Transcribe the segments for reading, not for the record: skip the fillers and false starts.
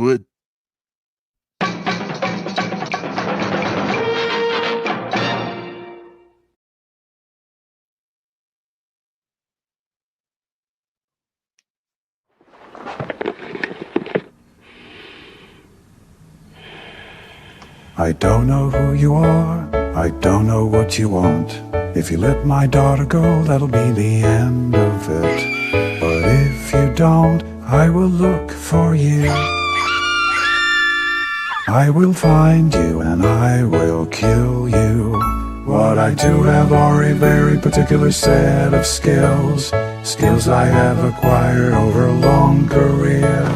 would. I don't know who you are, I don't know what you want. If you let my daughter go, that'll be the end of it. But if you don't, I will look for you. I will find you and I will kill you. What I do have are a very particular set of skills. Skills I have acquired over a long career.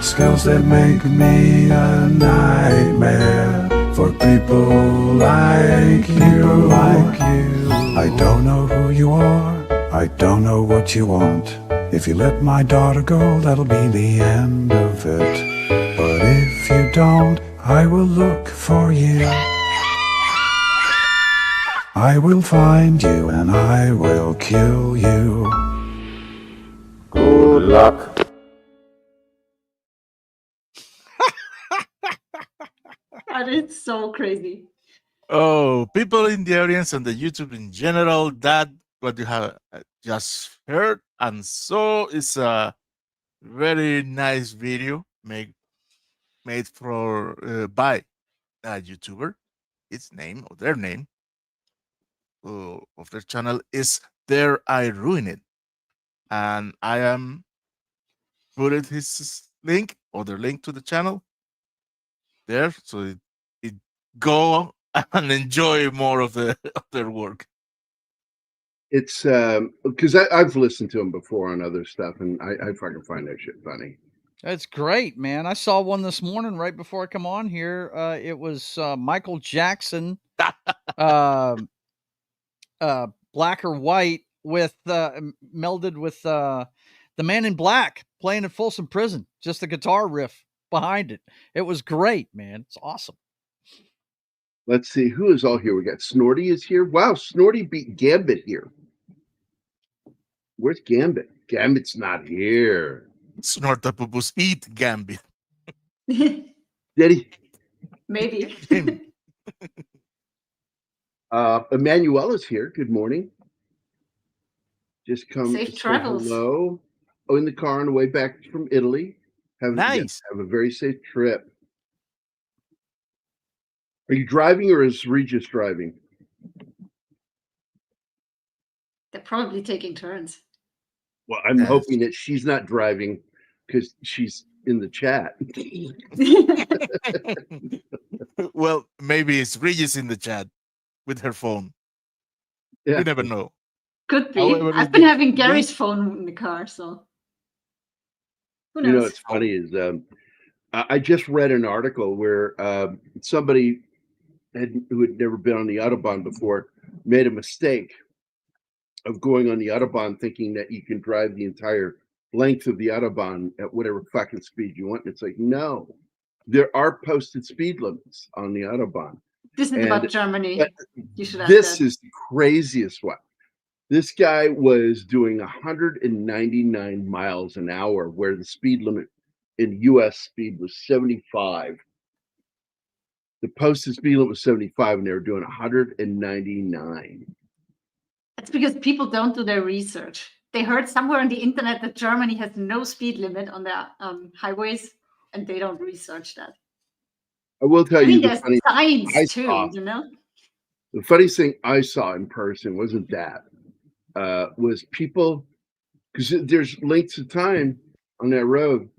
Skills that make me a nightmare for people like you. I don't know who you are, I don't know what you want. If you let my daughter go, that'll be the end of it. But if you don't, I will look for you. I will find you and I will kill you. Good luck. That is so crazy. Oh, people in the audience and the YouTube in general, that what you have just heard and saw is a very nice video made for by a YouTuber. Its name or their name of their channel is ThereIRuinIt, and I am putting his link or their link to the channel there, so it go and enjoy more of of their work. It's because I've listened to him before on other stuff, and I fucking find that shit funny. That's great, man. I saw one this morning right before I come on here. It was Michael Jackson, black or white, with melded with the Man in Black playing at Folsom Prison. Just the guitar riff behind it. It was great, man. It's awesome. Let's see who is all here. We got Snorty is here. Wow, Snorty beat Gambit here. Where's Gambit? Gambit's not here. Snortapupus eat Gambit. Did he? Maybe. Emmanuel is here. Good morning. Just come Safe to travels. say hello. Oh, in the car on the way back from Italy. Nice. Have a very safe trip. Are you driving or is Regis driving? They're probably taking turns. Well, I'm hoping that she's not driving because she's in the chat. Well, maybe it's Regis in the chat with her phone. Yeah. You never know. Could be. However, I've been having Gary's phone in the car, so who knows? You know, what's funny is I just read an article where somebody who had never been on the Autobahn before made a mistake of going on the Autobahn thinking that you can drive the entire length of the Autobahn at whatever fucking speed you want. And it's like, no, there are posted speed limits on the Autobahn. This is about Germany. You should ask this that. is the craziest one. This guy was doing 199 miles an hour, where the speed limit in U.S. speed was 75. The posted speed limit was 75, and they were doing 199. It's because people don't do their research. They heard somewhere on the internet that Germany has no speed limit on their highways, and they don't research that. I will tell I you mean, the there's funny science too, you know? The funniest thing I saw in person wasn't that. Was people, because there's lengths of time on that road,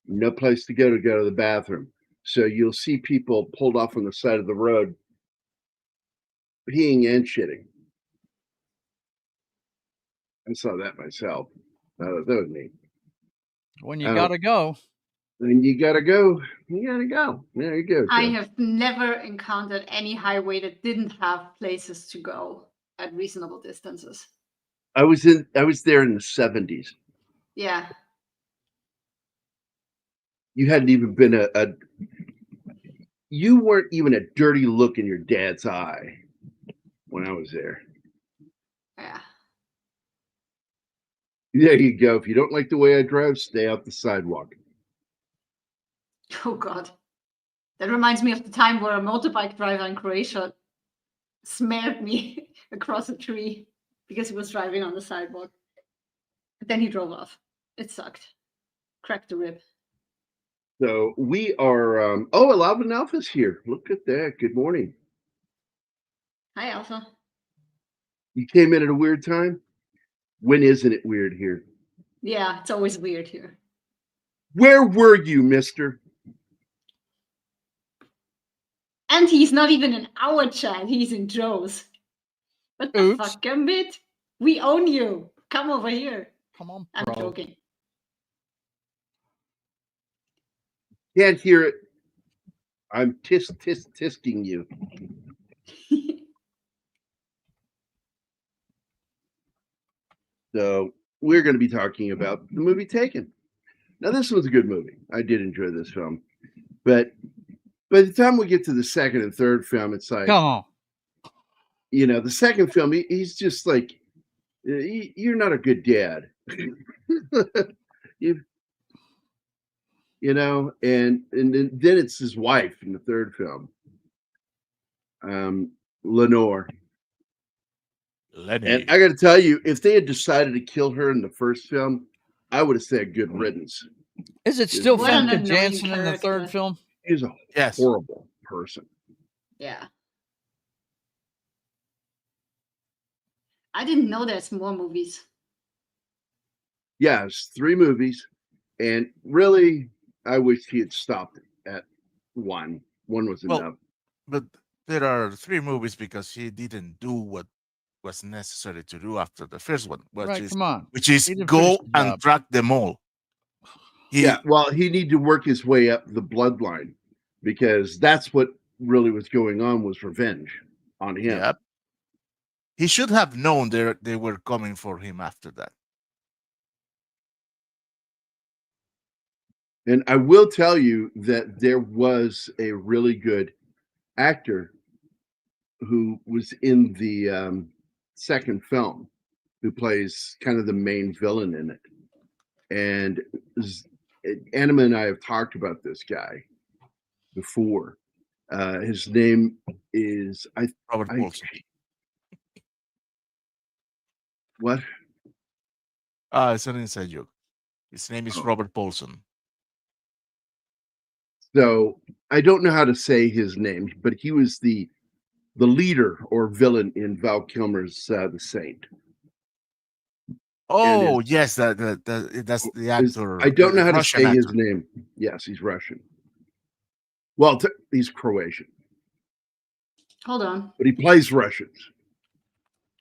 no place to go to the bathroom. So you'll see people pulled off on the side of the road, peeing and shitting. I saw that myself. That was neat. When you gotta go. Then you gotta go. You gotta go. There you go. I have never encountered any highway that didn't have places to go at reasonable distances. I was there in the 70s. Yeah. You hadn't even been you weren't even a dirty look in your dad's eye when I was there. Yeah. There you go. If you don't like the way I drive, stay off the sidewalk. Oh God. That reminds me of the time where a motorbike driver in Croatia smacked me across a tree because he was driving on the sidewalk. But then he drove off. It sucked. Cracked the rib. So we are. Oh, Alvin Alpha's here. Look at that. Good morning. Hi, Alpha. You came in at a weird time. When isn't it weird here? Yeah, it's always weird here. Where were you, mister? And he's not even in our chat. He's in Joe's. What the Oops. fuck, Gambit? We own you. Come over here. Come on, I'm bro. joking. Can't hear it. I'm tisking you. So we're going to be talking about the movie Taken. Now, this was a good movie. I did enjoy this film, but by the time we get to the second and third film, it's like, Come on. the second film, he's just like, you're not a good dad. And then it's his wife in the third film, Lenore. Lenny. And I got to tell you, if they had decided to kill her in the first film, I would have said good riddance. Is it still What an Famke annoying Janssen in the character. third film? He's a Yes. horrible person. Yeah. I didn't know there's more movies. Yeah, it's 3 movies, and really, I wish he had stopped at 1. 1 was Well, enough. But there are 3 movies because he didn't do what was necessary to do after the first one, Right, come on. which is He didn't go finish the and job. track them all. Yeah, well, he needed to work his way up the bloodline because that's what really was going on, was revenge on him. Yep. He should have known they were coming for him after that. And I will tell you that there was a really good actor who was in the second film who plays kind of the main villain in it. And Anima and I have talked about this guy before. His name is Robert Paulson. What? It's an inside joke. His name is Robert Paulson. So I don't know how to say his name, but he was the leader or villain in Val Kilmer's The Saint. Oh, yes, that's the actor. I don't know how to Russian say his actor. name. Yes, he's Russian. Well, he's Croatian, Hold on. but he plays Russians.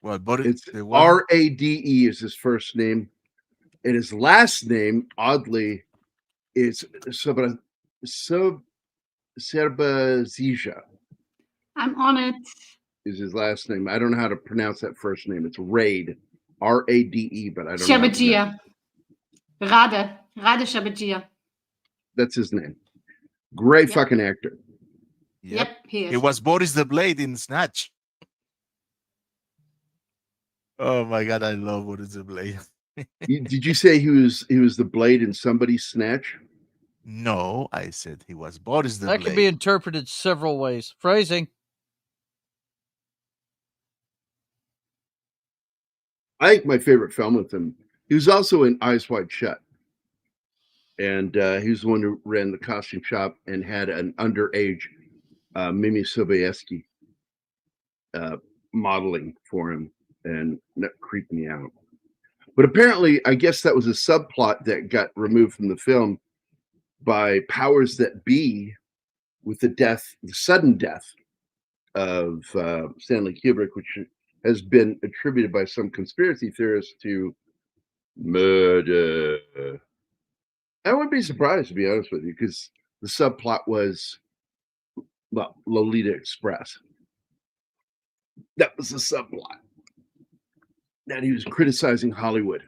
Well, but It's the one- Rade is his first name, and his last name, oddly, is Serbazija. I'm on it. Is his last name. I don't know how to pronounce that first name. It's Rade, Rade, but I don't know. Shabagia. Rade Shabagia. That's his name. Great Yep. fucking actor. Yep, he is. He was Boris the Blade in Snatch. Oh my god, I love Boris the Blade. Did you say he was the Blade in somebody's Snatch? No, I said he was Boris the That Blade. can be interpreted several ways. Phrasing. I think my favorite film with him. He was also in Eyes Wide Shut, and he was the one who ran the costume shop and had an underage Mimi Sobieski modeling for him, and that creeped me out. But apparently, I guess that was a subplot that got removed from the film by powers that be, with the sudden death of Stanley Kubrick, which has been attributed by some conspiracy theorists to murder. I wouldn't be surprised, to be honest with you, because the subplot was, well, Lolita Express. That was the subplot. That he was criticizing Hollywood.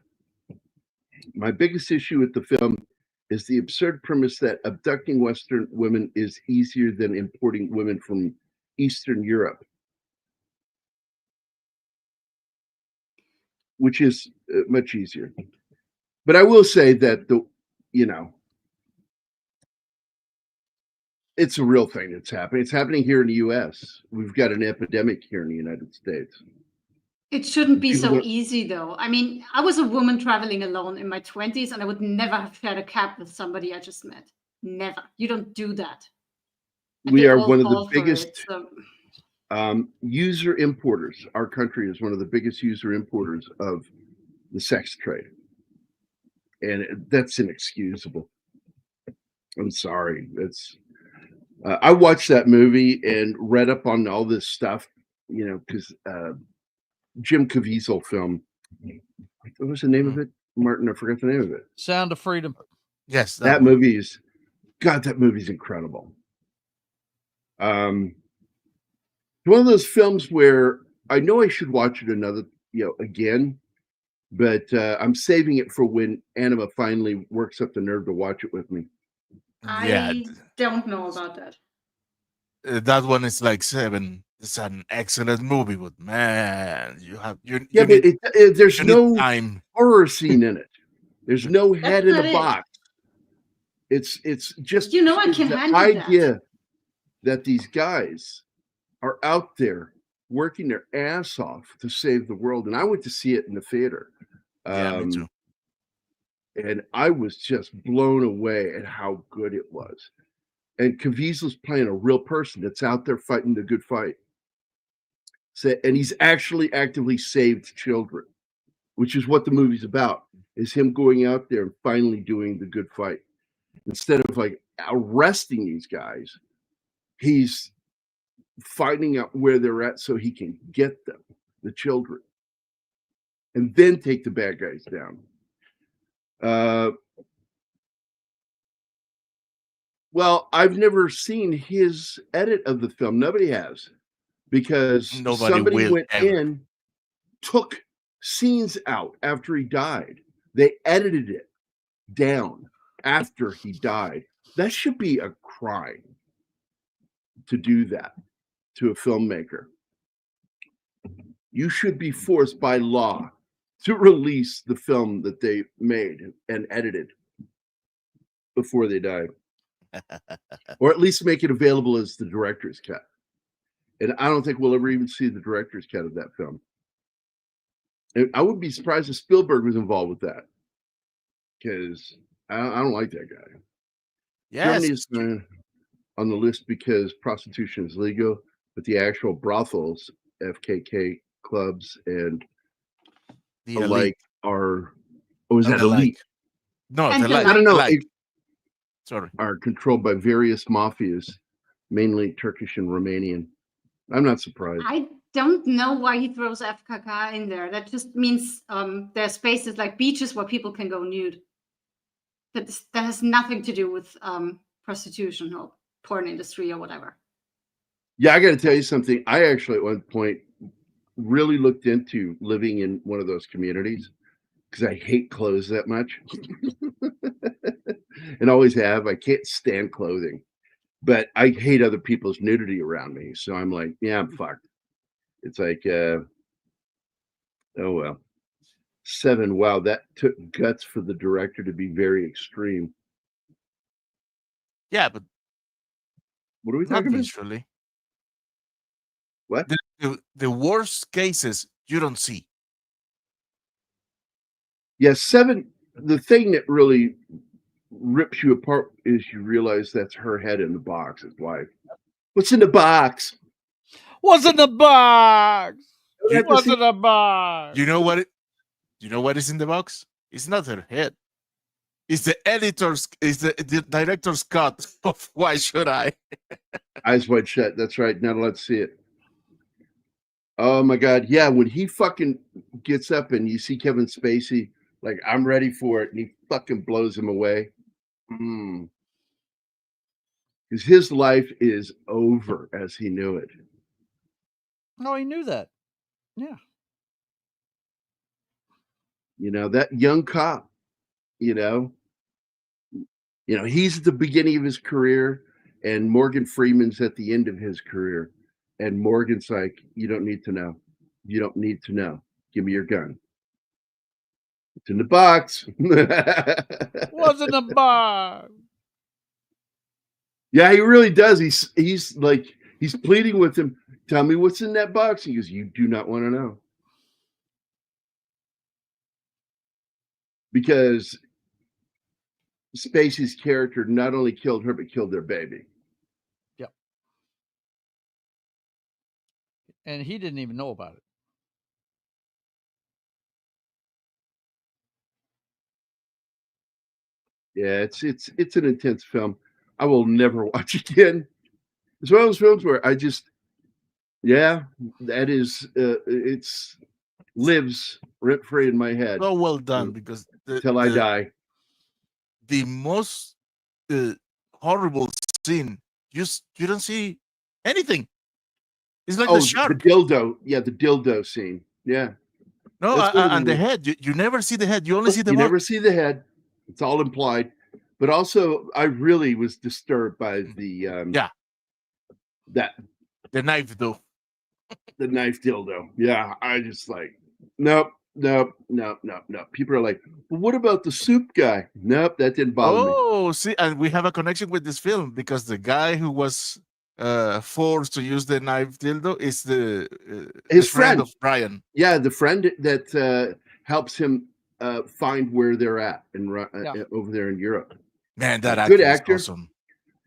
My biggest issue with the film is the absurd premise that abducting Western women is easier than importing women from Eastern Europe, which is much easier. But I will say that It's a real thing that's happening. It's happening here in the U.S. We've got an epidemic here in the United States. It shouldn't be People so don't- easy, though. I mean, I was a woman traveling alone in my 20s, and I would never have shared a cab with somebody I just met. Never. You don't do that. And We they are all one of the fall for biggest it, so- user importers. Our country is one of the biggest user importers of the sex trade. And that's inexcusable. I'm sorry. It's I watched that movie and read up on all this stuff, you know, because Jim Caviezel film. What was the name of it? Martin, I forgot the name of it. Sound of Freedom. Yes, That one. movie's that movie's incredible. One of those films where I know I should watch it again, but I'm saving it for when Anima finally works up the nerve to watch it with me. Yeah, I don't know about that. That one is like 7. It's an excellent movie, but man, you Yeah, but need, there's you need no time. horror scene in it. There's no head in not a it. box. It's just You know I it's can the handle that. idea that these guys are out there working their ass off to save the world. And I went to see it in the theater. Yeah, me too. And I was just blown away at how good it was. And Caviezel's playing a real person that's out there fighting the good fight. And he's actually actively saved children, which is what the movie's about, is him going out there and finally doing the good fight. Instead of like arresting these guys, he's finding out where they're at so he can get them, the children, and then take the bad guys down. Well, I've never seen his edit of the film. Nobody has, because somebody will went ever. in, took scenes out after he died. They edited it down after he died. That should be a crime to do that to a filmmaker. You should be forced by law to release the film that they made and edited before they died. Or at least make it available as the director's cut. And I don't think we'll ever even see the director's cut of that film. And I would be surprised if Spielberg was involved with that, because I don't like that guy. Yes, Germany is on the list because prostitution is legal, but the actual brothels, FKK clubs, and the alike elite. are. Oh, is And that the like. elite? No, And the the like. I don't know. Like. Sorry. Are controlled by various mafias, mainly Turkish and Romanian. I'm not surprised. I don't know why he throws FKK in there. That just means there are spaces like beaches where people can go nude. That has nothing to do with prostitution or porn industry or whatever. Yeah, I got to tell you something. I actually at one point really looked into living in one of those communities because I hate clothes that much. And always have. I can't stand clothing, but I hate other people's nudity around me. So I'm like, yeah, I'm fucked. It's like, oh well. 7. Wow, that took guts for the director to be very extreme. Yeah, but What are we not talking about? visually. What? The worst cases you don't see. Yeah, 7. The thing that really rips you apart is you realize that's her head in the box, his wife. What's in the box? What's in the box? You have to What's see- in the box? You know what? You know what is in the box? It's not her head. It's the the director's cut of Why Should I? Eyes wide shut. That's right. Not allowed to see it. Oh my God. Yeah, when he fucking gets up and you see Kevin Spacey, like, I'm ready for it, and he fucking blows him away. Because his life is over as he knew it. No, he knew that. Yeah. You know, that young cop, you know, he's at the beginning of his career, and Morgan Freeman's at the end of his career. And Morgan's like, you don't need to know. You don't need to know. Give me your gun. It's in the box. What's in the box? Yeah, he really does. He's like he's pleading with him. Tell me what's in that box. He goes, you do not want to know. Because Spacey's character not only killed her, but killed their baby. Yep. And he didn't even know about it. Yeah, it's an intense film. I will never watch again. It's one of those films where I just, yeah, that is, it's lives rent free in my head So well done, because until I die. the most horrible scene, you don't see anything. It's like the The shark. dildo. Yeah, the dildo scene. Yeah. No, That's one of and the head. You never see the head. You only see the You body. never see the head. It's all implied. But also, I really was disturbed by the the knife, though. the knife dildo. Yeah, I just like, nope. People are like, well, what about the soup guy? Nope, that didn't bother me. Oh, see, and we have a connection with this film because the guy who was forced to use the knife dildo is His the friend friend. of Brian. Yeah, the friend that helps him find where they're at over there in Europe. Man, that Good actor is actor. awesome.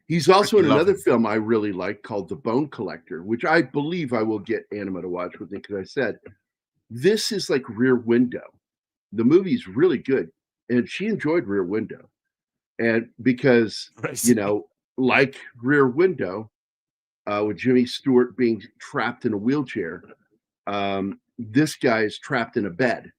He's also in Freaking love another him. film I really like called The Bone Collector, which I believe I will get Anima to watch with me because I said, this is like Rear Window. The movie's really good. And she enjoyed Rear Window. And because, Crazy. like Rear Window, with Jimmy Stewart being trapped in a wheelchair, this guy is trapped in a bed.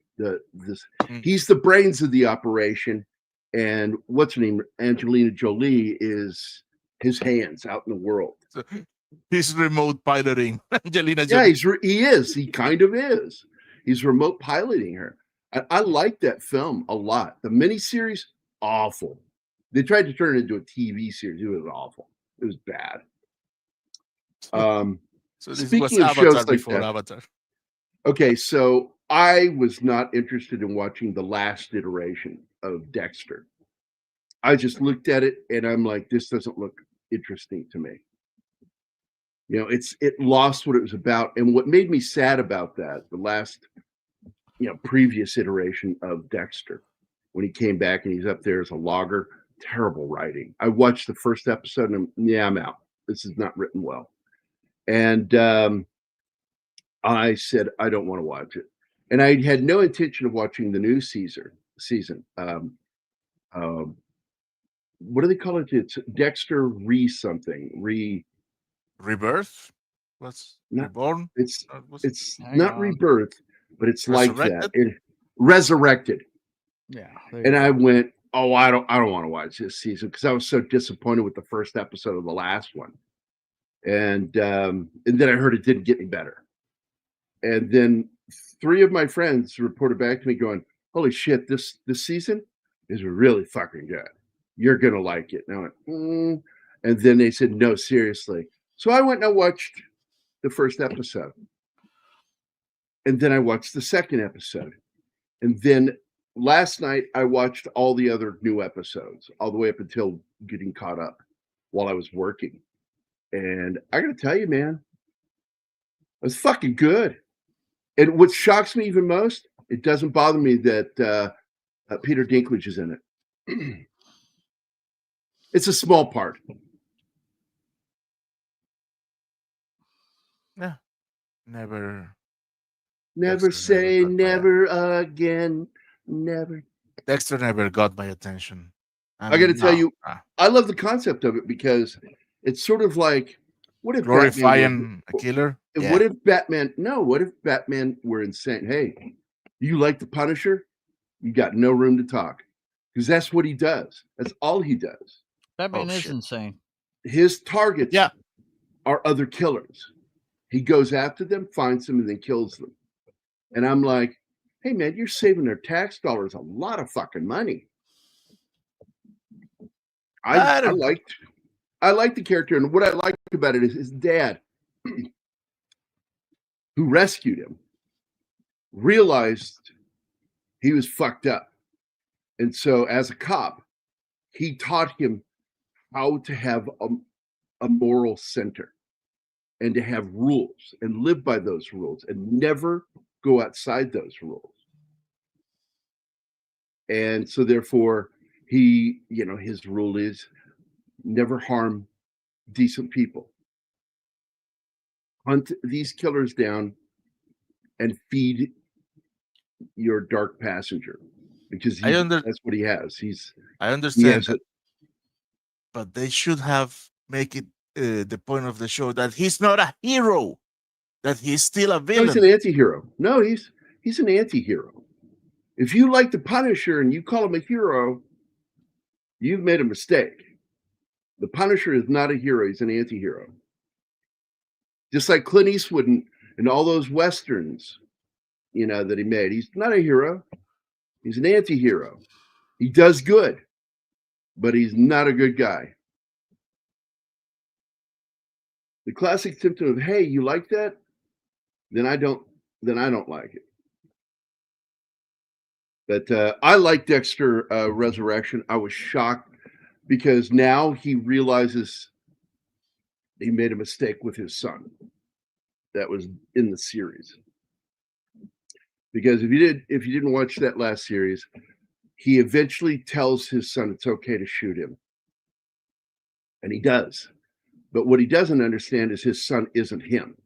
He's the brains of the operation. And what's her name? Angelina Jolie is his hands out in the world. So, he's remote piloting Angelina Yeah, Jolie. he is. He kind of is. He's remote piloting her. I like that film a lot. The miniseries, awful. They tried to turn it into a TV series. It was awful. It was bad. So this was Speaking of Avatar shows like before that, Avatar. okay, so I was not interested in watching the last iteration of Dexter. I just looked at it and I'm like, this doesn't look interesting to me. It lost what it was about. And what made me sad about that, the last, previous iteration of Dexter, when he came back and he's up there as a logger, terrible writing. I watched the first episode and I'm out. This is not written well. And I said, I don't want to watch it. And I had no intention of watching the new season. What do they call it? It's Dexter Rebirth? What's reborn? It's Hang not on. Rebirth, but it's like Resurrected? that. Resurrected. Yeah. And I went, oh, I don't want to watch this season because I was so disappointed with the first episode of the last one. And then I heard it didn't get any better. And then 3 of my friends reported back to me going, holy shit, this season is really fucking good. You're going to like it. And I went, And then they said, no, seriously. So I went and I watched the first episode. And then I watched the second episode. And then last night I watched all the other new episodes, all the way up until getting caught up while I was working. And I got to tell you, man, it was fucking good. And what shocks me even most, it doesn't bother me that Peter Dinklage is in it. It's a small part. Yeah. Never Never say never again. Never. Dexter never got my attention. I got to tell you, I love the concept of it because it's sort of like, what if glorifying a killer? What if Batman? No, what if Batman were insane? Hey, you like the Punisher? You got no room to talk because that's what he does. That's all he does. Batman is insane. His targets are other killers. He goes after them, finds them, and then kills them. And I'm like, hey, man, you're saving their tax dollars a lot of fucking money. I like the character. And what I like about it is his dad, who rescued him, realized he was fucked up. And so as a cop, he taught him how to have a moral center and to have rules and live by those rules and never go outside those rules. And so therefore he, his rule is never harm decent people. Hunt these killers down and feed your dark passenger, because that's what he has. I he understand has that, but they should have make it the point of the show that he's not a hero, that he's still a No, he's villain. an anti-hero. No, he's an anti-hero. If you like the Punisher and you call him a hero, you've made a mistake. The Punisher is not a hero. He's an anti-hero. Just like Clint Eastwood and all those Westerns, that he made. He's not a hero. He's an anti-hero. He does good, but he's not a good guy. The classic symptom of, hey, you like that? Then I don't like it. But I like Dexter Resurrection. I was shocked because now he realizes he made a mistake with his son. That was in the series. Because if you didn't watch that last series, he eventually tells his son it's okay to shoot him. And he does. But what he doesn't understand is his son isn't him.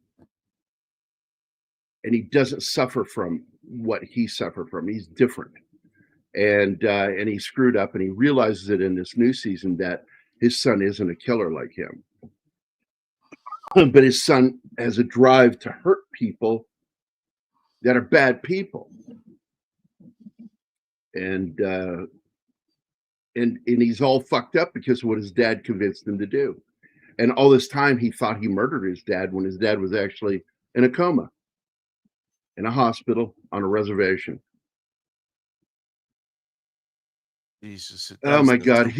And he doesn't suffer from what he suffered from. He's different. And he screwed up, and he realizes it in this new season that his son isn't a killer like him. But his son has a drive to hurt people that are bad people. And he's all fucked up because of what his dad convinced him to do. And all this time he thought he murdered his dad when his dad was actually in a coma, in a hospital, on a reservation. Jesus, oh my God.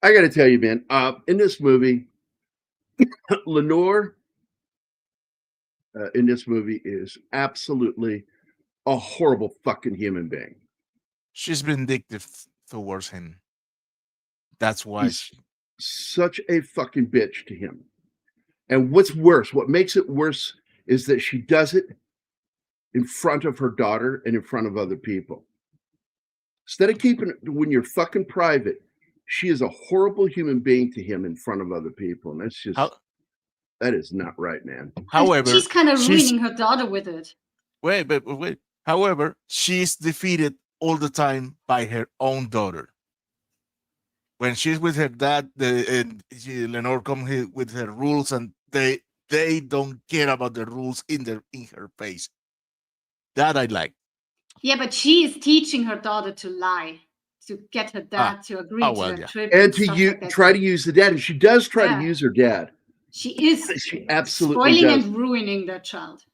I got to tell you, man, in this movie, Lenore in this movie is absolutely a horrible fucking human being. She's vindictive towards him. That's why she's such a fucking bitch to him. And what's worse, what makes it worse is that she does it in front of her daughter and in front of other people. Instead of keeping it when you're fucking private, she is a horrible human being to him in front of other people. And that's just, that is not right, man. However, she's kind of ruining her daughter with it. Wait. However, she's defeated all the time by her own daughter. When she's with her dad, Lenore comes with her rules, and they don't care about the rules in her face. That I like. Yeah, but she is teaching her daughter to lie, to get her dad to agree to that trip. And to try to use the dad. And she does try to use her dad. She absolutely spoiling and ruining that child.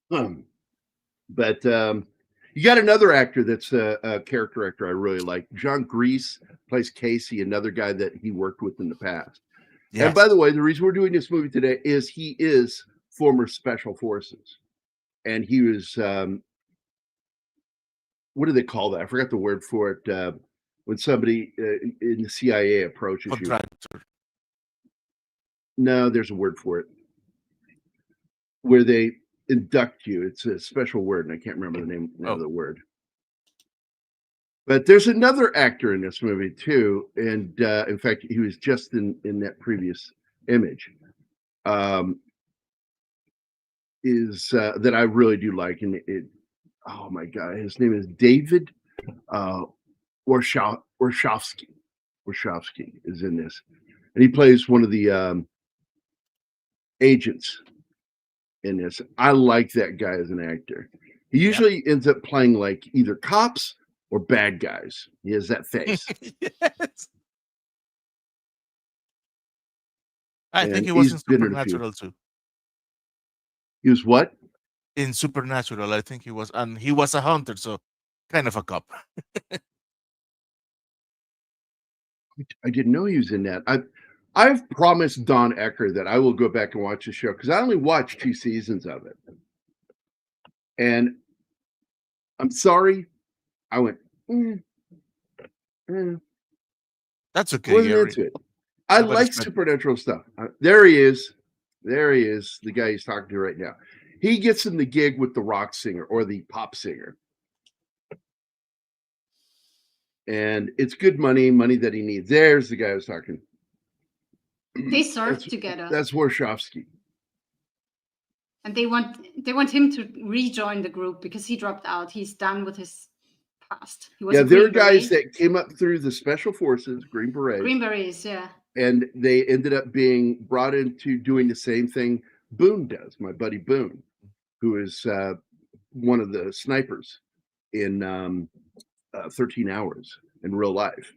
But you got another actor that's a character actor I really like. John Grease plays Casey, another guy that he worked with in the past. Yes. And by the way, the reason we're doing this movie today is he is former Special Forces. And he was, what do they call that? I forgot the word for it. When somebody in the CIA approaches you. No, there's a word for it. Where they induct you. It's a special word, and I can't remember the name of the word. But there's another actor in this movie too, and in fact, he was just in that previous image. That I really do like, and oh my God, his name is David Warshawski. Warshawski is in this, and he plays one of the agents in this. I like that guy as an actor. He usually ends up playing like either cops or bad guys. He has that face. Yes. I think he was in Supernatural too. He was what? In Supernatural, I think he was, and he was a hunter, so kind of a cop. I didn't know he was in that. I've promised Don Ecker that I will go back and watch the show because I only watched 2 seasons of it. And I'm sorry, I went, That's I okay, wasn't Gerry. into it. I Nobody's like better. supernatural stuff. There he is. There he is, the guy he's talking to right now. He gets him the gig with the rock singer or the pop singer. And it's good money that he needs. There's the guy I was talking. They served together. That's Warshawski. And they want him to rejoin the group because he dropped out. He's done with his past. He was Yeah, a there are Green guys Beret. that came up through the special forces, Green Berets, Green Berets, yeah. and they ended up being brought into doing the same thing Boone does. My buddy Boone, who is one of the snipers in 13 Hours in real life.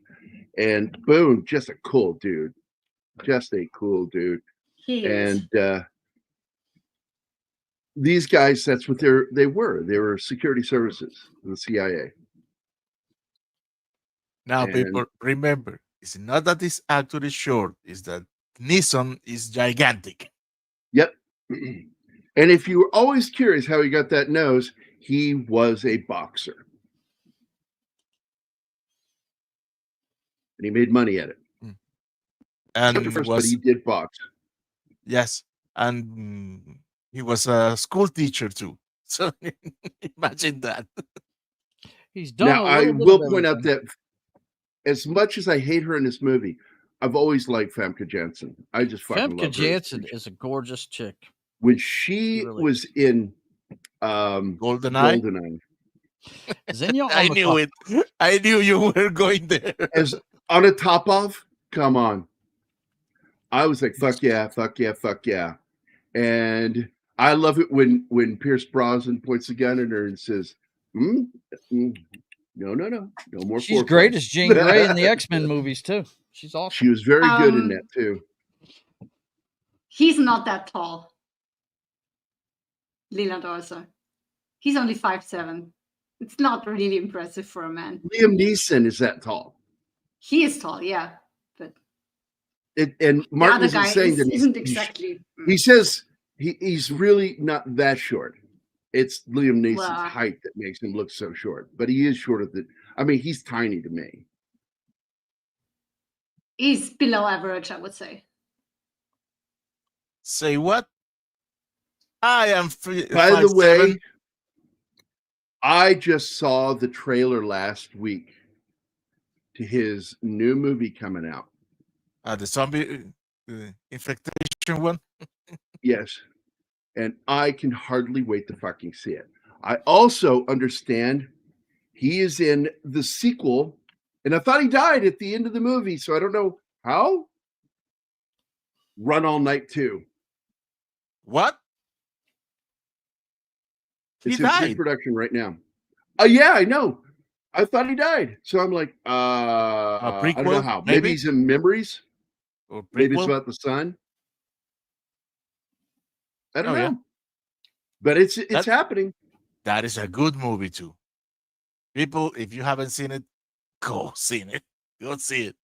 And Boone, just a cool dude. Just a cool dude. He is. And these guys, that's what they were. They were security services, the CIA. Now, And- people, remember, it's not that this actor is short, it's that Neeson is gigantic. Yep. And if you were always curious how he got that nose, he was a boxer. And he made money at it. And Not the first, but he did box. yes, and he was a school teacher too. So imagine that. He's done. Now, a I little bit will of point out everything. that as much as I hate her in this movie, I've always liked Famke Janssen. I just fucking Femke love Janssen her. is a gorgeous chick. When she really was in GoldenEye. GoldenEye, Xenia I knew it. I knew you were going there. as on a top off, come on. I was like, fuck yeah, fuck yeah, fuck yeah. And I love it when Pierce Brosnan points a gun at her and says, no more. She's foreplay." great as Jean Grey in the X-Men movies too. She's awesome. She was very good in that too. He's not that tall. Leland also. He's only 5'7". It's not really impressive for a man. Liam Neeson is that tall. He is tall, yeah. But And Martin the other isn't guy saying that isn't exactly. he says he's really not that short. It's Liam Neeson's Well, height that makes him look so short, but he is shorter than. I mean, he's tiny to me. He's below average, I would say. Say what? I am By the way, I just saw the trailer last week to his new movie coming out. The zombie infectation one. Yes. And I can hardly wait to fucking see it. I also understand he is in the sequel, and I thought he died at the end of the movie, so I don't know how. Run All Night 2. What? It's He in died. pre-production right now. Yeah, I know. I thought he died. So I'm like, I don't know prequel, how. maybe? Maybe he's in memories. Or Maybe it's prequel? about the son. I don't Oh, know. yeah. But it's That- happening. That is a good movie too. People, if you haven't seen it, go see it. Go see it.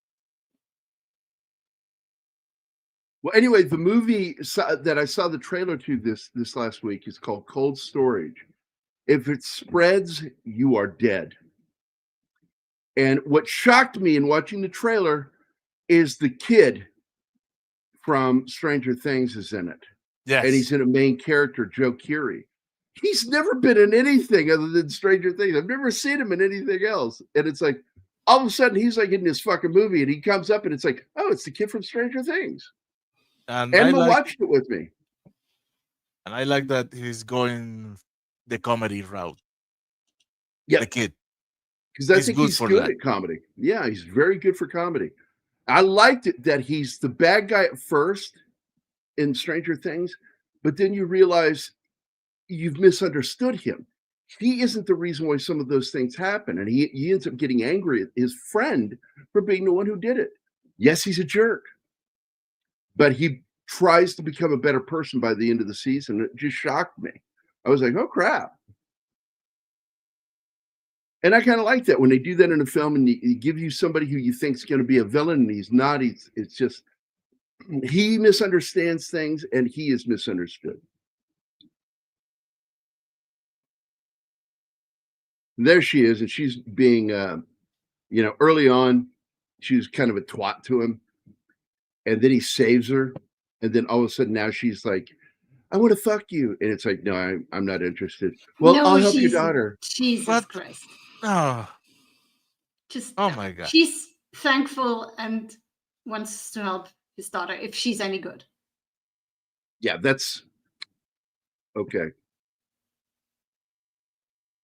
Well, anyway, the movie that I saw the trailer to this last week is called Cold Storage. If it spreads, you are dead. And what shocked me in watching the trailer is the kid from Stranger Things is in it. Yes. And he's in a main character, Joe Keery. He's never been in anything other than Stranger Things. I've never seen him in anything else. And it's like, all of a sudden, he's like in this fucking movie, and he comes up, and it's like, oh, it's the kid from Stranger Things. and Emma watched it with me. I like that he's going the comedy route. Yeah. The kid. Because I He's think good he's for good that. at comedy. Yeah, he's very good for comedy. I liked it that he's the bad guy at first in Stranger Things, but then you realize you've misunderstood him. He isn't the reason why some of those things happen. And he ends up getting angry at his friend for being the one who did it. Yes, he's a jerk, but he tries to become a better person by the end of the season. It just shocked me. I was like, oh, crap. And I kind of like that when they do that in a film and you give you somebody who you think is going to be a villain and he's not. It's just he misunderstands things and he is misunderstood. There she is, and she's being, early on, she was kind of a twat to him, and then he saves her, and then all of a sudden now she's like, I want to fuck you, and it's like, no, I'm not interested. Well, No, I'll help your she's daughter. Jesus But Christ. oh, Just oh my God. she's thankful and wants to help his daughter if she's any good. Yeah, that's okay.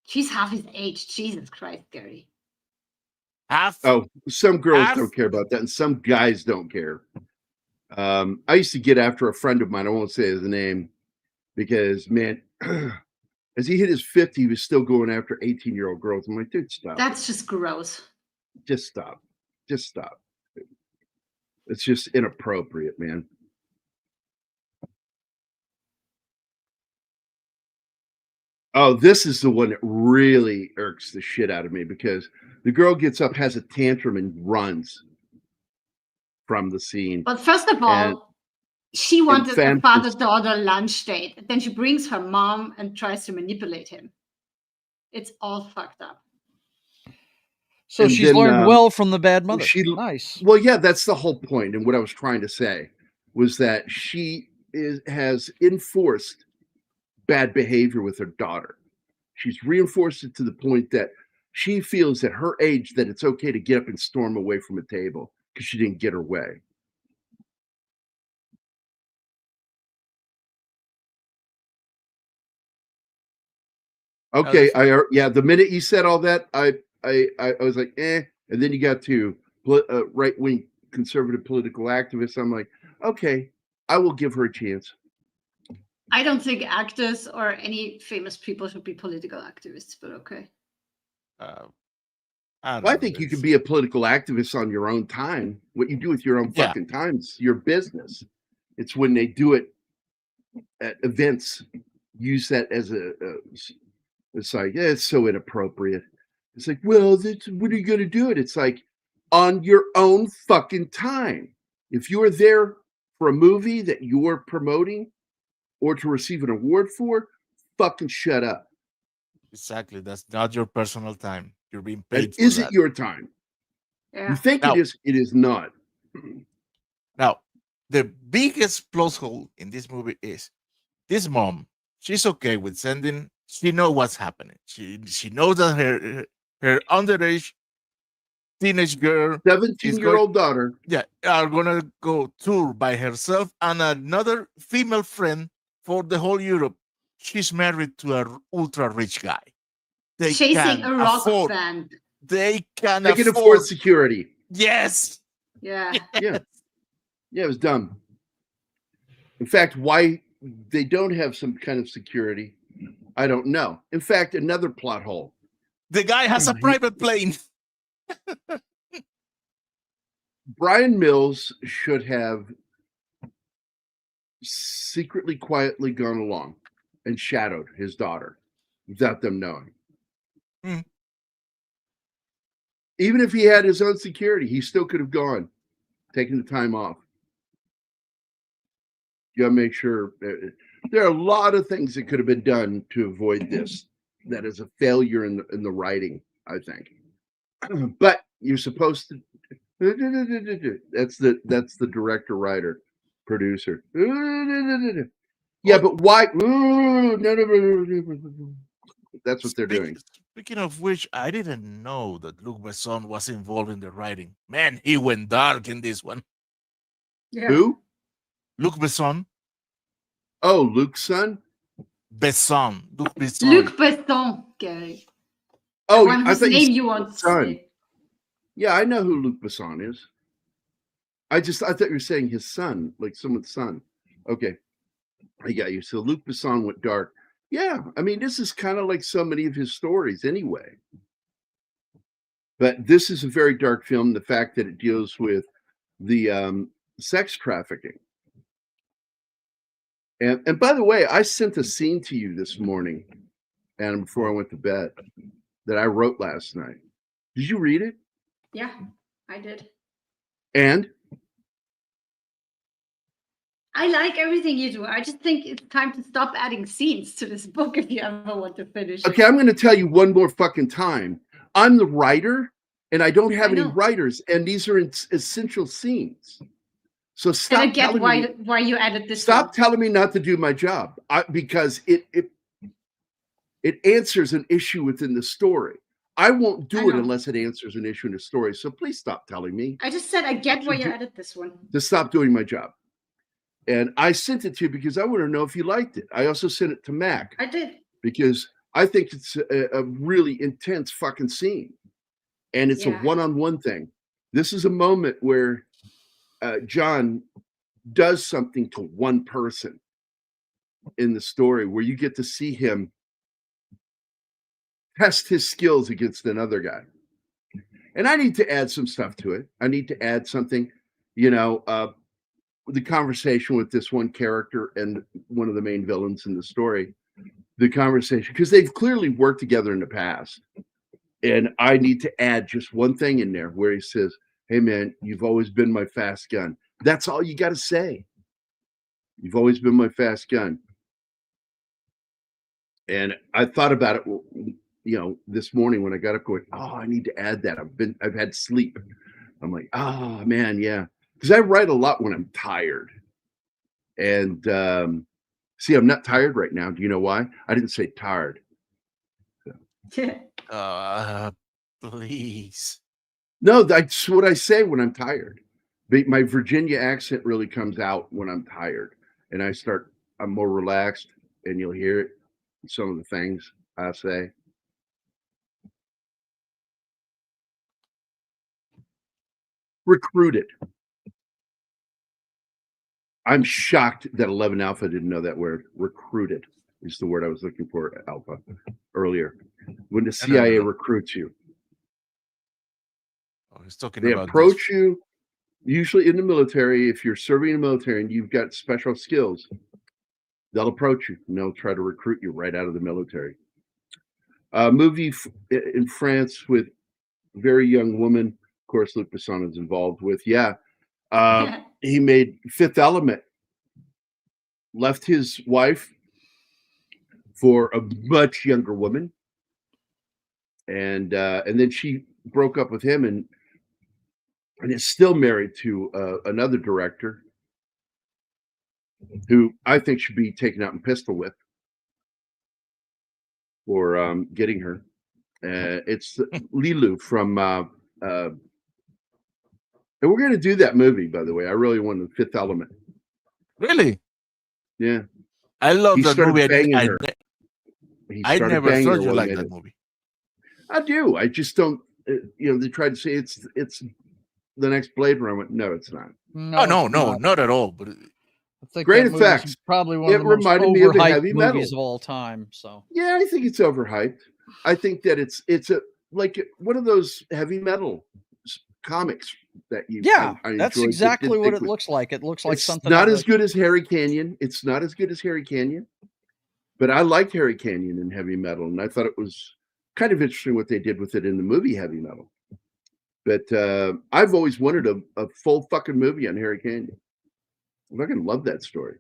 She's half his age. Jesus Christ, Gerry. Half. Oh, some girls Half- don't care about that, and some guys don't care. I used to get after a friend of mine. I won't say his name because, man, as he hit his 50, he was still going after 18-year-old girls. I'm like, dude, stop. That's just gross. Just stop. Just stop. It's just inappropriate, man. Oh, this is the one that really irks the shit out of me because the girl gets up, has a tantrum, and runs from the scene. But first of all, And- she wanted a Fam- father-daughter lunch date. And then she brings her mom and tries to manipulate him. It's all fucked up. So And she's then, learned well from the bad mother. she- Nice. Well, yeah, that's the whole point. And what I was trying to say was that she has enforced bad behavior with her daughter. She's reinforced it to the point that she feels at her age that it's okay to get up and storm away from a table because she didn't get her way. Okay, yeah. The minute you said all that, I was like, eh. And then you got to right-wing conservative political activists. I'm like, okay, I will give her a chance. I don't think actors or any famous people should be political activists, but okay. I Well, I think you can be a political activist on your own time. What you do with your own Yeah. fucking time is your business. It's when they do it at events, use that as it's like, yeah, it's so inappropriate. It's like, well, when are you going to do it? It's like on your own fucking time. If you are there for a movie that you're promoting or to receive an award for, fucking shut up. Exactly. That's not your personal time. You're being And paid for is that. it your time? Yeah. You think Now- it is? It is not. Now, the biggest plot hole in this movie is this mom. She's okay with sending. She knows what's happening. She knows that her underage teenage girl, 17-year-old daughter. yeah, are gonna go tour by herself and another female friend for the whole Europe. She's married to an ultra rich guy. They Chasing can a rock afford. band. They can They can afford. afford security. Yes. Yeah. Yeah. Yeah, it was dumb. In fact, why they don't have some kind of security, I don't know. In fact, another plot hole. The guy has a He- private plane. Brian Mills should have secretly, quietly gone along and shadowed his daughter without them knowing. Hmm. Even if he had his own security, he still could have gone, taken the time off. You gotta make sure there are a lot of things that could have been done to avoid this. That is a failure in the writing, I think. But you're supposed to. That's the director, writer, producer. Yeah, but why? That's what they're doing. Speaking of which, I didn't know that Luc Besson was involved in the writing. Man, he went dark in this one. Yeah. Who? Luc Besson. Oh, Luke's son. Besson. Luc Besson. Luc Besson, Gerry. Oh, One I whose thought name you you want to son. say. Yeah, I know who Luc Besson is. I thought you were saying his son, like someone's son. Okay, I got you. So Luc Besson went dark. Yeah, I mean, this is kind of like so many of his stories anyway. But this is a very dark film. The fact that it deals with the sex trafficking. And by the way, I sent a scene to you this morning, and before I went to bed, that I wrote last night. Did you read it? Yeah, I did. And I like everything you do. I just think it's time to stop adding scenes to this book if you ever want to finish it. okay, I'm going to tell you one more fucking time. I'm the writer, and I don't have I any know. writers, and these are essential scenes. So stop And I get telling me. why you added this. Stop one. telling me not to do my job, because it answers an issue within the story. I won't do I it know. unless it answers an issue in the story. So please stop telling me I just said I get why you To- added this one. to stop doing my job. And I sent it to you because I want to know if you liked it. I also sent it to Mac I did. because I think it's a really intense fucking scene. And it's a Yeah. one-on-one thing. This is a moment where John does something to one person in the story, where you get to see him test his skills against another guy. And I need to add some stuff to it. I need to add something, the conversation with this one character and one of the main villains in the story, the conversation, because they've clearly worked together in the past. And I need to add just one thing in there where he says, "Hey man, you've always been my fast gun." That's all you got to say. You've always been my fast gun. And I thought about it, this morning when I got up going, oh, I need to add that. I've had sleep. I'm like, oh man, yeah. Because I write a lot when I'm tired. And see, I'm not tired right now. Do you know why? I didn't say tired. Please. No, that's what I say when I'm tired. But my Virginia accent really comes out when I'm tired. And I'm more relaxed, and you'll hear it in some of the things I say. Recruited. I'm shocked that 11 Alpha didn't know that word. Recruited is the word I was looking for, Alpha, earlier. When the CIA recruits you. Oh, he's talking They about approach you, usually in the military. If you're serving in the military and you've got special skills, they'll approach you and they'll try to recruit you right out of the military. A movie in France with a very young woman, of course, Luc Besson is involved with. Yeah. He made Fifth Element, left his wife for a much younger woman. And then she broke up with him and is still married to another director who I think should be taken out and pistol whipped for getting her. It's Lilu from, and we're going to do that movie, by the way. I really want the Fifth Element. Really? Yeah. I love He that started movie. banging her. I never thought you liked that movie. I do. I just don't. They tried to say it's the next Blade Runner. I went, no, it's not. No, not at all. But I think great that movie's effects. probably one of It the most reminded me of the overhyped heavy metal movies of all time. So yeah, I think it's overhyped. I think that it's like one of those heavy metal comics that you. I that's enjoyed, exactly what it looks like. It looks like it's something not as good as Harry Canyon. It's not as good as Harry Canyon, but I liked Harry Canyon in heavy metal, and I thought it was kind of interesting what they did with it in the movie Heavy Metal. But I've always wanted a full fucking movie on Harry Canyon. I fucking love that story.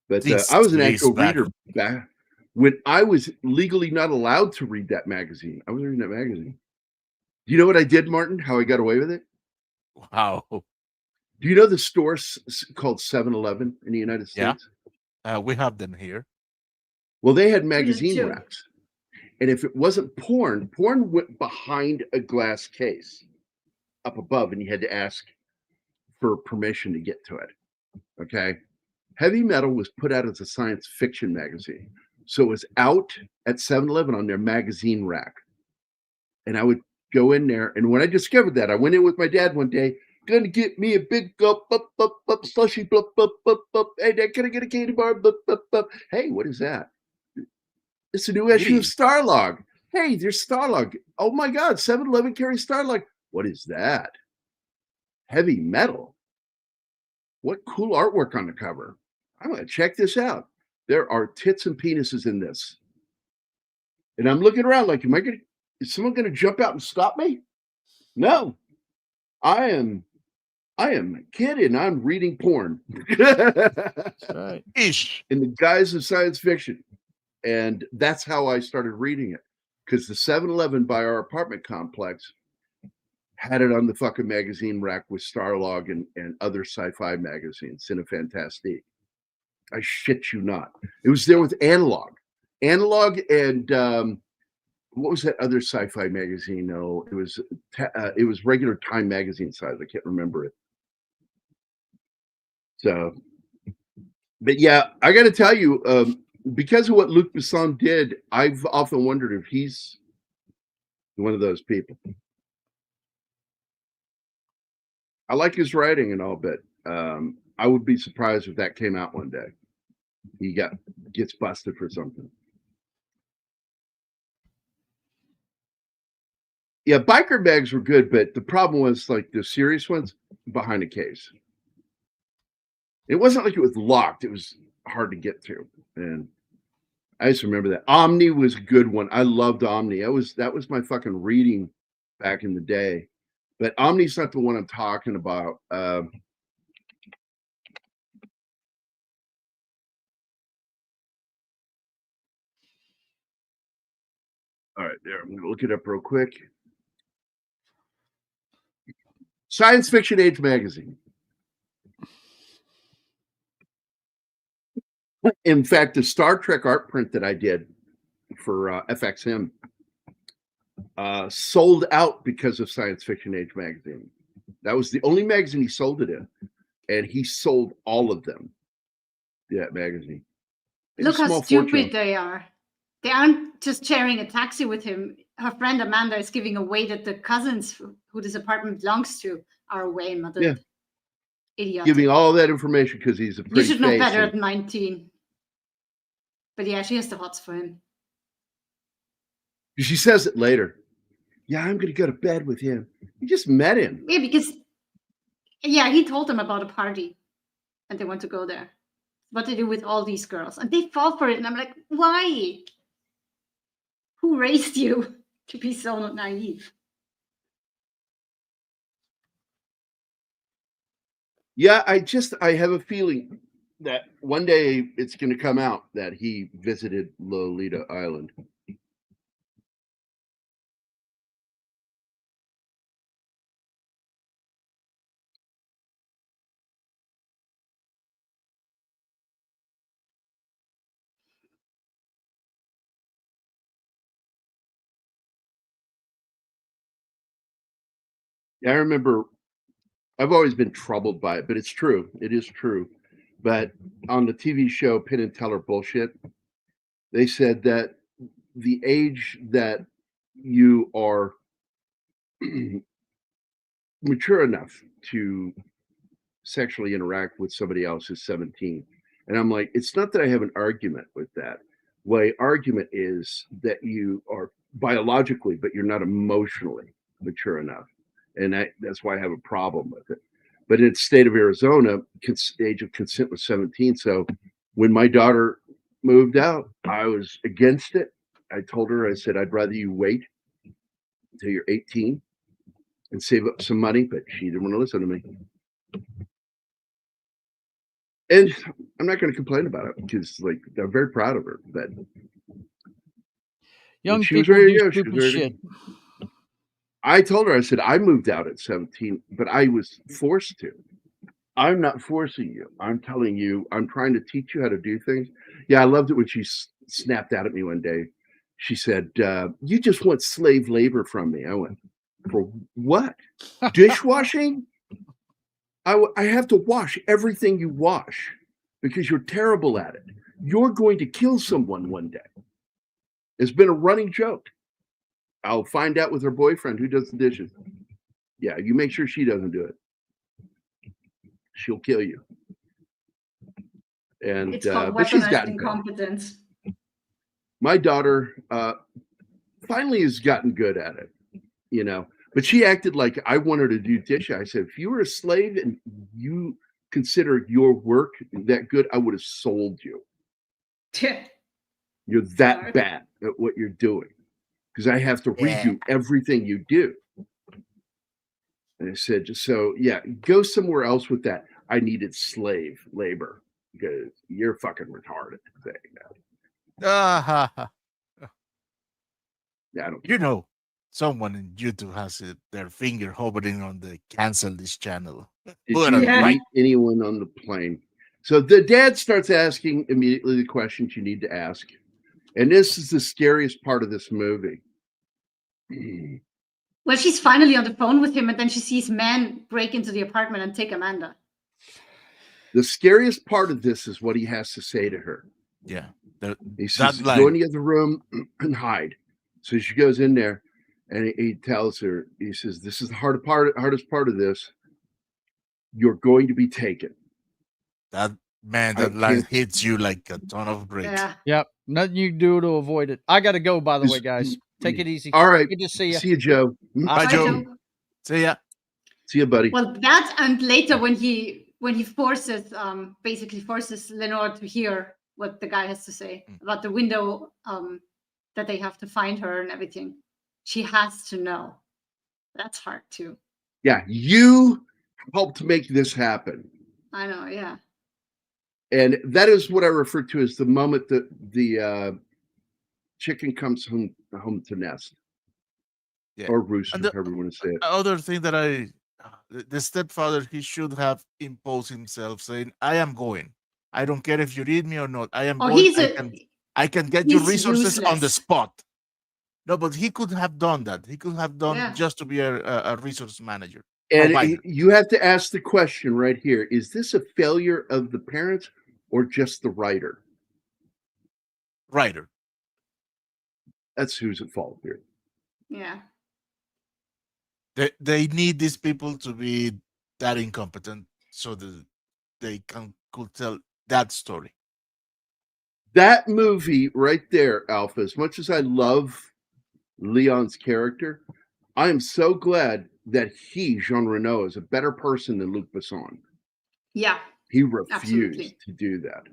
But I was an actual reader back when I was legally not allowed to read that magazine. I was reading that magazine. Do you know what I did, Martin? How I got away with it? Wow. Do you know the store called 7-Eleven in the United States? Yeah. We have them here. Well, they had magazine racks. And if it wasn't porn went behind a glass case up above, and you had to ask for permission to get to it. Okay. Heavy Metal was put out as a science fiction magazine. So it was out at 7-Eleven on their magazine rack. And I would go in there. And when I discovered that, I went in with my dad one day, gonna get me a big slushy, hey, Dad, can I get a candy bar? Hey, what is that? It's a new issue of Starlog. Hey, there's Starlog. Oh my God, 7-Eleven carries Starlog. What is that? Heavy Metal. What cool artwork on the cover. I'm going to check this out. There are tits and penises in this. And I'm looking around like, is someone going to jump out and stop me? No. I am a kid and I'm reading porn. that's right. In the guise of science fiction. And that's how I started reading it. because the 7-Eleven by our apartment complex had it on the fucking magazine rack with Starlog and other sci-fi magazines, Cinefantastique. I shit you not. It was there with Analog and what was that other sci-fi magazine? No, it was regular Time magazine size. I can't remember it. So, but yeah, I got to tell you, because of what Luc Besson did, I've often wondered if he's one of those people. I like his writing and all, but I would be surprised if that came out one day. He gets busted for something. Yeah, biker bags were good, but the problem was like the serious ones behind a case. It wasn't like it was locked; it was hard to get to. And I just remember that Omni was a good one. I loved Omni. That was my fucking reading back in the day. But Omni's not the one I'm talking about. All right, there. I'm gonna look it up real quick. Science Fiction Age magazine. In fact, the Star Trek art print that I did for FXM sold out because of Science Fiction Age magazine. That was the only magazine he sold it in, and he sold all of them. That magazine. Look how stupid they are. They aren't just sharing a taxi with him. Her friend Amanda is giving away that the cousins who this apartment belongs to are away in Madrid. Yeah. Idiot. Giving all that information because he's a pretty face. You should know better at 19. But yeah, she has the hots for him. She says it later. Yeah, I'm going to go to bed with him. You just met him. Yeah, because he told them about a party and they want to go there. What to do with all these girls. And they fall for it. And I'm like, why? Who raised you to be so naive? Yeah, I have a feeling that one day it's going to come out that he visited Lolita Island. I remember I've always been troubled by it, but it's true. It is true. But on the TV show Penn and Teller Bullshit, they said that the age that you are mature enough to sexually interact with somebody else is 17. And I'm like, it's not that I have an argument with that. My argument is that you are biologically, but you're not emotionally mature enough. And that's why I have a problem with it. But in the state of Arizona, age of consent was 17. So when my daughter moved out, I was against it. I told her, I said, I'd rather you wait until you're 18 and save up some money. But she didn't want to listen to me. And I'm not going to complain about it because, like, I'm very proud of her. But young people do stupid shit. I told her, I said, I moved out at 17, but I was forced to. I'm not forcing you. I'm telling you, I'm trying to teach you how to do things. Yeah, I loved it when she snapped out at me one day. She said, you just want slave labor from me. I went, for what? Dishwashing? I have to wash everything you wash because you're terrible at it. You're going to kill someone one day. It's been a running joke. I'll find out with her boyfriend who does the dishes. Yeah, you make sure she doesn't do it. She'll kill you. And it's called but she's gotten incompetence. My daughter finally has gotten good at it, you know. But she acted like I want her to do dishes. I said, if you were a slave and you considered your work that good, I would have sold you. You're that bad at what you're doing. Because I have to redo everything you do. And I said, so yeah, go somewhere else with that. I needed slave labor because you're fucking retarded saying that. Yeah, I don't. You know, someone in YouTube has their finger hovering on the cancel this channel. Did Button, you Yeah. right? meet anyone on the plane? So the dad starts asking immediately the questions you need to ask. And this is the scariest part of this movie. Well, she's finally on the phone with him, and then she sees men break into the apartment and take Amanda. The scariest part of this is what he has to say to her. Yeah. He says, That go line. in the other room and hide. So she goes in there and he tells her, he says, this is the hardest part of this. You're going to be taken. That man, I that line can't- hits you like a ton of bricks. Yeah. Yep. Nothing you can do to avoid it. I got to go, by the way, Is- guys. Take it easy. All right. Good to see you. See you, Joe. Bye, Bye, Joe. Joe. See ya. See you, buddy. Well, that and later when he forces basically forces Lenore to hear what the guy has to say about the window that they have to find her and everything. She has to know. That's hard too. Yeah, you helped make this happen. I know, yeah. And that is what I refer to as the moment that the chicken comes home to nest. Yeah. Or rooster, And the- however you want to say it. Other thing that the stepfather, he should have imposed himself, saying, I am going. I don't care if you need me or not. I am Oh, going. I can get you he's resources on the useless. spot. No, but he could have done that. He could have done Yeah. just to be a resource manager. And provider. you have to ask the question right here. Is this a failure of the parents or just the writer? Writer. That's who's at fault here. Yeah. They need these people to be that incompetent so that they could tell that story. That movie right there, Alpha, as much as I love Leon's character, I am so glad that he, Jean Reno, is a better person than Luc Besson. Yeah. He refused Absolutely. to do that.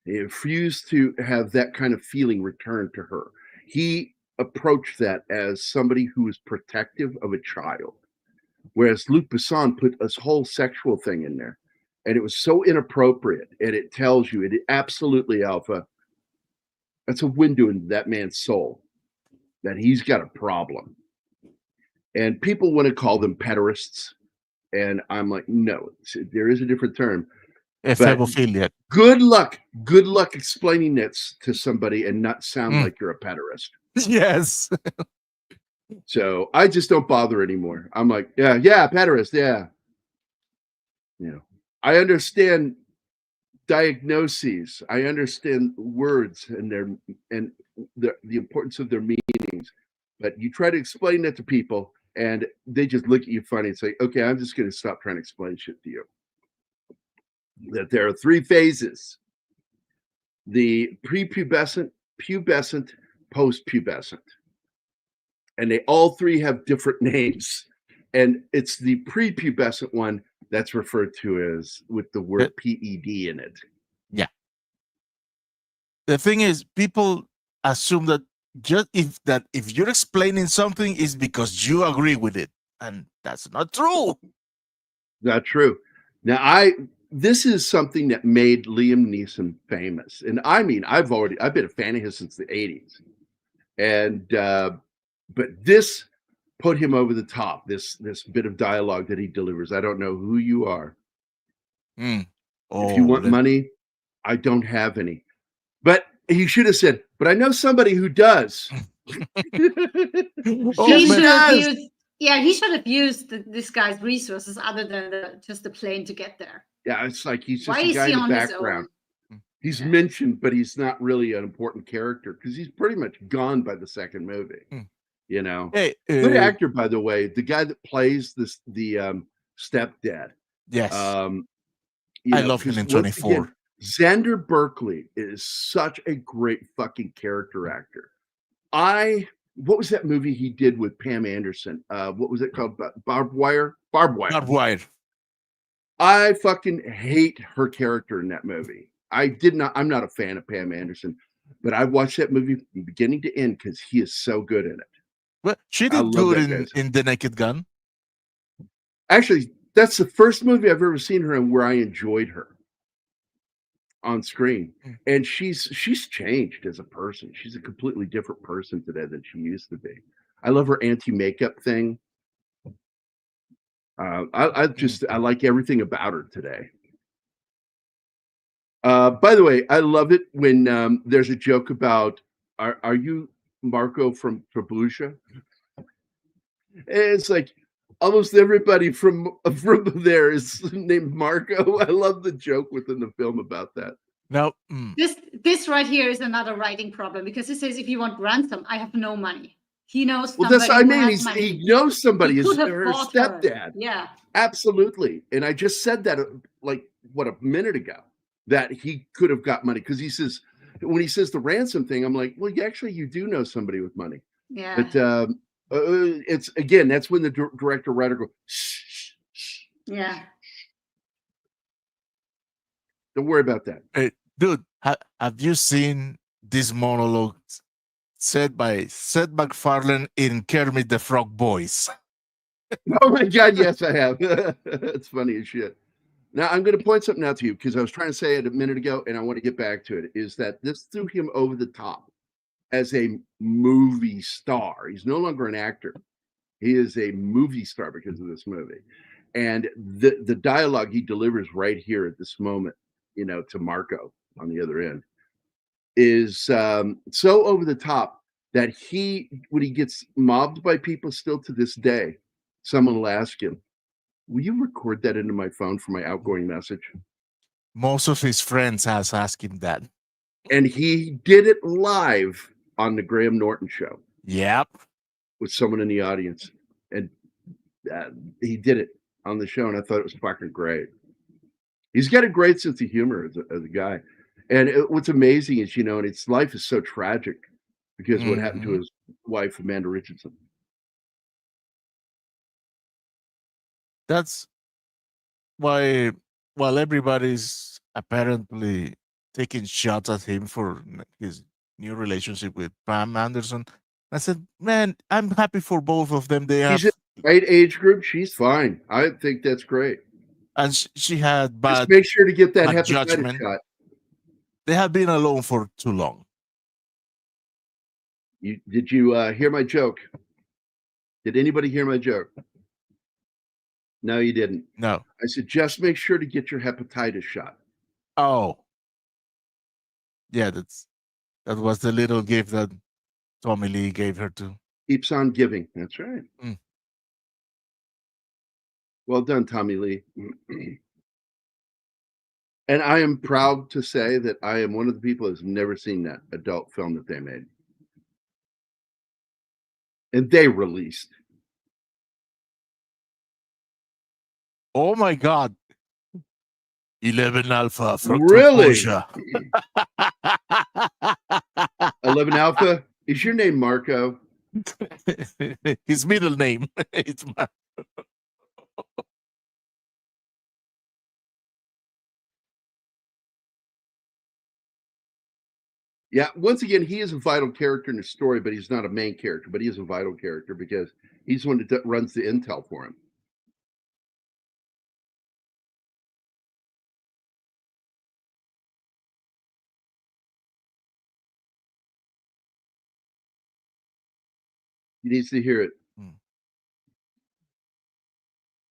He refused to have that kind of feeling returned to her. He approached that as somebody who was protective of a child, whereas Luc Besson put this whole sexual thing in there, and it was so inappropriate. And it tells you, it absolutely, Alpha, that's a window into that man's soul, that he's got a problem. And people want to call them pederasts, and I'm like, no, there is a different term. Ephebophilia. Good luck explaining that to somebody and not sound like you're a pederast. Yes. So I just don't bother anymore. I'm like, yeah, pederast, yeah. You know, I understand diagnoses. I understand words and the importance of their meanings. But you try to explain that to people, and they just look at you funny and say, okay, I'm just going to stop trying to explain shit to you. That there are 3 phases: the prepubescent, pubescent, post-pubescent. And they all 3 have different names. And it's the prepubescent one that's referred to as with the word PED in it. Yeah. The thing is, people assume that if you're explaining something is because you agree with it. And that's not true. Not true. Now, this is something that made Liam Neeson famous. And I mean, I've been a fan of his since the 80s. And but this put him over the top, this bit of dialogue that he delivers. I don't know who you are. If you want money, I don't have any. But he should have said, but I know somebody who does. He should have used this guy's resources other than just the plane to get there. Yeah, it's like he's just Why a is guy he in the on his background. own? He's mentioned, but he's not really an important character because he's pretty much gone by the second movie. You know, Hey, good actor, by the way. The guy that plays the stepdad. Yes, I love him in 24. Again, Xander Berkeley is such a great fucking character actor. What was that movie he did with Pam Anderson? What was it called? Barbed Wire. Barbed Wire. I fucking hate her character in that movie. I'm not a fan of Pam Anderson, but I watched that movie from beginning to end because he is so good in it. Well, she I did love good that in The Naked Gun. Actually, that's the first movie I've ever seen her in where I enjoyed her. on screen. Mm. And she's changed as a person. She's a completely different person today than she used to be. I love her anti-makeup thing. I like everything about her today. By the way, I love it when there's a joke about are you Marco from Volusia? It's like almost everybody from there is named Marco. I love the joke within the film about that. Now, This right here is another writing problem because it says if you want ransom, I have no money. He knows Well, somebody that's what I who mean. has money. He knows somebody. He Is could have her bought stepdad? her. Yeah. Absolutely. And I just said that like a minute ago that he could have got money because he says when he says the ransom thing, I'm like, well, actually, you do know somebody with money. Yeah. But it's again, that's when the director writer goes, shh, shh, shh. Yeah. Don't worry about that. hey, dude, have you seen this monologue said by Seth MacFarlane in Kermit the Frog voice? Oh my God, yes, I have. It's funny as shit. Now I'm going to point something out to you because I was trying to say it a minute ago, and I want to get back to it. Is that this threw him over the top as a movie star? He's no longer an actor; he is a movie star because of this movie, and the dialogue he delivers right here at this moment, to Marco on the other end, is so over the top that when he gets mobbed by people still to this day, someone will ask him, will you record that into my phone for my outgoing message? Most of his friends has asked him that. And he did it live on the Graham Norton show. Yep. With someone in the audience. And he did it on the show, and I thought it was fucking great. He's got a great sense of humor as a guy. And what's amazing is, and his life is so tragic because what happened to his wife, Amanda Richardson. That's why, while everybody's apparently taking shots at him for his new relationship with Pam Anderson, I said, man, I'm happy for both of them. They have She's in the right age group. She's fine. I think that's great. And she had bad. Just make sure to get that bad hepatitis judgment. shot. They had been alone for too long. Did you hear my joke? Did anybody hear my joke? No, you didn't. No. I said, just make sure to get your hepatitis shot. Oh. Yeah, that was the little gift that Tommy Lee gave her to. Keeps on giving. That's right. Well done, Tommy Lee. And I am proud to say that I am one of the people who's never seen that adult film that they made. And they released. Oh my God. 11 Alpha from Really? 11 Alpha? Is your name Marco? His middle name. It's Marco. Yeah, once again, he is a vital character in the story, but he's not a main character, but he is a vital character because he's the one that runs the intel for him. He needs to hear it.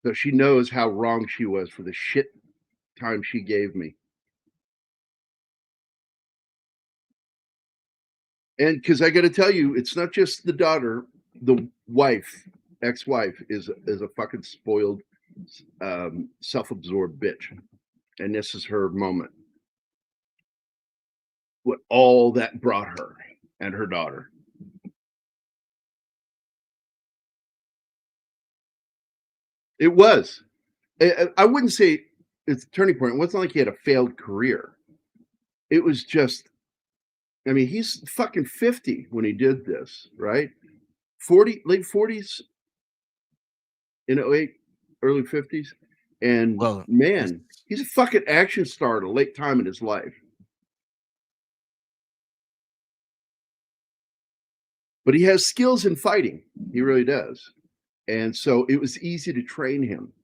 So she knows how wrong she was for the shit time she gave me. And because I got to tell you, it's not just the daughter, the wife, ex-wife is a fucking spoiled, self-absorbed bitch. And this is her moment. What all that brought her and her daughter. It was. I wouldn't say it's a turning point. It wasn't like he had a failed career. It was just, I mean, he's fucking 50 when he did this, right? 40, late 40s, in 08, early 50s. And Well, man, he's a fucking action star at a late time in his life. But he has skills in fighting. He really does. And so it was easy to train him.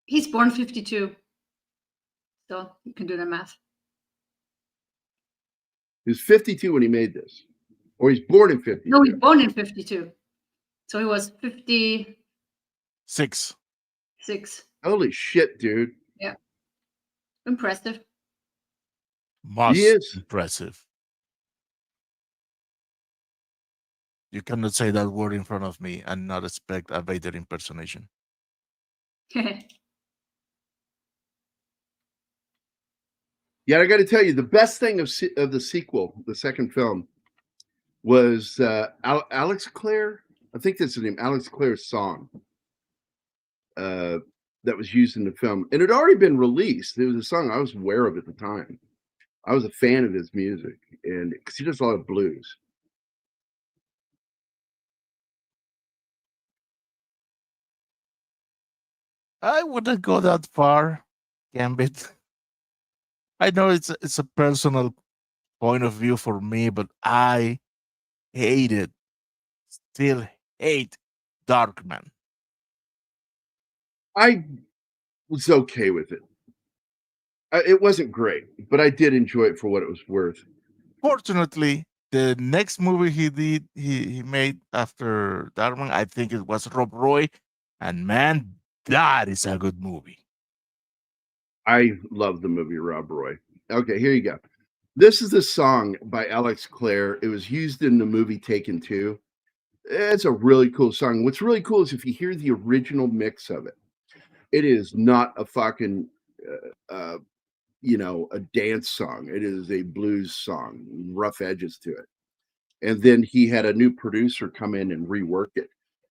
He's born 52. So you can do the math. He was 52 when he made this, or he's born in 52. No, he's born in 52. So he was 56. Holy shit, dude! Yeah, impressive. Most He is. impressive. You cannot say that word in front of me and not expect a Vader impersonation. Yeah, I got to tell you, the best thing of the sequel, the second film, was Alex Clare. I think that's the name. Alex Clare's song that was used in the film, and it had already been released. It was a song I was aware of at the time. I was a fan of his music, and because he does a lot of blues. I wouldn't go that far, Gambit. I know it's a personal point of view for me, but I still hate Darkman. I was okay with it. It wasn't great, but I did enjoy it for what it was worth. Fortunately, the next movie he made after Darkman, I think it was Rob Roy, and man, that is a good movie. I love the movie Rob Roy. Okay, here you go. This is the song by Alex Clare. It was used in the movie Taken 2. It's a really cool song. What's really cool is if you hear the original mix of it, it is not a fucking, a dance song. It is a blues song, rough edges to it. And then he had a new producer come in and rework it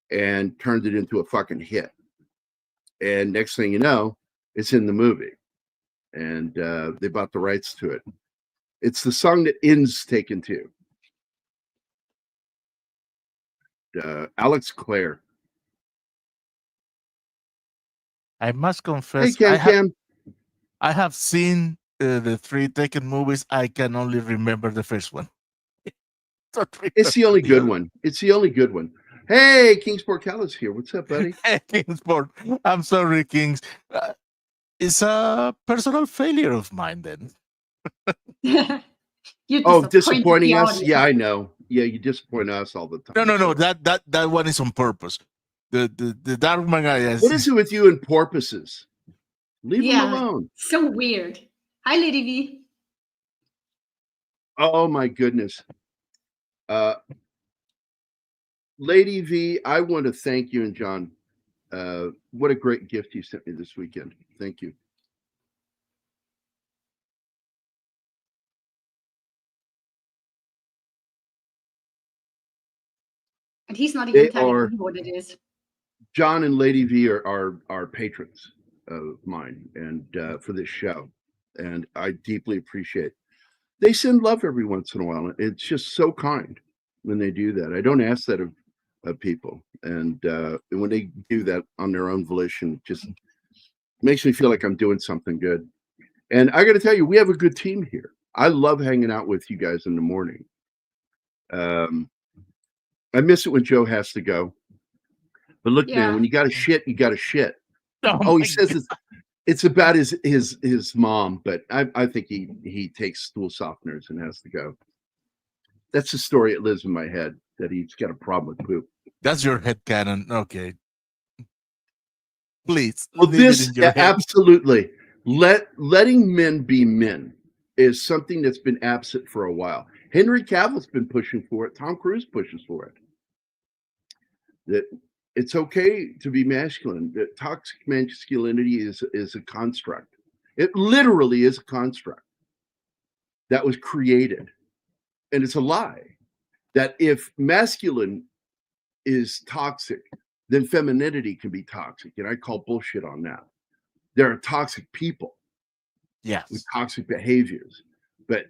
and turned it into a fucking hit. And next thing you know, it's in the movie. And they bought the rights to it. It's the song that ends Taken 2. Alex Clare. I must Hey, confess, Cam. I have seen the 3 Taken movies. I can only remember the first one. It's the only good one. It's the only good one. Hey, Kingsport Callis here. What's up, buddy? Hey, Kingsport. I'm sorry, Kings. It's a personal failure of mine then. Disappointing us? Yeah, I know. Yeah, you disappoint us all the time. No. That one is on purpose. The Darkman guy. What is it with you and porpoises? Leave them alone. So weird. Hi, Lady V. Oh my goodness. Lady V, I want to thank you and John. What a great gift you sent me this weekend. Thank you. And he's not even telling me what it is. John and Lady V are patrons of mine and for this show. And I deeply appreciate it. They send love every once in a while. It's just so kind when they do that. I don't ask that of people. And when they do that on their own volition, it just makes me feel like I'm doing something good. And I got to tell you, we have a good team here. I love hanging out with you guys in the morning. I miss it when Joe has to go. But look, man, when you got to shit, you got to shit. Oh, he says it's about his mom, but I think he takes stool softeners and has to go. That's the story that lives in my head, that he's got a problem with poop. That's your headcanon. Okay. Please. Well, this absolutely letting men be men is something that's been absent for a while. Henry Cavill's been pushing for it. Tom Cruise pushes for it. That it's okay to be masculine. That toxic masculinity is a construct. It literally is a construct that was created. And it's a lie. That if masculine is toxic, then femininity can be toxic. And I call bullshit on that. There are toxic people. Yes. With toxic behaviors. But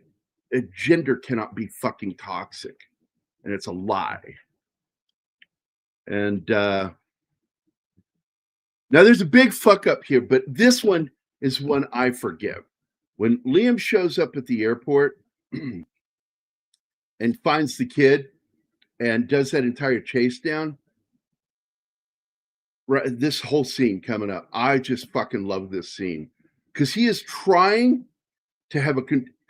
a gender cannot be fucking toxic. And it's a lie. And now there's a big fuck up here, but this one is one I forgive. When Liam shows up at the airport and finds the kid and does that entire chase down, right, this whole scene coming up, I just fucking love this scene because he is trying to have a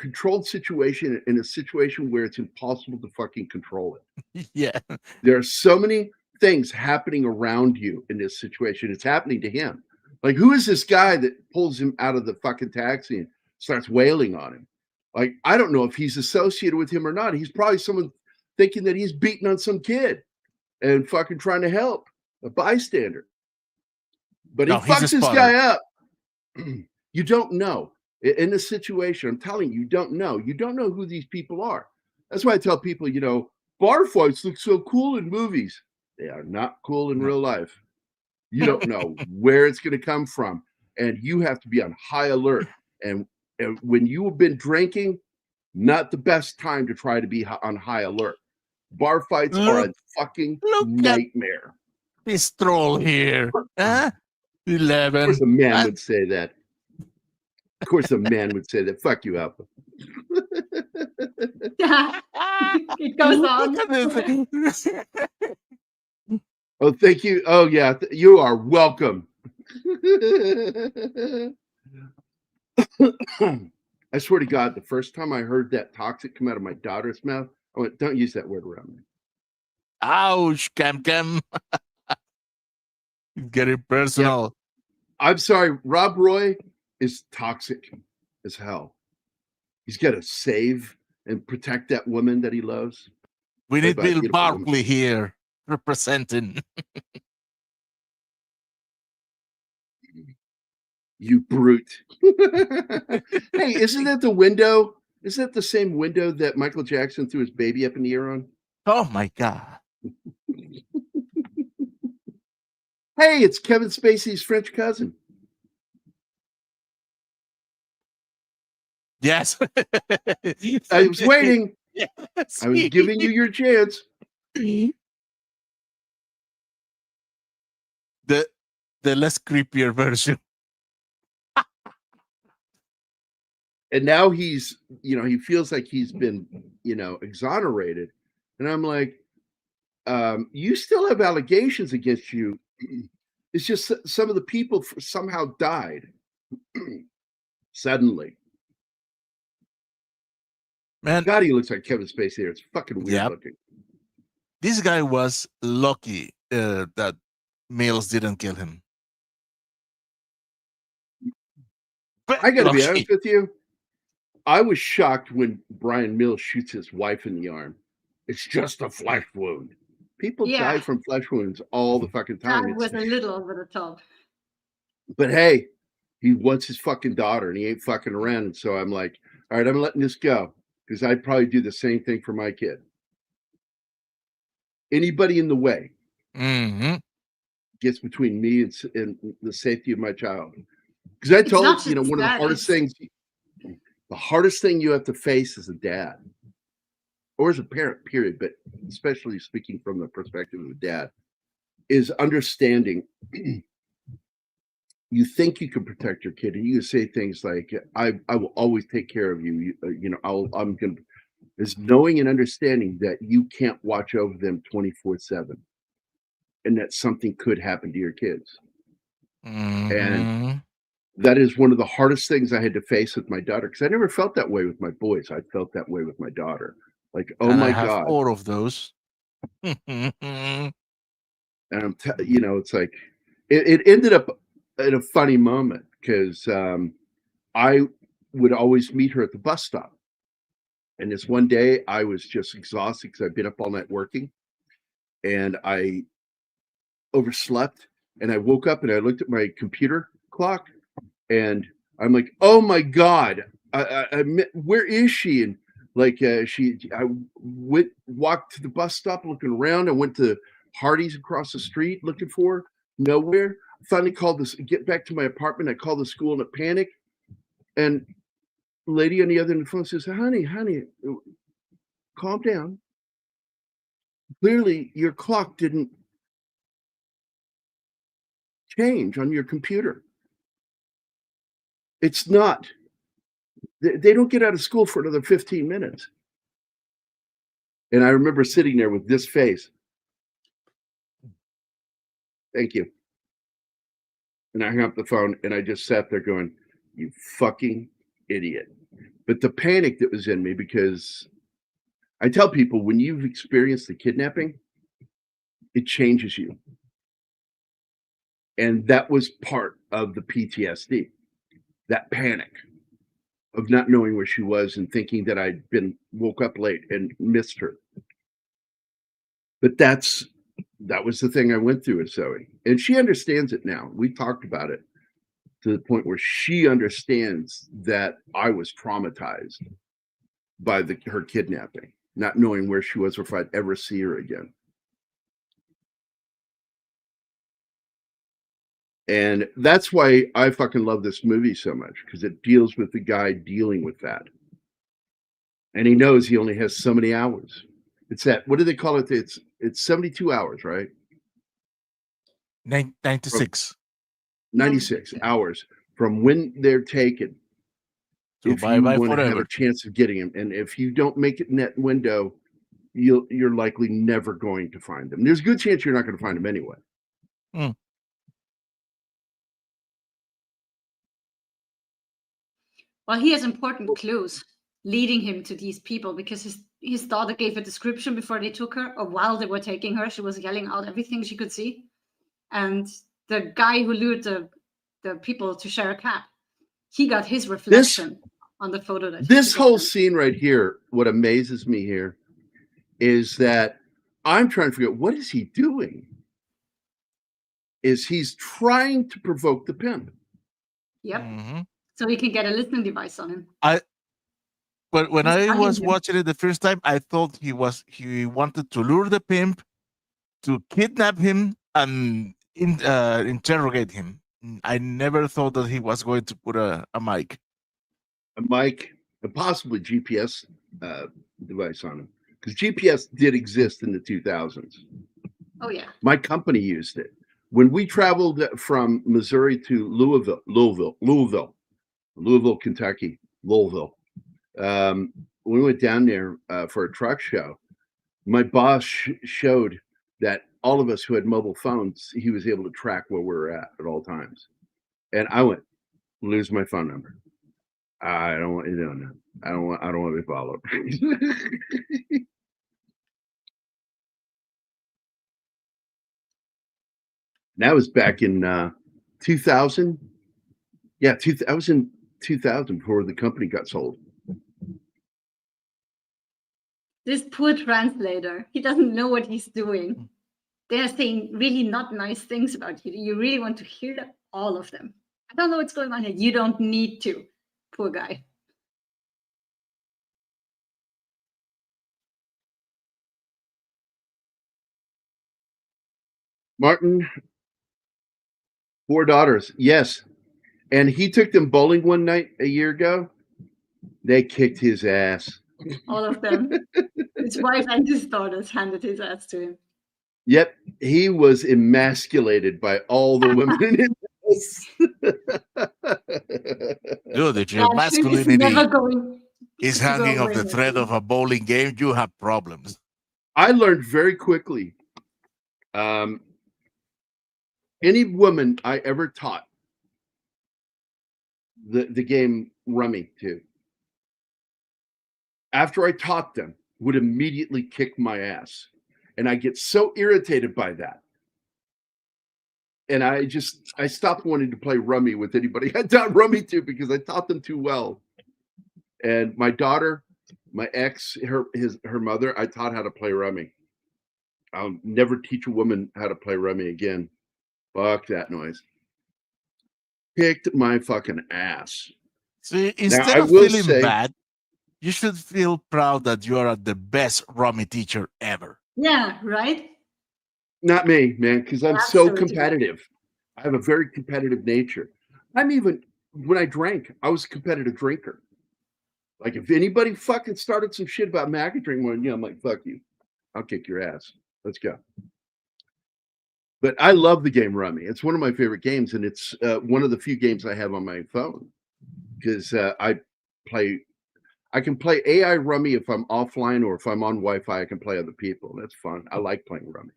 controlled situation in a situation where it's impossible to fucking control it. Yeah. There are so many things happening around you in this situation. It's happening to him. Like, who is this guy that pulls him out of the fucking taxi and starts wailing on him? Like, I don't know if he's associated with him or not. He's probably someone thinking that he's beating on some kid and fucking trying to help, a bystander. But he No, he's a fucks this spotter. guy up. You don't know. In this situation, I'm telling you, you don't know. You don't know who these people are. That's why I tell people, you know, bar fights look so cool in movies. They are not cool in No. real life. You don't know where it's going to come from. And you have to be on high alert. And when you have been drinking, not the best time to try to be on high alert. Bar fights are a fucking look at- nightmare. This troll here. Huh? Of 11. course, a man would say that. Of course, a man would say that. Fuck you, Alpha. It goes on. Oh, thank you. Oh, yeah. You are welcome. I swear to God, the first time I heard that toxic come out of my daughter's mouth, I went, don't use that word around me. Ouch, Cam. Getting personal. I'm sorry. Rob Roy is toxic as hell. He's got to save and protect that woman that he loves. We need Bye-bye, Bill beautiful woman. Barkley here representing. You brute. Hey, isn't that the window? Isn't that the same window that Michael Jackson threw his baby up in the air on? Oh my God. Hey, it's Kevin Spacey's French cousin. Yes. I was waiting. Yes. I was giving you your chance. The less creepier version. And now he's, you know, he feels like he's been, you know, exonerated. And I'm like, you still have allegations against you. It's just some of the people somehow died suddenly. Man, God, he looks like Kevin Spacey here. It's fucking weird Yep. looking. this guy was lucky that Mills didn't kill him. I got to be Lucky. honest with you. I was shocked when Brian Mills shoots his wife in the arm. It's just a flesh wound. People Yeah. die from flesh wounds all the fucking time. That was a little over the top. But hey, he wants his fucking daughter and he ain't fucking around. And so I'm like, all right, I'm letting this go because I'd probably do the same thing for my kid. Anybody in the way Mm-hmm. gets between me and the safety of my child. Because I It's told not you know, just one of the that, hardest it's- things, the hardest thing you have to face as a dad or as a parent, period, but especially speaking from the perspective of a dad, is understanding you think you can protect your kid and you can say things like, I will always take care of you. You know, I'm going to, is knowing and understanding that you can't watch over them 24/7 and that something could happen to your kids. Mm-hmm. And that is one of the hardest things I had to face with my daughter because I never felt that way with my boys. I felt that way with my daughter. Like, oh And my I have God. 4 of those. And you know, it's like, it ended up in a funny moment because I would always meet her at the bus stop. And this one day I was just exhausted because I'd been up all night working and I overslept and I woke up and I looked at my computer clock and I'm like, oh my God, where is she? And like, I walked to the bus stop looking around. I went to Hardee's across the street looking for her, nowhere. Finally called this, get back to my apartment. I called the school in a panic. And the lady on the other end of the phone says, honey, calm down. Clearly your clock didn't change on your computer. It's not. They don't get out of school for another 15 minutes. And I remember sitting there with this face. Thank you. And I hung up the phone and I just sat there going, you fucking idiot. But the panic that was in me, because I tell people when you've experienced the kidnapping, it changes you. And that was part of the PTSD, that panic of not knowing where she was and thinking that I'd been woke up late and missed her. But that was the thing I went through with Zoe. And she understands it now. We talked about it to the point where she understands that I was traumatized by her kidnapping, not knowing where she was or if I'd ever see her again. And that's why I fucking love this movie so much, because it deals with the guy dealing with that. And he knows he only has so many hours. It's that, what do they call it? It's 72 hours, right? 96. 96 hours from when they're taken. So if bye you bye want to have forever. a chance of getting him. And if you don't make it in that window, you're likely never going to find them. There's a good chance you're not going to find them anyway. Mm. Well, he has important clues leading him to these people, because his daughter gave a description before they took her, or while they were taking her. She was yelling out everything she could see. And the guy who lured the people to share a cab, he got his reflection on the photo. This whole scene right here, what amazes me here is that I'm trying to figure out, what is he doing? Is he's trying to provoke the pimp. Yep. Mm-hmm. So he can get a listening device on him. But when He's I bugging was him. watching it the first time, I thought he wanted to lure the pimp, to kidnap him and interrogate him. I never thought that he was going to put a mic. A mic, and possibly GPS device on him, because GPS did exist in the 2000s. Oh yeah. My company used it when we traveled from Missouri to Louisville, Kentucky, Louisville. We went down there for a truck show. My boss showed that all of us who had mobile phones, he was able to track where we were at all times. And I went, lose my phone number. I don't want you doing that. I don't want to be followed. That was back in 2000. Yeah, I was in 2000 before the company got sold. This poor translator, he doesn't know what he's doing. They're saying really not nice things about you. You really want to hear them, all of them. I don't know what's going on here. You don't need to. Poor guy. Martin, 4 daughters, yes. And he took them bowling one night a year ago. They kicked his ass. All of them. His wife and his daughters handed his ass to him. Yep, he was emasculated by all the women in his house. Dude, if your That ship is masculinity never going is to go hanging off away, the thread Martin. of a bowling game, you have problems. I learned very quickly. Any woman I ever taught the game rummy to, after I taught them, would immediately kick my ass. And I get so irritated by that. And I stopped wanting to play rummy with anybody I taught rummy to, because I taught them too well. And my daughter, my ex, her mother, I taught how to play rummy. I'll never teach a woman how to play rummy again. Fuck that noise. Kicked my fucking ass. See, instead I of will feeling say- bad, you should feel proud that you are the best rummy teacher ever. Yeah, right? Not me, man, because I'm so Absolutely. competitive. I have a very competitive nature. When I drank, I was a competitive drinker. Like, if anybody fucking started some shit about Maggie drinking, I'm like, fuck you. I'll kick your ass. Let's go. But I love the game Rummy. It's one of my favorite games, and it's one of the few games I have on my phone, because I can play AI Rummy if I'm offline, or if I'm on Wi-Fi, I can play other people. That's fun. I like playing Rummy.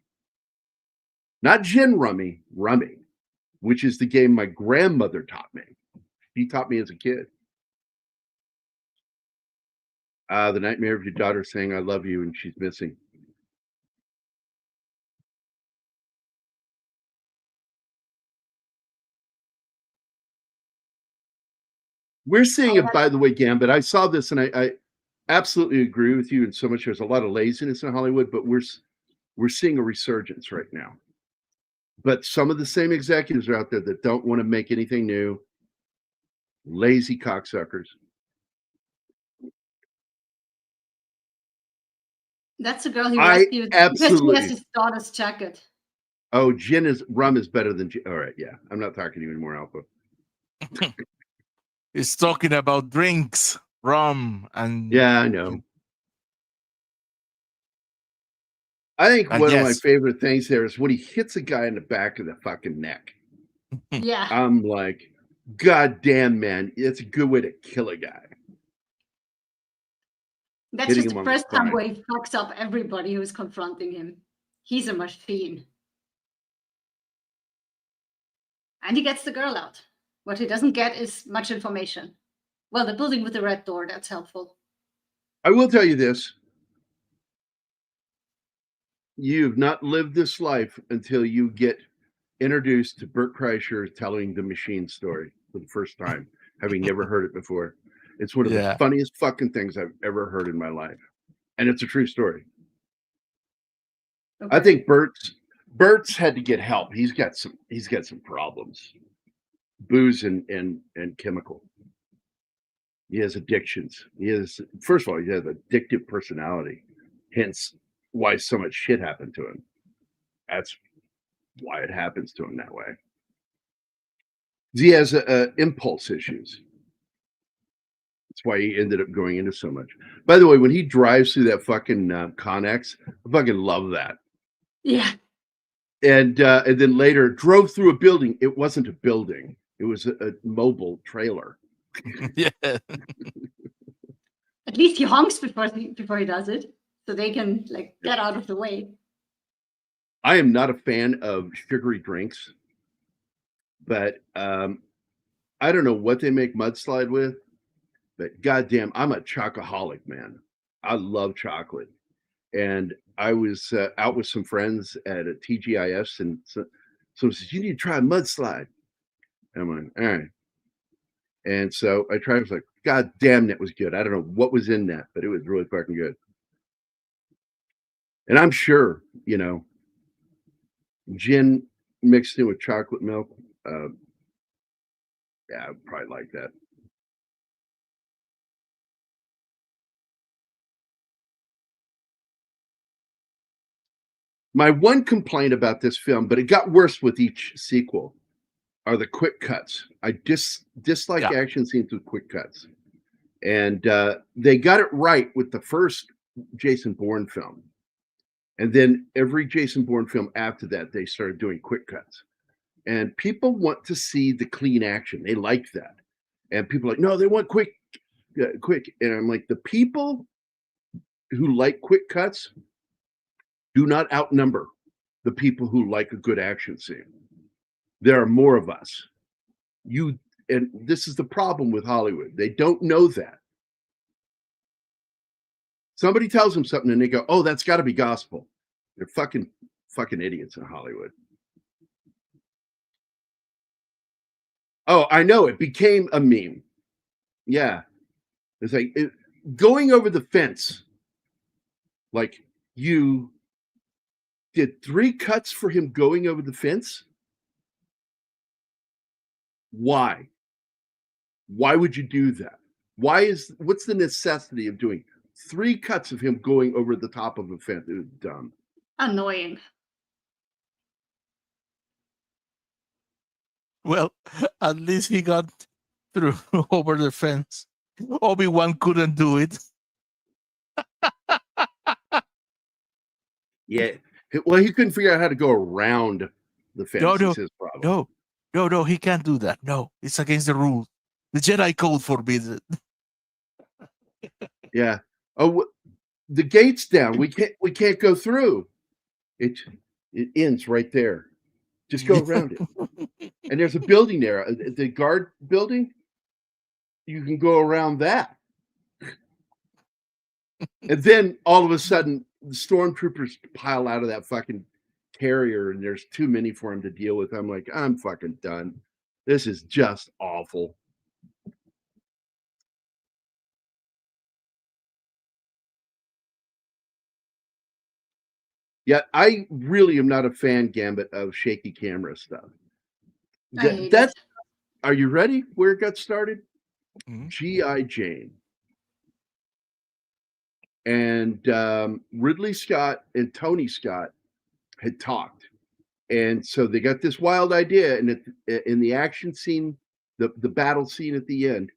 Not gin Rummy, Rummy, which is the game my grandmother taught me. She taught me as a kid. The nightmare of your daughter saying "I love you" and she's missing. We're seeing it, by the way, Gambit. I saw this and I absolutely agree with you in so much. There's a lot of laziness in Hollywood, but we're seeing a resurgence right now. But some of the same executives are out there that don't want to make anything new. Lazy cocksuckers. That's the girl he I rescued because she absolutely. has his daughter's jacket. Oh, rum is better than gin. All right, yeah. I'm not talking to you anymore, Alpha. He's talking about drinks, rum, and Yeah, I know. I think And one of my yes. favorite things there is when he hits a guy in the back of the fucking neck. Yeah, I'm like, God damn, man, it's a good way to kill a guy. that's Hitting just him the on the first time spine. where he fucks up everybody who's confronting him. He's a machine. And he gets the girl out. What he doesn't get is much information. Well, the building with the red door, that's helpful. I will tell you this. You've not lived this life until you get introduced to Bert Kreischer telling the machine story for the first time, having never heard it before. It's one of the Yeah. funniest fucking things I've ever heard in my life. And it's a true story. Okay. I think Bert's had to get help. He's got some problems. Booze and chemical. He has addictions. First of all, he has addictive personality. Hence why so much shit happened to him. That's why it happens to him that way. He has impulse issues. That's why he ended up going into so much. By the way, when he drives through that fucking Connex, I fucking love that. Yeah. And then later drove through a building. It wasn't a building. It was a mobile trailer. Yeah. At least he honks before he does it, so they can like get out of the way. I am not a fan of sugary drinks, but I don't know what they make mudslide with, but goddamn, I'm a chocoholic, man. I love chocolate. And I was out with some friends at a TGIS, and someone says, "You need to try a mudslide." And I'm like, all right. And so I tried. I was like, God damn, that was good. I don't know what was in that, but it was really fucking good. And I'm sure, gin mixed in with chocolate milk. Yeah, I'd probably like that. My one complaint about this film, but it got worse with each sequel, are the quick cuts. I dislike action scenes with quick cuts. And they got it right with the first Jason Bourne film. And then every Jason Bourne film after that, they started doing quick cuts. And people want to see the clean action. They like that. And people are like, no, they want quick. And I'm like, the people who like quick cuts do not outnumber the people who like a good action scene. There are more of us. And this is the problem with Hollywood. They don't know that. Somebody tells them something and they go, oh, that's got to be gospel. They're fucking idiots in Hollywood. Oh, I know. It became a meme. Yeah. It's like going over the fence. Like, you did 3 cuts for him going over the fence? Why? Why would you do that? What's the necessity of doing 3 cuts of him going over the top of a fence? It was dumb. Annoying. Well, at least he got through over the fence. Obi-Wan couldn't do it. Yeah. Well, he couldn't figure out how to go around the fence. No, Is his problem. No, he can't do that. No, it's against the rules. The Jedi Code forbids it. Yeah. Oh, the gate's down. We can't go through. It ends right there. Just go around it. And there's a building there, the guard building. You can go around that. And then all of a sudden, the stormtroopers pile out of that fucking carrier, and there's too many for him to deal with. I'm like, I'm fucking done. This is just awful. Yeah, I really am not a fan, Gambit, of shaky camera stuff. I hate That's it. Are you ready? Where it got started? Mhm. G.I. Jane. And Ridley Scott and Tony Scott had talked. And so they got this wild idea. And in the action scene, the battle scene at the end,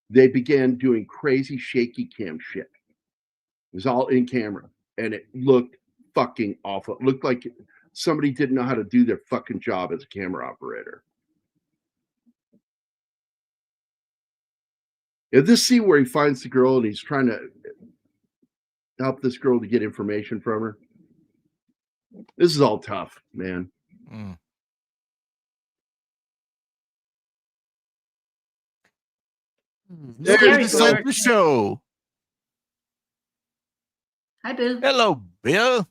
they began doing crazy shaky cam shit. It was all in camera. And it looked fucking awful. It looked like somebody didn't know how to do their fucking job as a camera operator. If this scene where he finds the girl and he's trying to help this girl to get information from her, this is all tough, man. Mm. There Nobody you Scary decided bird. to show. Hi, Bill. Hello, Bill.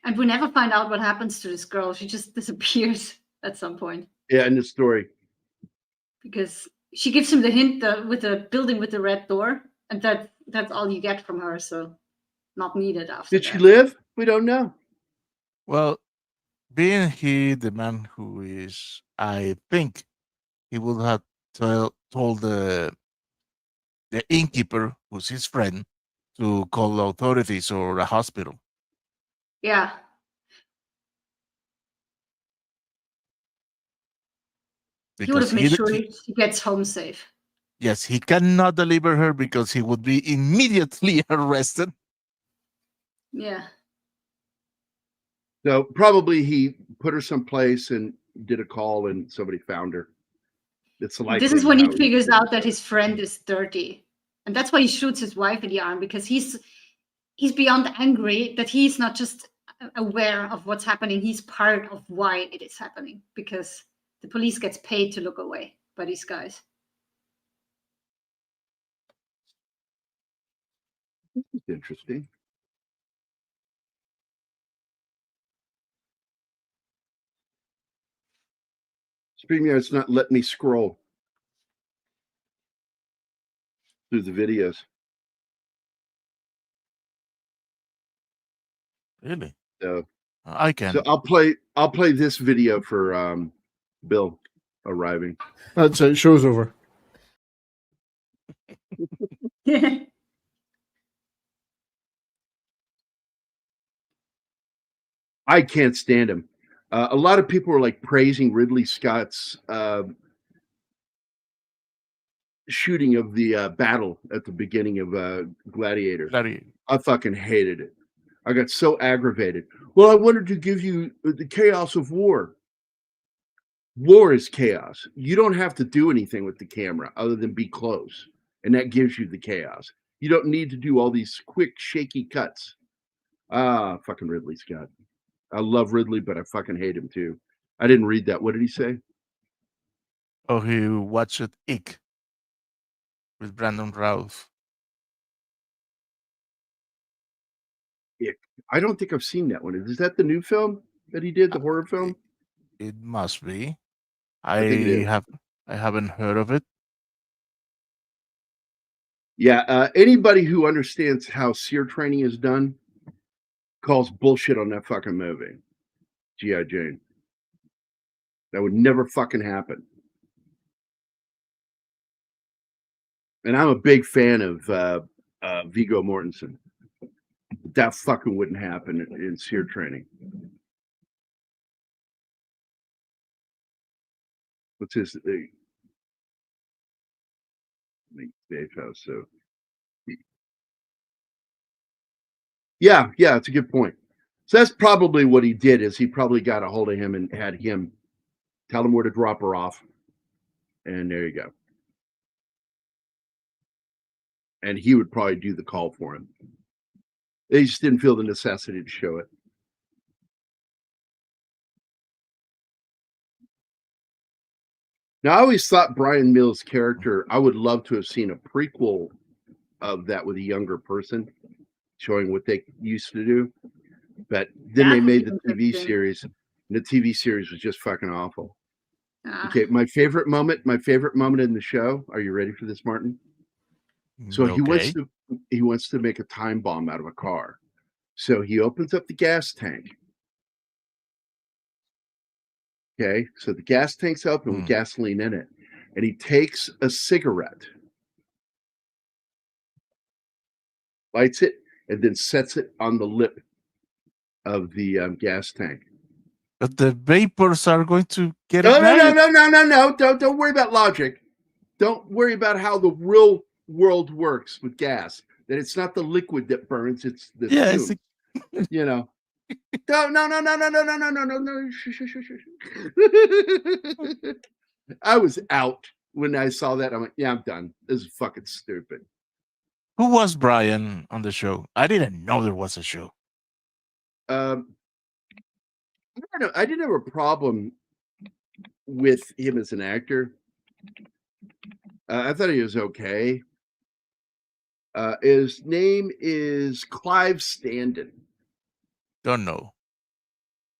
And we never find out what happens to this girl. She just disappears at some point Yeah, in the story. because she gives him the hint with the building with the red door, and that's all you get from her. So not needed after Did she that. live? We don't know. Well, being he the man who is, I think he would have told the innkeeper, who's his friend, to call the authorities or a hospital. Yeah. He would have made sure she gets home safe. Yes, he cannot deliver her because he would be immediately arrested. Yeah. So probably he put her someplace and did a call and somebody found her. It's likely. This is when how he figures out that his friend is dirty. And that's why he shoots his wife in the arm, because he's beyond angry that he's not just aware of what's happening. He's part of why it is happening, because the police gets paid to look away by these guys. It's interesting. StreamYard's not letting me scroll through the videos. Really? So I can. So I'll play this video for Bill arriving. That's it. Show's over. I can't stand him. A lot of people are like praising Ridley Scott's shooting of the battle at the beginning of Gladiator. I fucking hated it. I got so aggravated. Well, I wanted to give you the chaos of war. War is chaos. You don't have to do anything with the camera other than be close, and that gives you the chaos. You don't need to do all these quick, shaky cuts. Fucking Ridley Scott. I love Ridley, but I fucking hate him too. I didn't read that. What did he say? Oh, he watched Ick with Brandon Routh. Ick. I don't think I've seen that one. Is that the new film that he did, the horror film? It must be. I think it is. I haven't heard of it. Yeah, anybody who understands how SEER training is done calls bullshit on that fucking movie. G.I. Jane. That would never fucking happen. And I'm a big fan of Viggo Mortensen. That fucking wouldn't happen in SEER training. What's his safe house? So yeah, it's a good point. So that's probably what he did. Is he probably got a hold of him and had him tell him where to drop her off, and there you go. And he would probably do the call for him. They just didn't feel the necessity to show it. Now, I always thought Brian Mills' character, I would love to have seen a prequel of that with a younger person, showing what they used to do. But then That they would made be the TV interesting. series, and the TV series was just fucking awful. Ah, Okay, my favorite moment in the show. Are you ready for this, Martin? So he Okay. wants to make a time bomb out of a car. So he opens up the gas tank. Okay, so the gas tank's open with Hmm. gasoline in it, and he takes a cigarette, lights it, and then sets it on the lip of the gas tank. But the vapors are going to get No, no, no, ignited. no, no, no, no! Don't worry about logic. Don't worry about how the real world works with gas. That it's not the liquid that burns; it's the Yeah, fumes. You know. No, no, no, no, no, no, no, no, no, no, no. I was out when I saw that. I'm like, yeah, I'm done. This is fucking stupid. who was Brian on the show? I didn't know there was a show. Um, I don't know. I didn't have a problem with him as an actor. I thought he was okay. His name is Clive Standen. Don't know.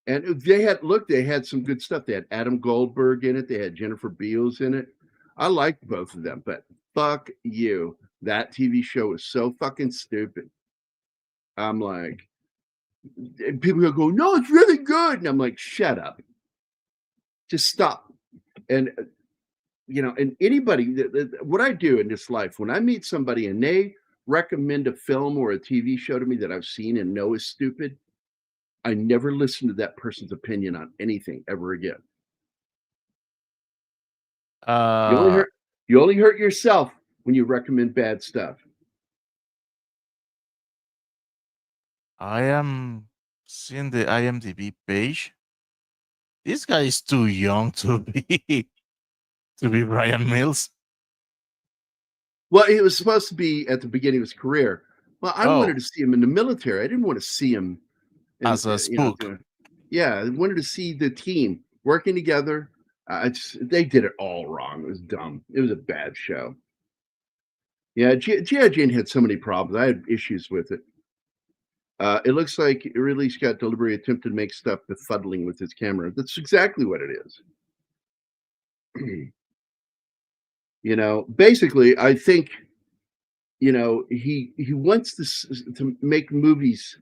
And they had some good stuff. They had Adam Goldberg in it. They had Jennifer Beals in it. I liked both of them, but fuck you. That TV show is so fucking stupid. I'm like, and people go, no, it's really good. And I'm like, shut up. Just stop. And, and anybody, what I do in this life, when I meet somebody and they recommend a film or a TV show to me that I've seen and know is stupid, I never listen to that person's opinion on anything ever again. Uh, You only hurt yourself when you recommend bad stuff. I am seeing the IMDb page. This guy is too young to be Brian Mills. Well, he was supposed to be at the beginning of his career. Well, I wanted Oh, to see him in the military. I didn't want to see him as a spook. I wanted to see the team working together. They did it all wrong. It was dumb. It was a bad show. Yeah, G.I. Jane had so many problems. I had issues with it. It looks like Ridley Scott deliberately attempted to make stuff befuddling with his camera. That's exactly what it is. Basically, I think, he wants to make movies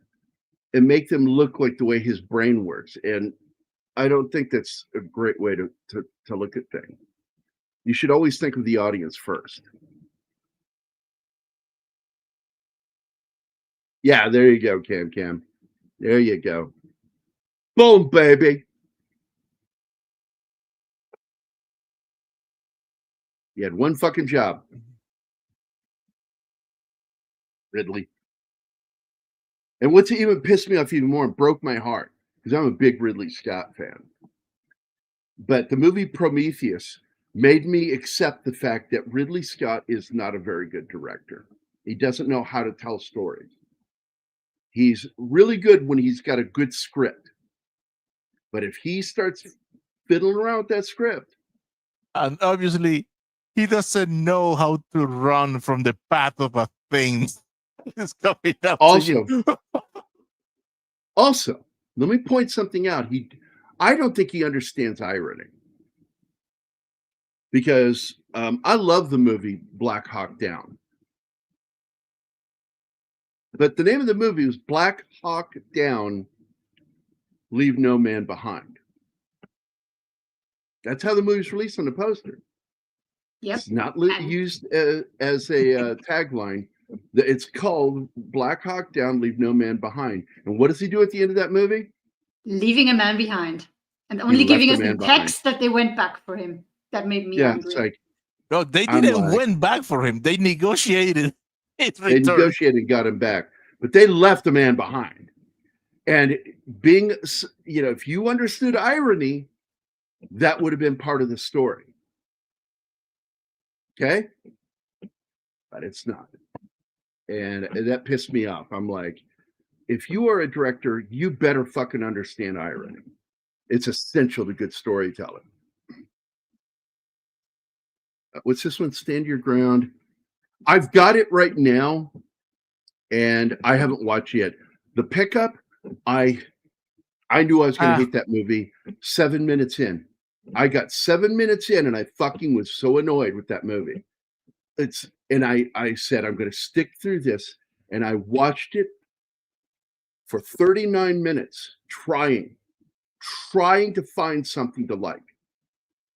and make them look like the way his brain works. And I don't think that's a great way to look at things. You should always think of the audience first. Yeah, there you go, Cam. There you go. Boom, baby. You had one fucking job, Ridley. And what's even pissed me off even more and broke my heart, because I'm a big Ridley Scott fan. But the movie Prometheus made me accept the fact that Ridley Scott is not a very good director. He doesn't know how to tell stories. He's really good when he's got a good script. But if he starts fiddling around with that script, And obviously, he doesn't know how to run from the path of a thing. It's coming up to you. Also, let me point something out. I don't think he understands irony. Because I love the movie Black Hawk Down. But the name of the movie was Black Hawk Down, Leave No Man Behind. That's how the movie's released on the poster. yep. It's not used as a tagline. It's called Black Hawk Down, Leave No Man Behind. And what does he do at the end of that movie? Leaving a man behind. And only left giving a us the man behind. text that they went back for him. That made me Yeah, angry. it's like No, they I'm didn't like- went back for him. They negotiated his they return. negotiated and got him back, but they left a man behind. And being, if you understood irony, that would have been part of the story. Okay? But it's not. And that pissed me off. I'm like, if you are a director, you better fucking understand irony. It's essential to good storytelling. what's this one? Stand Your Ground. I've got it right now, and I haven't watched yet. The Pickup, I knew I was going to hate that movie 7 minutes in. I got 7 minutes in, and I fucking was so annoyed with that movie. I said, I'm going to stick through this, and I watched it for 39 minutes, trying to find something to like.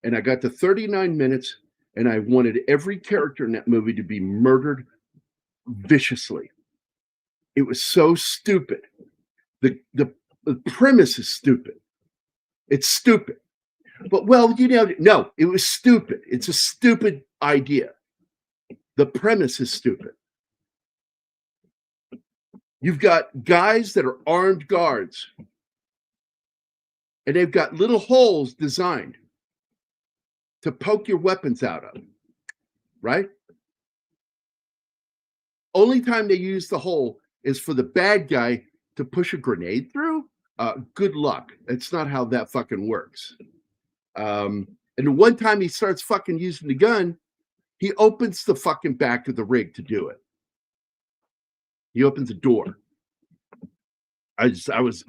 And I got to 39 minutes, and I wanted every character in that movie to be murdered viciously. It was so stupid. The premise is stupid. It's stupid. But, well, no, it was stupid. It's a stupid idea. The premise is stupid. You've got guys that are armed guards, and they've got little holes designed to poke your weapons out of, right? Only time they use the hole is for the bad guy to push a grenade through. Good luck. It's not how that fucking works. And the one time he starts fucking using the gun, he opens the fucking back of the rig to do it. He opens the door. I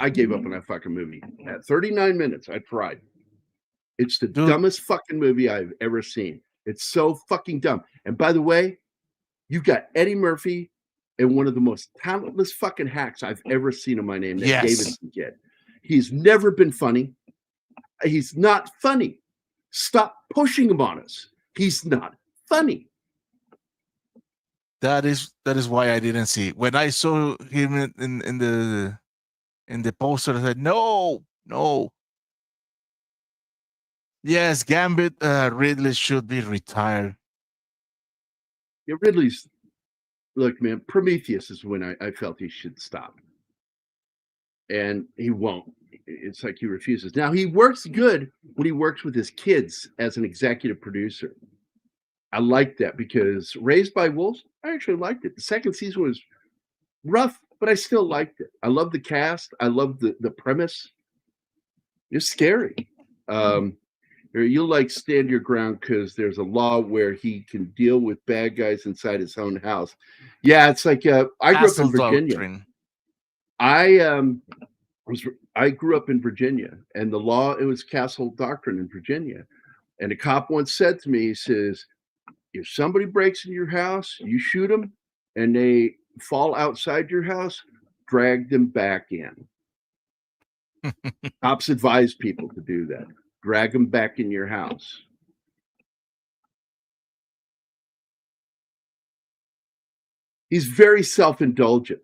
gave up on that fucking movie. At 39 minutes, I tried. It's the dumbest fucking movie I've ever seen. It's so fucking dumb. And by the way, you've got Eddie Murphy and one of the most talentless fucking hacks I've ever seen in my name, that Davidson kid. He's never been funny. He's not funny. Stop pushing him on us. He's not funny. That is why I didn't see it. When I saw him in the poster, I said, no. Yes, Gambit, Ridley should be retired. Yeah, Ridley's, look, man, Prometheus is when I felt he should stop. And he won't. It's like he refuses. Now, he works good when he works with his kids as an executive producer. I like that, because Raised by Wolves, I actually liked it. The second season was rough, but I still liked it. I love the cast. I love the premise. It's scary. You'll like Stand Your Ground because there's a law where he can deal with bad guys inside his own house. Yeah, it's like I grew up in Virginia. Doctrine. I grew up in Virginia, and the law, it was Castle Doctrine in Virginia. And a cop once said to me, he says, if somebody breaks in your house, you shoot them, and they fall outside your house, drag them back in. Cops advise people to do that. Drag them back in your house. He's very self-indulgent,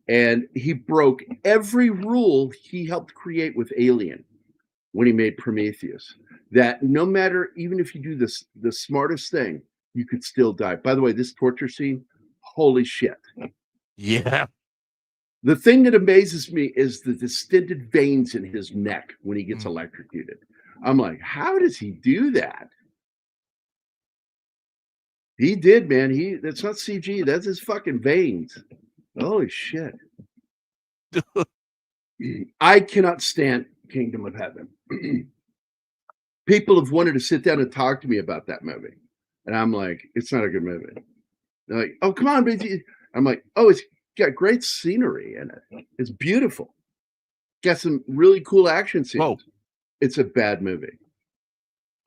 and he broke every rule he helped create with Alien when he made Prometheus. That no matter, even if you do the smartest thing, you could still die. By the way, this torture scene, holy shit. Yeah. The thing that amazes me is the distended veins in his neck when he gets electrocuted. I'm like, how does he do that? He did, man. That's not CG. That's his fucking veins. Holy shit. I cannot stand Kingdom of Heaven. People have wanted to sit down and talk to me about that movie. And I'm like, it's not a good movie. They're like, oh, come on, baby. I'm like, oh, it's got great scenery in it. It's beautiful. Got some really cool action scenes. Whoa. It's a bad movie.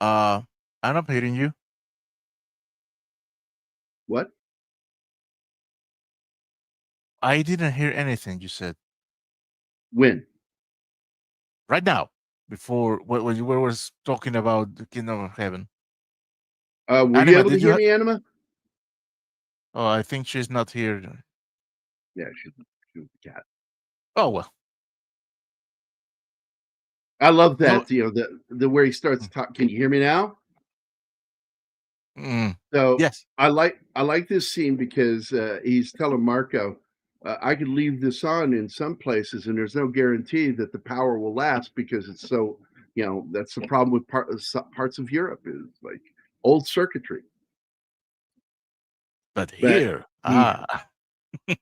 I'm not hating you. What? I didn't hear anything you said. When? Right now. Before when you were talking about the Kingdom of Heaven. Were Anima, you able to hear me, Anima? Oh, I think she's not here. Yeah, she's a cat. Oh, well. I love that, the where he starts talking. Can you hear me now? So yes, I like this scene because he's telling Marco, I could leave this on in some places, and there's no guarantee that the power will last because it's so, that's the problem with parts of Europe is like old circuitry. But here,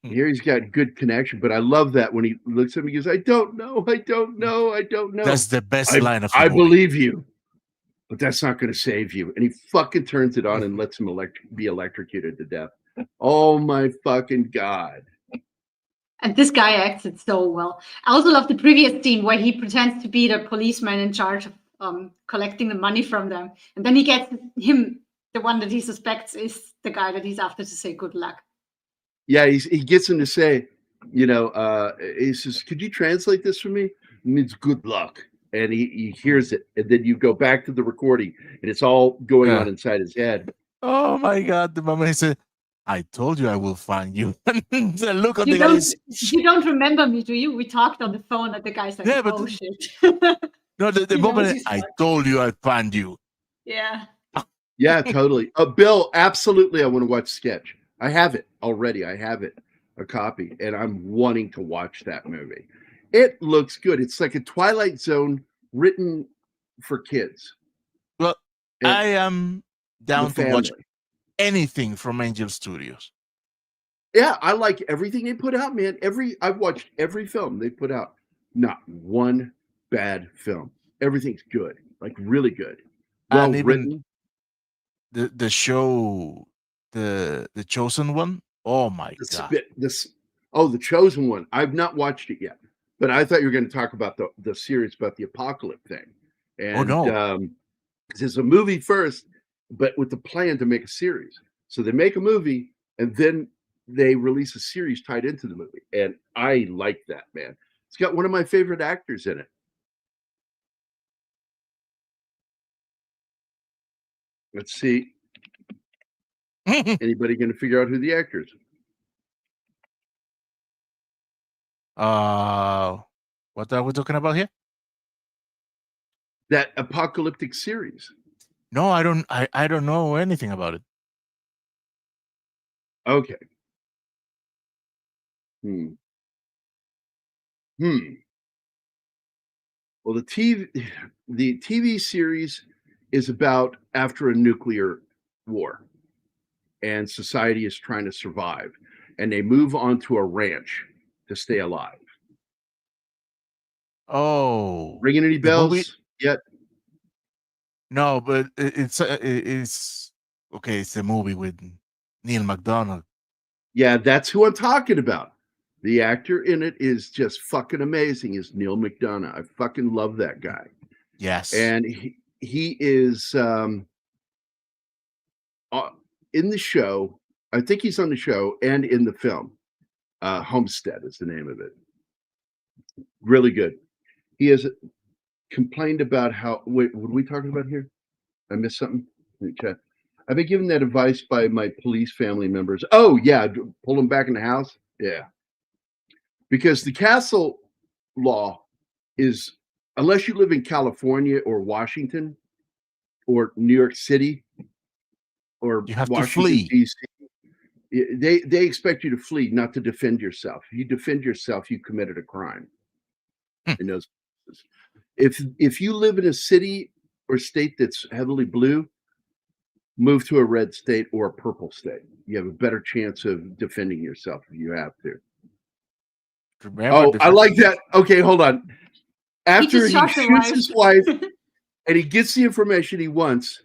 here he's got good connection. But I love that when he looks at me, he goes, I don't know. That's the best line of I believe you. but that's not going to save you. And he fucking turns it on and lets him be electrocuted to death. Oh my fucking God. And this guy acts it so well. I also love the previous scene where he pretends to be the policeman in charge of collecting the money from them. And then he gets him, the one that he suspects is the guy that he's after, to say good luck. Yeah, he gets him to say, he says, could you translate this for me? It means good luck. And he hears it. And then you go back to the recording and it's all going on inside his head. Oh my God. The moment he said, I told you I will find you. The look on You the guy is... you don't remember me, do you? We talked on the phone and the guy's like, Yeah, but oh shit. No, the He knows moment he's I fucked. told you I'd find you. Yeah. Yeah, totally. Bill, absolutely. I want to watch Sketch. I have it already. I have it, a copy, and I'm wanting to watch that movie. It looks good. It's like a Twilight Zone written for kids. Well, And I am down the to watch family. anything from Angel Studios. Yeah, I like everything they put out, man. I've watched every film they put out. Not one bad film. Everything's good, like really good, well And even written. the show, the Chosen One. Oh my God. The Chosen One. I've not watched it yet, but I thought you were going to talk about the series about the apocalypse thing. And no. it's a movie first, but with the plan to make a series. So they make a movie and then they release a series tied into the movie. And I like that, man. It's got one of my favorite actors in it. Let's see. Anybody going to figure out who the actor is? What are we talking about here? That apocalyptic series. No, I don't know anything about it. Okay. Well, the TV series is about after a nuclear war and society is trying to survive and they move onto a ranch to stay alive. Oh, Ringing any bells yet? No, but it's okay. It's a movie with Neil McDonough. Yeah, that's who I'm talking about. The actor in it is just fucking amazing. Is Neil McDonough. I fucking love that guy. Yes. And he is in the show. I think he's on the show and in the film. Homestead is the name of it. Really good. He has complained about how. Wait, what are we talking about here? I missed something. Let me check. I've been given that advice by my police family members. Oh yeah, pull them back in the house. Yeah, because the castle law is, unless you live in California or Washington or New York City or You have to Washington flee. D.C., they expect you to flee, not to defend yourself. If you defend yourself, you committed a crime. In those places. If you live in a city or state that's heavily blue, move to a red state or a purple state. You have a better chance of defending yourself if you have to. Remember I like that. Okay, hold on. After he shot the shoots wife. his wife and he gets the information he wants,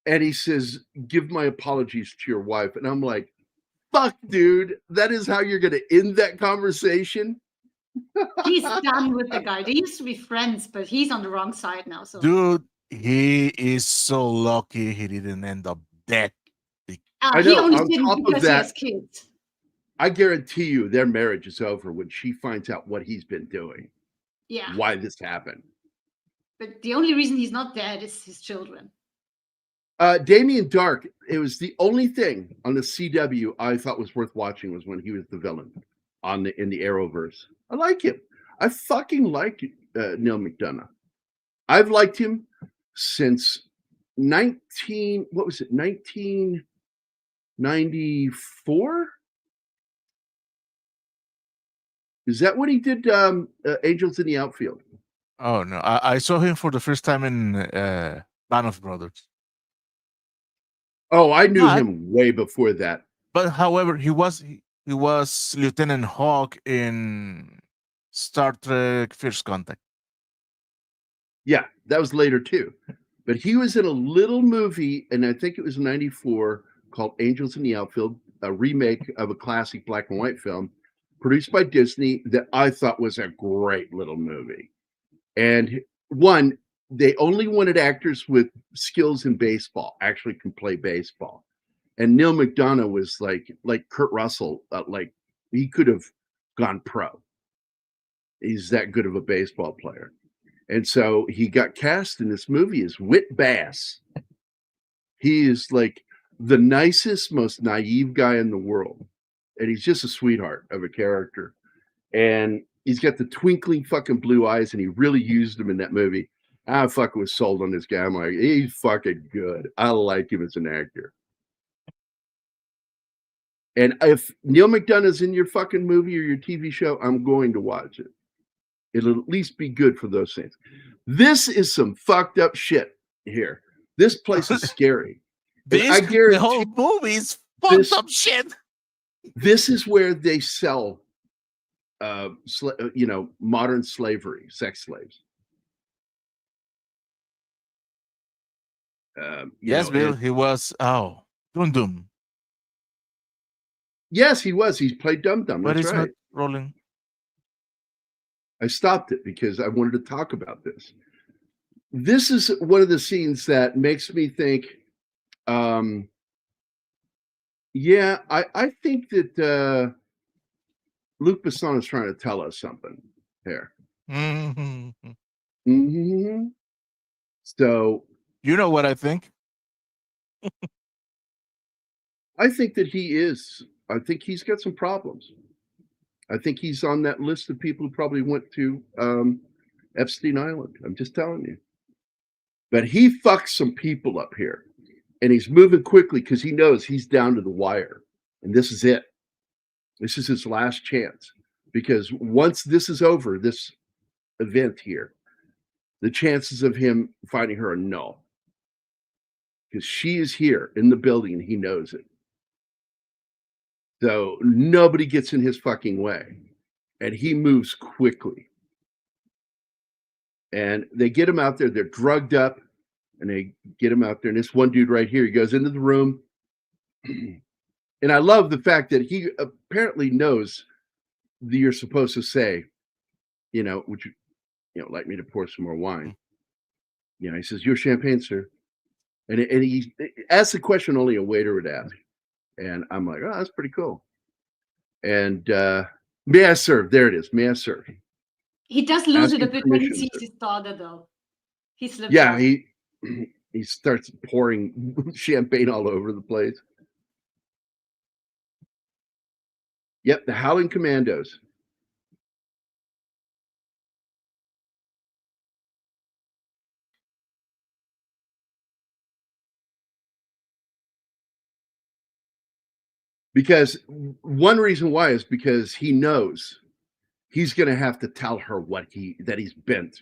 and he says, "Give my apologies to your wife." And I'm like, fuck, dude, that is how you're going to end that conversation? He's done with the guy. They used to be friends, but he's on the wrong side now. So, Dude, he is so lucky he didn't end up dead. I he know. only On didn't top of because he that, has kids. I guarantee you their marriage is over when she finds out what he's been doing. Yeah. Why this happened. But the only reason he's not dead is his children. Damien Dark, it was the only thing on the CW I thought was worth watching was when he was the villain in the Arrowverse. I like him. I fucking like Neil McDonough. I've liked him since 1994? Is that when he did Angels in the Outfield? Oh no, I saw him for the first time in Band of Brothers. Oh, I knew him way before that. But however, he was Lieutenant Hawk in Star Trek First Contact. Yeah, that was later too. But he was in a little movie, and I think it was 94, called Angels in the Outfield, a remake of a classic black and white film produced by Disney that I thought was a great little movie. And one, they only wanted actors with skills in baseball, actually can play baseball. And Neil McDonough was like Kurt Russell, like he could have gone pro. He's that good of a baseball player. And so he got cast in this movie as Whit Bass. He is like the nicest, most naive guy in the world. And he's just a sweetheart of a character. And he's got the twinkling fucking blue eyes, and he really used him in that movie. I fucking was sold on this guy. I'm like, he's fucking good. I like him as an actor. And if Neil McDonough's in your fucking movie or your TV show, I'm going to watch it. It'll at least be good for those things. This is some fucked up shit here. This place is scary. I guarantee the whole movie is fucked up shit. This is where they sell, modern slavery, sex slaves. Yes, Bill, he was. Oh, Dum Dum. Yes, he was. He's played Dum Dum. But That's it's right. not rolling. I stopped it because I wanted to talk about this. This is one of the scenes that makes me think, I think that Luc Besson is trying to tell us something here. Mm-hmm. Mm-hmm. So, you know what I think? I think that he is. I think he's got some problems. I think he's on that list of people who probably went to Epstein Island. I'm just telling you. But he fucks some people up here. And he's moving quickly because he knows he's down to the wire. And this is it. This is his last chance. Because once this is over, this event here, the chances of him finding her are null. Because she is here in the building and he knows it. So nobody gets in his fucking way. And he moves quickly. And they get him out there. They're drugged up. And they get him out there. And this one dude right here, he goes into the room. And I love the fact that he apparently knows that you're supposed to say, would you, like me to pour some more wine? He says, your champagne, sir. And he asks the question only a waiter would ask. And I'm like, oh, that's pretty cool. And may I serve? There it is. May I serve? He does lose Asking it a bit when he permission, sees his daughter, though. He slips Yeah, out. he starts pouring champagne all over the place. Yep, the Howling Commandos. Because one reason why is because he knows he's going to have to tell her that he's bent.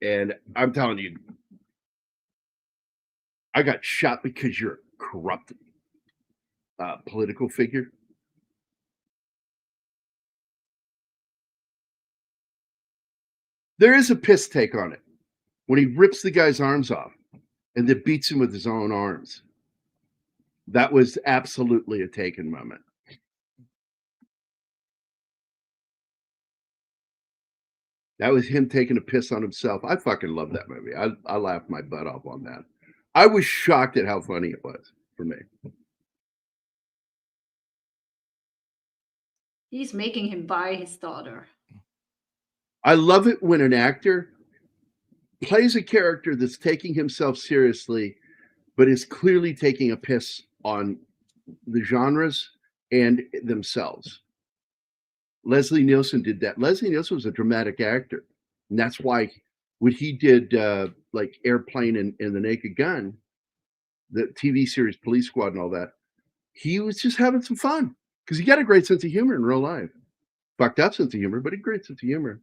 And I'm telling you, I got shot because you're a corrupt political figure. There is a piss take on it when he rips the guy's arms off and then beats him with his own arms. That was absolutely a taken moment. That was him taking a piss on himself. I fucking love that movie. I laughed my butt off on that. I was shocked at how funny it was for me. He's making him buy his daughter. I love it when an actor plays a character that's taking himself seriously, but is clearly taking a piss on the genres and themselves. Leslie Nielsen did that. Leslie Nielsen was a dramatic actor. And that's why when he did like Airplane and The Naked Gun, the TV series Police Squad and all that, he was just having some fun because he got a great sense of humor in real life. Fucked up sense of humor, but a great sense of humor.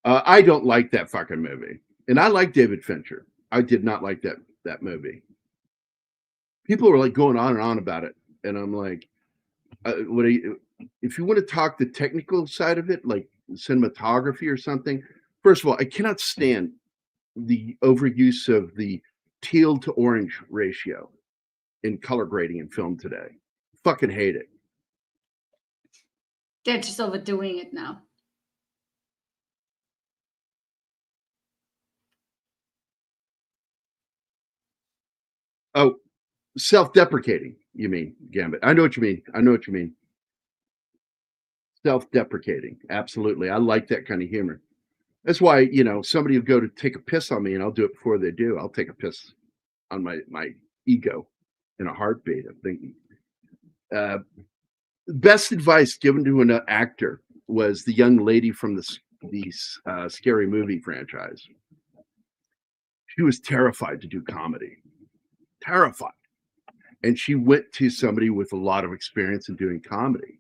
I don't like that fucking movie. And I like David Fincher. I did not like that movie. People were like going on and on about it. and I'm like, if you want to talk the technical side of it, like cinematography or something, first of all, I cannot stand the overuse of the teal to orange ratio in color grading in film today. Fucking hate it. They're just overdoing it now. Oh, self-deprecating, you mean, Gambit. I know what you mean. Self-deprecating. Absolutely. I like that kind of humor. That's why, somebody will go to take a piss on me and I'll do it before they do. I'll take a piss on my ego in a heartbeat. I'm thinking. Best advice given to an actor was the young lady from the Scary Movie franchise. She was terrified to do comedy. Terrified. And she went to somebody with a lot of experience in doing comedy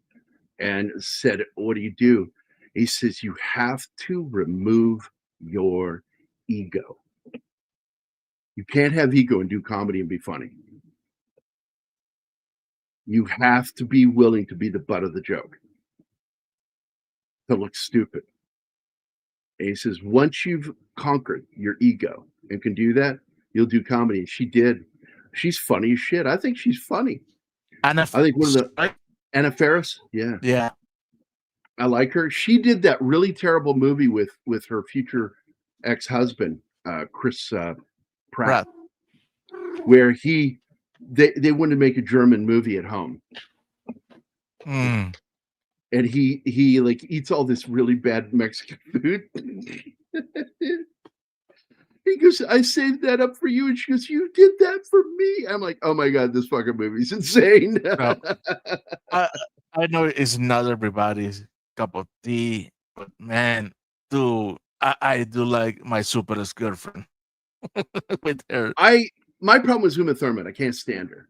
and said, what do you do? He says, you have to remove your ego. You can't have ego and do comedy and be funny. You have to be willing to be the butt of the joke, to look stupid. And he says, once you've conquered your ego and can do that, you'll do comedy. And she did. She's funny as shit. I think she's funny. Anna, I think one of the right? Anna Faris. Yeah. Yeah. I like her. She did that really terrible movie with her future ex-husband, Chris Pratt, where they wanted to make a German movie at home. Mm. And he like eats all this really bad Mexican food. He goes, I saved that up for you. And she goes, you did that for me. I'm like, oh my God, this fucking movie's insane. No, I know it's not everybody's cup of tea, but man, I do like my super girlfriend with her. My problem was Uma Thurman. I can't stand her.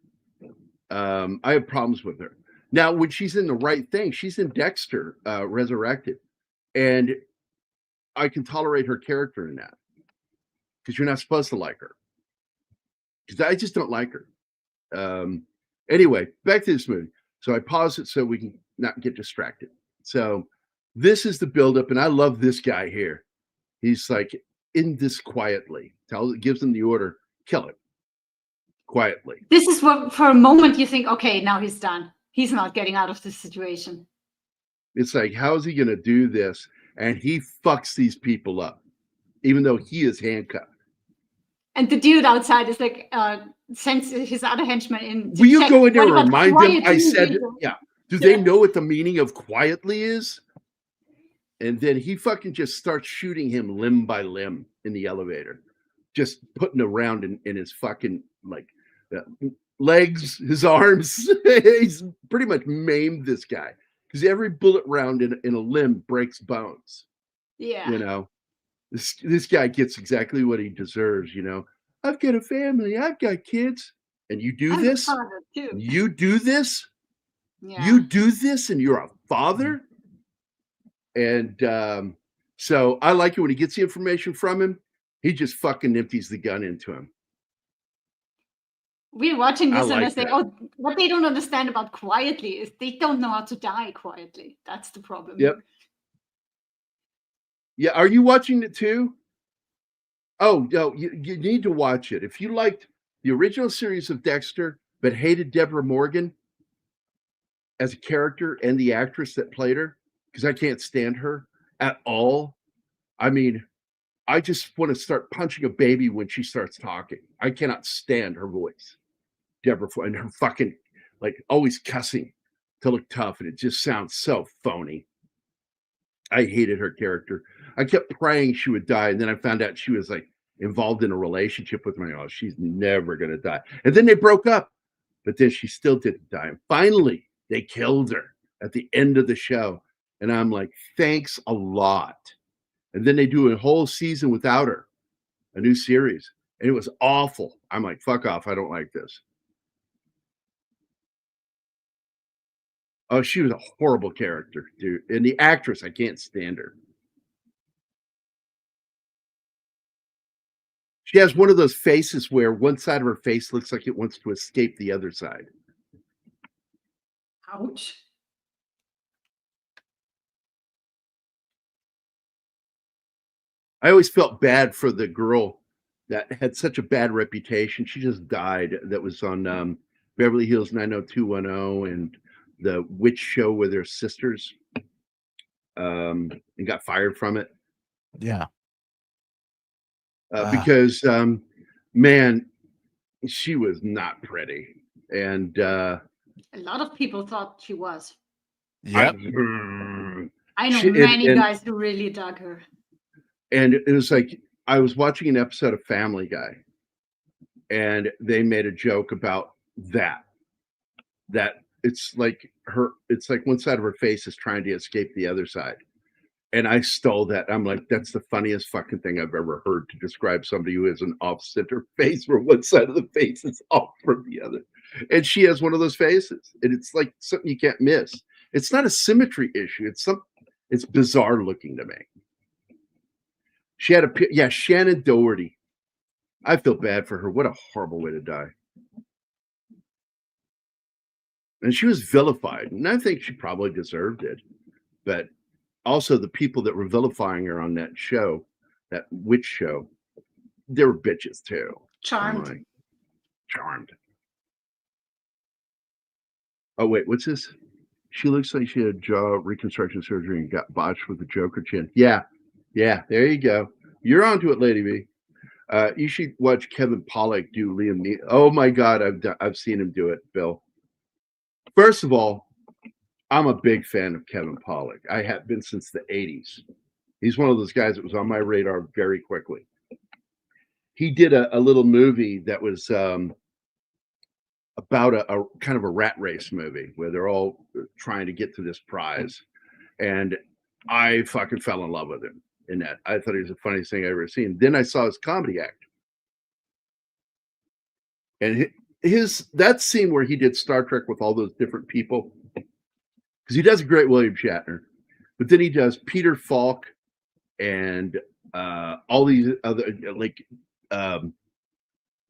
I have problems with her. Now, when she's in the right thing, she's in Dexter, Resurrected. And I can tolerate her character in that. Because you're not supposed to like her. Because I just don't like her. Anyway, back to this movie. So I pause it so we can not get distracted. So this is the buildup, and I love this guy here. He's like, in this quietly. Gives him the order, kill it. Quietly. This is what, for a moment, you think, okay, now he's done. He's not getting out of this situation. It's like, how is he going to do this? And he fucks these people up, even though he is handcuffed. And the dude outside is like, sends his other henchman in. Will you go in there and remind them? I said, people? yeah. Do they know what the meaning of quietly is? And then he fucking just starts shooting him limb by limb in the elevator, just putting a round in his fucking legs, his arms. He's pretty much maimed this guy because every bullet round in a limb breaks bones. Yeah. This guy gets exactly what he deserves, I've got a family, I've got kids. And you do this? You do this? Yeah. You do this and you're a father? And so I like it when he gets the information from him, he just fucking empties the gun into him. We're watching this and like they say, oh, what they don't understand about quietly is they don't know how to die quietly. That's the problem. Yep. Yeah, are you watching it too? Oh, no, you need to watch it. If you liked the original series of Dexter, but hated Deborah Morgan as a character and the actress that played her, because I can't stand her at all. I mean, I just want to start punching a baby when she starts talking. I cannot stand her voice. Deborah, and her fucking, always cussing to look tough, and it just sounds so phony. I hated her character. I kept praying she would die, and then I found out she was involved in a relationship with me. Oh, she's never gonna die. And then they broke up, but then she still didn't die. And finally, they killed her at the end of the show, and I'm like, thanks a lot. And then they do a whole season without her, a new series, and it was awful. I'm like, fuck off. I don't like this. Oh, she was a horrible character, dude. And the actress, I can't stand her. She has one of those faces where one side of her face looks like it wants to escape the other side. Ouch. I always felt bad for the girl that had such a bad reputation. She just died. That was on Beverly Hills 90210 and the witch show with her sisters, and got fired from it. Yeah. Because man, she was not pretty. And A lot of people thought she was. Yep. I know She- many and- guys who really dug her. And it was like I was watching an episode of Family Guy, and they made a joke about that it's like one side of her face is trying to escape the other side. And I stole that. I'm like, that's the funniest fucking thing I've ever heard to describe somebody who has an off-center face where one side of the face is off from the other. And she has one of those faces. And it's like something you can't miss. It's not a symmetry issue. It's bizarre looking to me. She had Shannon Doherty. I feel bad for her. What a horrible way to die. And she was vilified. And I think she probably deserved it. But also the people that were vilifying her on that show, that witch show, they were bitches too. Charmed. Like, charmed. Oh, wait, what's this? She looks like she had jaw reconstruction surgery and got botched with the Joker chin. Yeah, there you go. You're onto it, Lady B. You should watch Kevin Pollak do Liam Neeson. Oh my God, I've seen him do it, Bill. First of all, I'm a big fan of Kevin Pollak. I have been since the 80s. He's one of those guys that was on my radar very quickly. He did a little movie that was about a kind of a rat race movie where they're all trying to get to this prize. And I fucking fell in love with him in that. I thought he was the funniest thing I ever seen. Then I saw his comedy act. And that scene where he did Star Trek with all those different people, because he does a great William Shatner, but then he does Peter Falk and all these other, like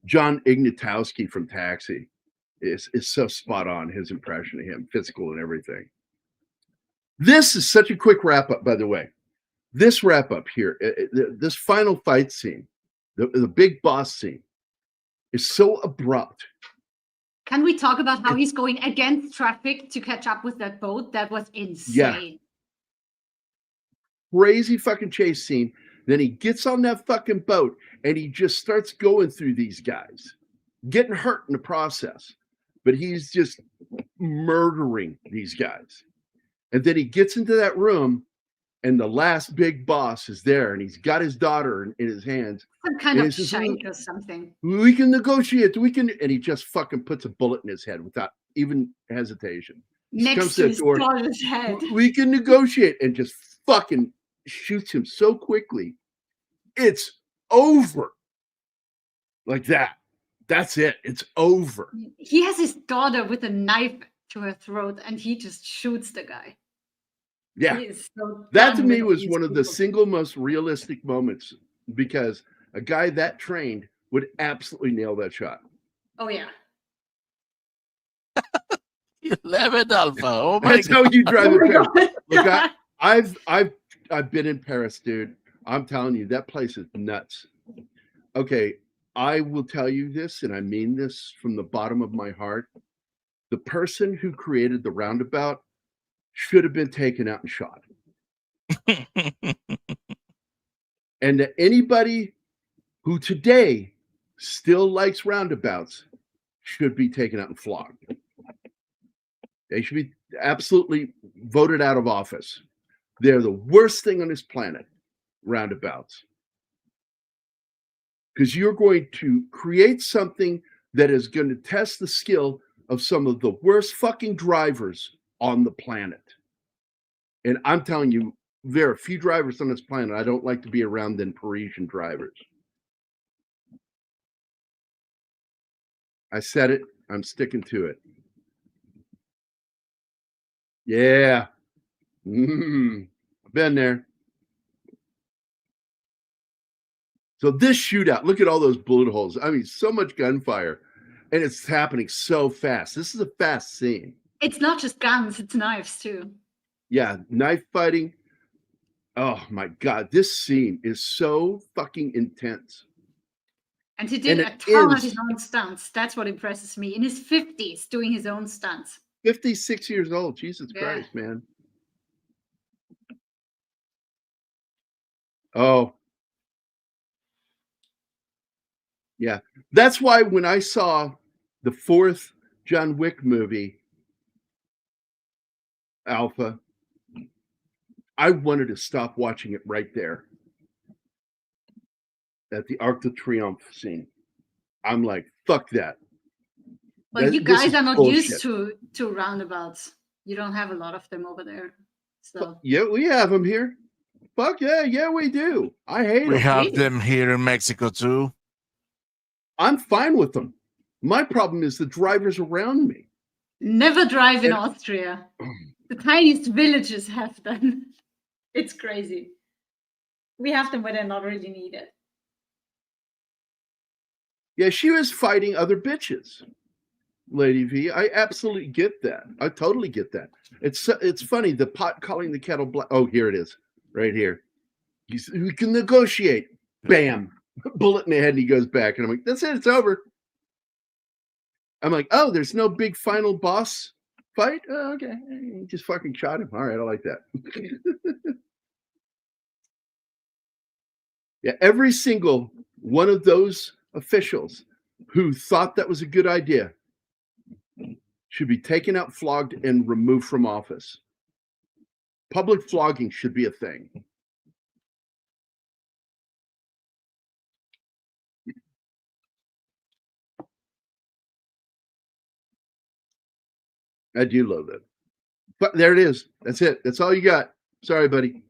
John Ignatowski from Taxi is so spot on, his impression of him, physical and everything. This is such a quick wrap up, by the way. This wrap up here, this final fight scene, the big boss scene, is so abrupt. Can we talk about how he's going against traffic to catch up with that boat? That was insane. Crazy fucking chase scene. Then he gets on that fucking boat and he just starts going through these guys, getting hurt in the process. But he's just murdering these guys. And then he gets into that room and the last big boss is there and he's got his daughter in his hands. Some kind of says, shank or something. We can negotiate. And he just fucking puts a bullet in his head without even hesitation. Next to his daughter's head. We can negotiate, and just fucking shoots him so quickly. It's over. Like that. That's it. It's over. He has his daughter with a knife to her throat and he just shoots the guy. Yeah. So that to me was one of the single most realistic moments, because a guy that trained would absolutely nail that shot. Oh yeah. 11 Alpha. Oh my That's how you drive Oh a my Paris. God. Look, I've been in Paris, dude. I'm telling you, that place is nuts. Okay, I will tell you this, and I mean this from the bottom of my heart. The person who created the roundabout should have been taken out and shot. And that anybody who today still likes roundabouts should be taken out and flogged. They should be absolutely voted out of office. They're the worst thing on this planet, roundabouts. Because you're going to create something that is going to test the skill of some of the worst fucking drivers on the planet. And I'm telling you, there are a few drivers on this planet I don't like to be around than Parisian drivers. I said it. I'm sticking to it. Yeah. Been there. So this shootout, look at all those bullet holes. I mean, so much gunfire. And it's happening so fast. This is a fast scene. It's not just guns, it's knives too. Yeah, knife fighting. Oh my God, this scene is so fucking intense. And he did And a it ton of is his own stunts. That's what impresses me. In his 50s, doing his own stunts. 56 years old. Jesus Yeah. Christ, man. Oh. Yeah. That's why when I saw the 4th John Wick movie, Alpha, I wanted to stop watching it right there at the Arc de Triomphe scene. I'm like, fuck that. Well, you This guys is are not bullshit. used to roundabouts. You don't have a lot of them over there. So Yeah, we have them here. Fuck yeah, yeah, we do. I hate We them. have Really? them here in Mexico too. I'm fine with them. My problem is the drivers around me. never drive in And- Austria. The tiniest villages have them. It's crazy. We have them where they're not really needed. Yeah, she was fighting other bitches, Lady V. I absolutely get that. I totally get that. It's funny, the pot calling the kettle black. Oh, here it is, right here. We can negotiate. Bam, bullet in the head, and he goes back. And I'm like, that's it. It's over. I'm like, oh, there's no big final boss fight. Oh, okay, he just fucking shot him. All right, I like that. Yeah, every single one of those officials who thought that was a good idea should be taken out, flogged, and removed from office. Public flogging should be a thing. I do love that. But there it is. That's it. That's all you got. Sorry, buddy.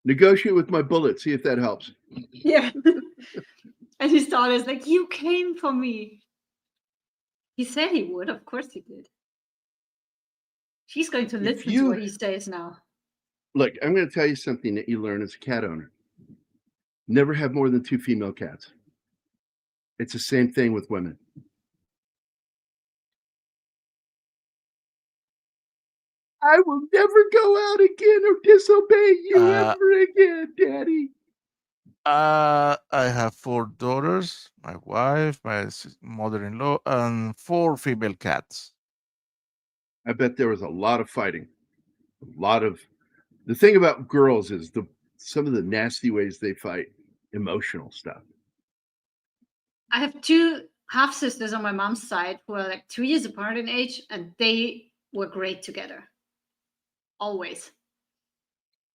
Negotiate with my bullet. See if that helps. Yeah. And his daughter's like, you came for me. He said he would. Of course he did. She's going to listen to what he says now. Look, I'm going to tell you something that you learn as a cat owner. Never have more than 2 female cats. It's the same thing with women. I will never go out again or disobey you ever again, Daddy. I have 4 daughters, my wife, my mother-in-law, and 4 female cats. I bet there was a lot of fighting. A lot of the thing about girls is some of the nasty ways they fight, emotional stuff. I have 2 half sisters on my mom's side who are like 2 years apart in age, and they were great together. Always.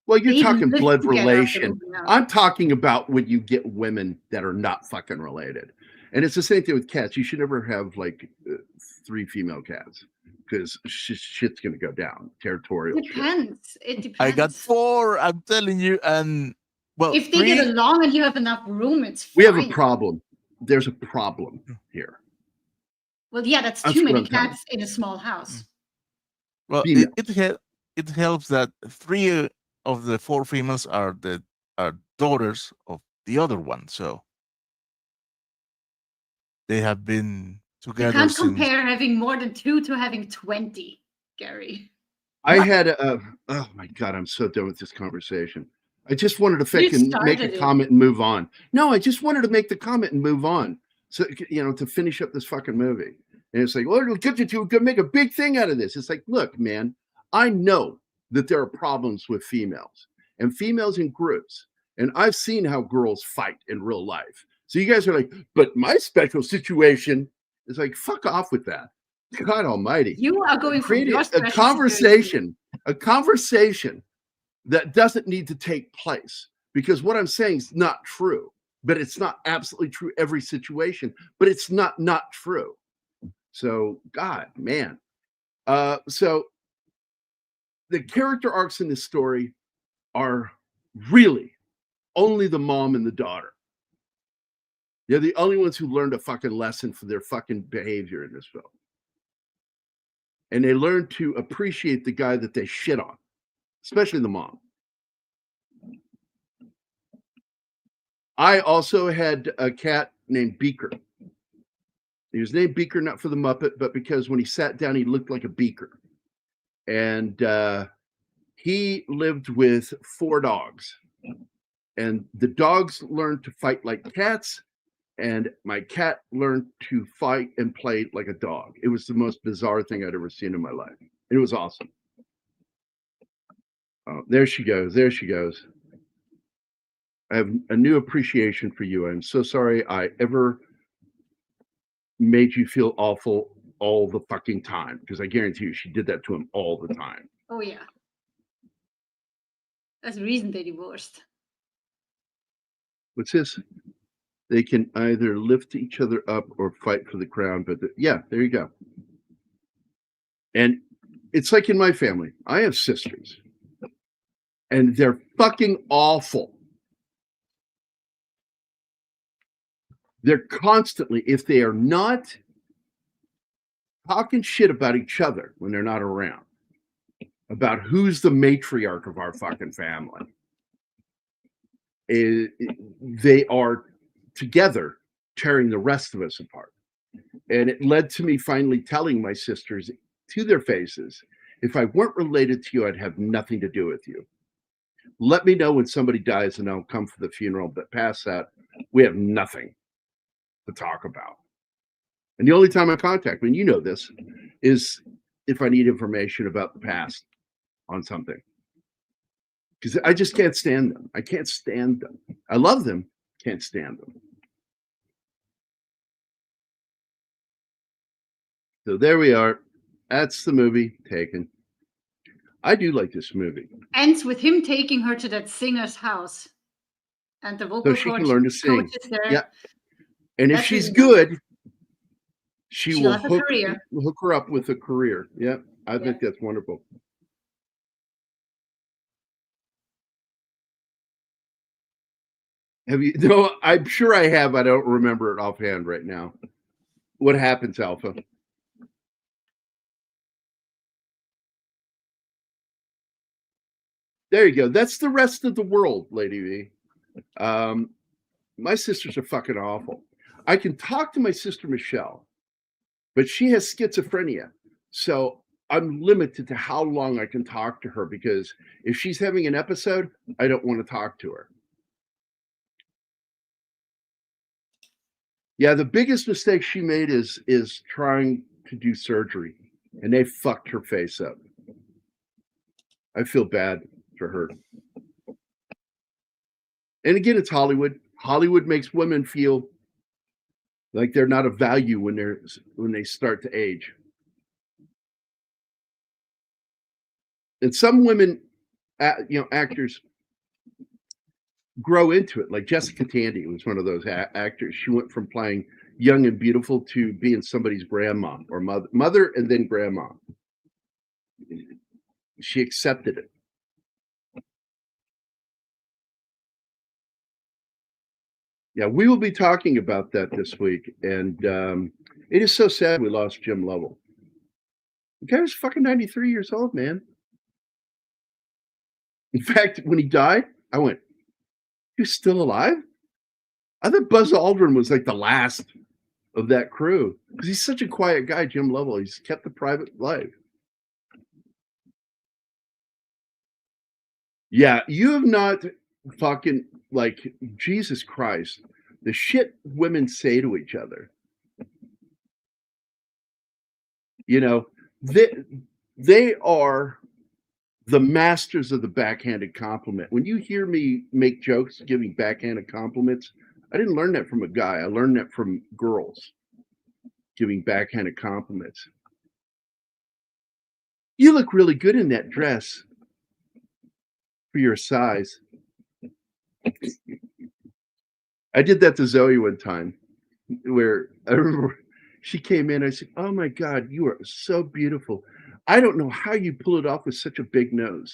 Well, you're They talking lived blood together after relation. moving out. I'm talking about when you get women that are not fucking related. And it's the same thing with cats. You should never have like 3 female cats because shit's going to go down. Territorial shit. Depends. It depends. I got 4, I'm telling you, and well, If they 3, get along and you have enough room, it's fine. We have a problem. There's a problem here. Well, yeah, that's That's too what many I'm telling cats in a small house. well, Female. it helps that 3 of the 4 females are daughters of the other one, so they have been You together can't since. compare having more than 2 to having 20, Gerry. I had oh my God, I'm so done with this conversation. I just wanted to fucking make a started it. comment and move on. No, I just wanted to make the comment and move on. So, to finish up this fucking movie. And it's like, well, we're gonna make a big thing out of this. It's like, look, man, I know that there are problems with females and females in groups. And I've seen how girls fight in real life. So you guys are like, but my special situation is like, fuck off with that. God almighty. You are going from Create your a special conversation that doesn't need to take place, because what I'm saying is not true, but it's not absolutely true every situation, but it's not true. So God, man. So the character arcs in this story are really only the mom and the daughter. They're the only ones who learned a fucking lesson for their fucking behavior in this film. And they learn to appreciate the guy that they shit on, especially the mom. I also had a cat named Beaker. He was named Beaker not for the Muppet, but because when he sat down, he looked like a beaker. And he lived with 4 dogs. And the dogs learned to fight like cats, and my cat learned to fight and play like a dog. It was the most bizarre thing I'd ever seen in my life. It was awesome. Oh, there she goes. There she goes. I have a new appreciation for you. I'm so sorry I ever made you feel awful all the fucking time, because I guarantee you she did that to him all the time. Oh yeah. That's the reason they divorced. What's this? They can either lift each other up or fight for the crown. But yeah, there you go. And it's like in my family. I have sisters, and they're fucking awful. They're constantly, if they are not talking shit about each other when they're not around, about who's the matriarch of our fucking family, they are together tearing the rest of us apart. And it led to me finally telling my sisters to their faces, if I weren't related to you, I'd have nothing to do with you. Let me know when somebody dies and I'll come for the funeral. But past that, we have nothing to talk about. And the only time I contact, and you know this, is if I need information about the past on something. Because I just can't stand them. I can't stand them. I love them, can't stand them. So there we are. That's the movie Taken. I do like this movie. Ends with him taking her to that singer's house. And the vocal So she coach, can learn to sing. coach is there. Yeah. And if That's she's really nice. good, she She'll will have a hook career. her up with a career. Yeah, I think that's wonderful. Have you? No, I'm sure I have. I don't remember it offhand right now. What happens, Alpha? There you go. That's the rest of the world, Lady V. My sisters are fucking awful. I can talk to my sister Michelle, but she has schizophrenia. So I'm limited to how long I can talk to her, because if she's having an episode, I don't want to talk to her. Yeah, the biggest mistake she made is trying to do surgery, and they fucked her face up. I feel bad for her. And again, it's Hollywood. Hollywood makes women feel like they're not of value when they start to age. And some women, actors grow into it. Like Jessica Tandy was one of those actors. She went from playing young and beautiful to being somebody's grandma or mother and then grandma. She accepted it. Yeah, we will be talking about that this week. And it is so sad we lost Jim Lovell. The guy was fucking 93 years old, man. In fact, when he died, I went, he was still alive? I thought Buzz Aldrin was like the last of that crew, because he's such a quiet guy, Jim Lovell. He's kept a private life. Yeah, you have not fucking, like, Jesus Christ, the shit women say to each other. You know, they are the masters of the backhanded compliment. When you hear me make jokes giving backhanded compliments, I didn't learn that from a guy. I learned that from girls giving backhanded compliments. You look really good in that dress for your size. I did that to Zoe one time, where I remember she came in. I said, "Oh my God, you are so beautiful. I don't know how you pull it off with such a big nose."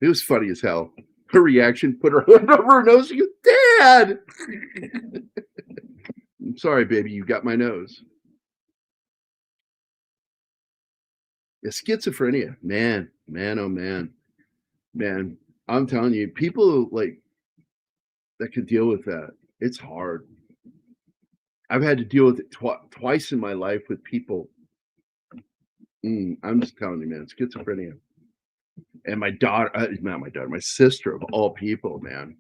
It was funny as hell. Her reaction, put her hand over her nose. She goes, "Dad!" I'm sorry, baby, you got my nose. Yeah, schizophrenia, man, oh man. I'm telling you, people like that can deal with that. It's hard. I've had to deal with it twice in my life with people. I'm just telling you, man, schizophrenia. And my daughter, not my daughter, my sister of all people, man.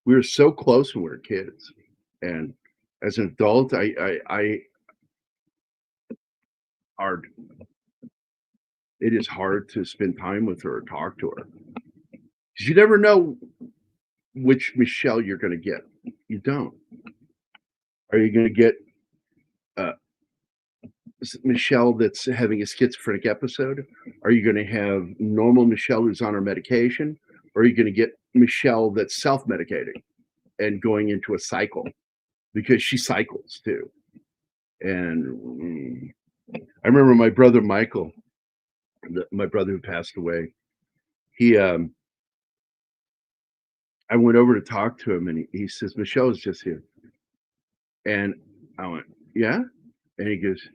We were so close when we were kids, and as an adult, hard. It is hard to spend time with her or talk to her because you never know which Michelle you're going to get. You don't. Are you going to get Michelle that's having a schizophrenic episode? Are you going to have normal Michelle who's on her medication? Or are you going to get Michelle that's self-medicating and going into a cycle? Because she cycles too. And I remember my brother Michael, my brother who passed away, I went over to talk to him, and he says, Michelle's just here. And I went, yeah? And he goes,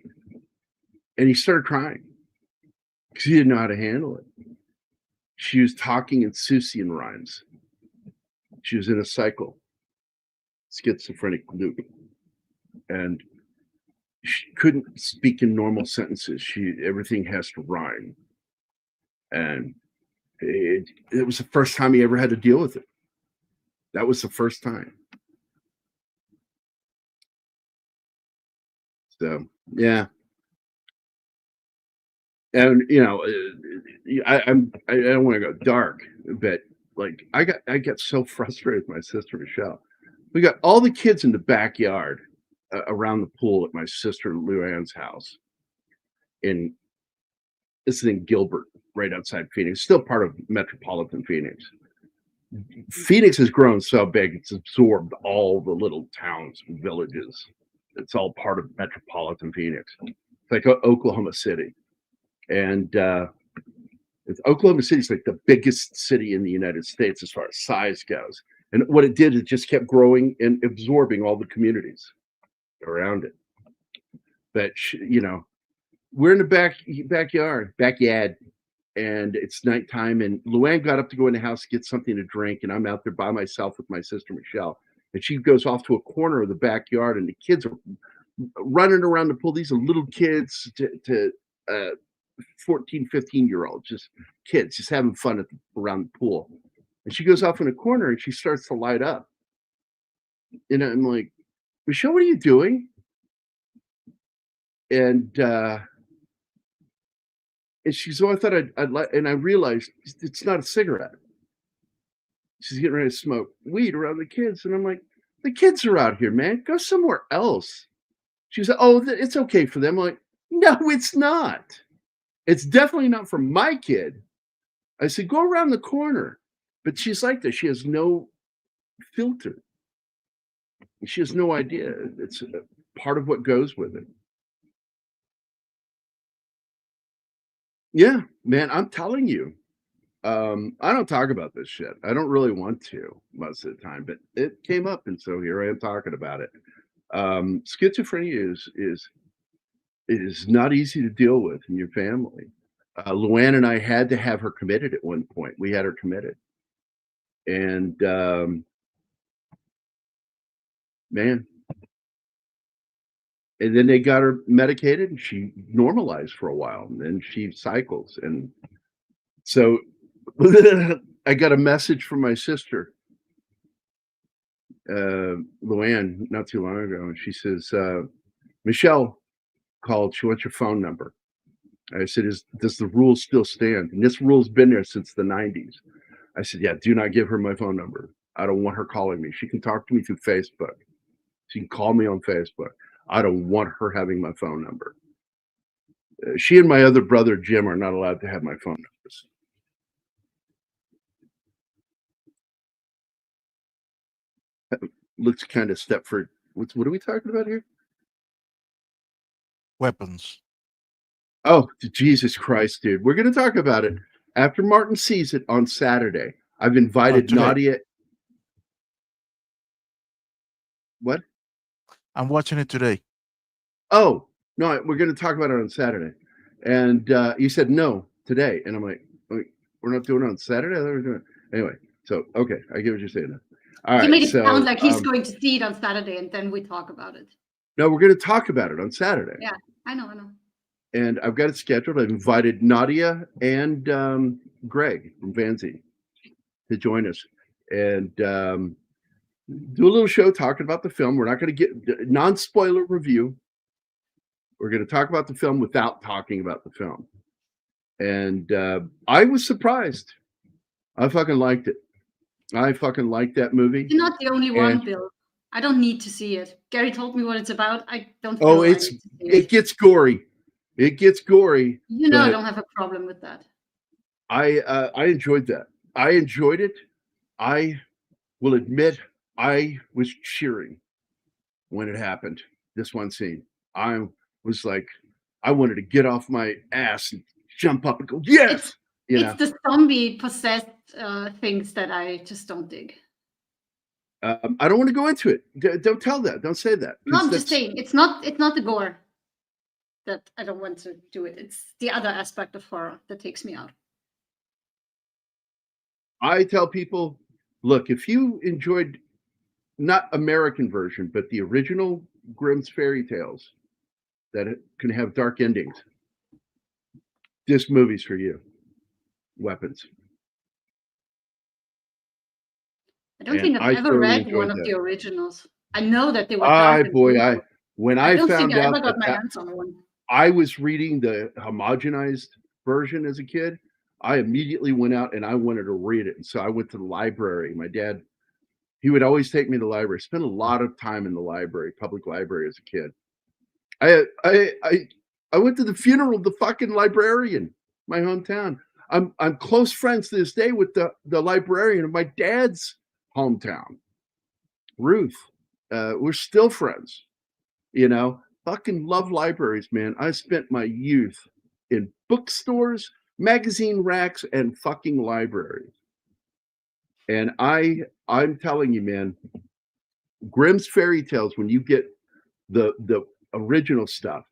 and he started crying because he didn't know how to handle it. She was talking in Seussian rhymes. She was in a cycle, schizophrenic loop. And she couldn't speak in normal sentences. Everything has to rhyme. And it was the first time he ever had to deal with it. That was the first time. So, yeah. And I don't want to go dark, but like I got so frustrated with my sister Michelle. We got all the kids in the backyard around the pool at my sister Luann's house. This is in Gilbert, right outside Phoenix, still part of metropolitan Phoenix. Phoenix has grown so big, it's absorbed all the little towns and villages. It's all part of metropolitan Phoenix. It's like Oklahoma City. And Oklahoma City is like the biggest city in the United States as far as size goes. And what it did, it just kept growing and absorbing all the communities around it. But, we're in the backyard, and it's nighttime. And Luann got up to go in the house to get something to drink. And I'm out there by myself with my sister, Michelle. And she goes off to a corner of the backyard, and the kids are running around the pool. These are little kids to 14, 15-year-olds, just kids, just having fun around the pool. And she goes off in a corner and she starts to light up. And I'm like, Michelle, what are you doing? And she's, I thought I'd like, and I realized it's not a cigarette. She's getting ready to smoke weed around the kids. And I'm like, the kids are out here, man. Go somewhere else. She said, oh, it's okay for them. I'm like, no, it's not. It's definitely not for my kid. I said, go around the corner. But she's like this. She has no filter. She has no idea. It's part of what goes with it. Yeah, man, I'm telling you. I don't talk about this shit. I don't really want to most of the time, but it came up, and so here I am talking about it. Schizophrenia is not easy to deal with in your family. Luann and I had to have her committed at one point. We had her committed. And man. And then they got her medicated and she normalized for a while, and then she cycles. And so I got a message from my sister, Luann, not too long ago. And she says, Michelle called. She wants your phone number. I said, does the rule still stand? And this rule's been there since the 90s. I said, yeah, do not give her my phone number. I don't want her calling me. She can talk to me through Facebook. She can call me on Facebook. I don't want her having my phone number. She and my other brother, Jim, are not allowed to have my phone numbers. Looks kind of Stepford. What are we talking about here? Weapons. Oh, Jesus Christ, dude. We're going to talk about it after Martin sees it on Saturday. I've invited Nadia. What? I'm watching it today. Oh, no, we're going to talk about it on Saturday. And you said no today. And I'm like, we're not doing it on Saturday? I thought we were doing it. Anyway, so, okay, I get what you're saying now. All right. He made it sound like he's going to see it on Saturday, and then we talk about it. No, we're going to talk about it on Saturday. Yeah, I know. And I've got it scheduled. I've invited Nadia and Greg from Vanzi to join us and do a little show talking about the film. We're not going to get non-spoiler review. We're going to talk about the film without talking about the film. And I was surprised. I fucking liked it. I fucking liked that movie. You're not the only one, Bill. I don't need to see it. Gerry told me what it's about. I don't. Oh, it gets gory. It gets gory. You know, I don't have a problem with that. I enjoyed that. I enjoyed it. I will admit I was cheering when it happened. This one scene, I was like, I wanted to get off my ass and jump up and go, yes. It's the zombie possessed things that I just don't dig. I don't want to go into it. Don't tell that. Don't say that. No, I'm just saying it's not the gore that I don't want to do it. It's the other aspect of horror that takes me out. I tell people, look, if you enjoyed not American version, but the original Grimm's fairy tales that can have dark endings, this movie's for you. Weapons. I don't think I've ever read one of the originals. I know that they were. When I don't found think I out ever got my hands on one. I was reading the homogenized version as a kid, I immediately went out and I wanted to read it. And so I went to the library. My dad, he would always take me to the library. Spent a lot of time in the library, public library as a kid. I went to the funeral of the fucking librarian, my hometown. I'm close friends to this day with the librarian of my dad's hometown, Ruth. We're still friends, fucking love libraries, man. I spent my youth in bookstores, magazine racks, and fucking libraries. And I'm telling you, man, Grimm's fairy tales, when you get the original stuff,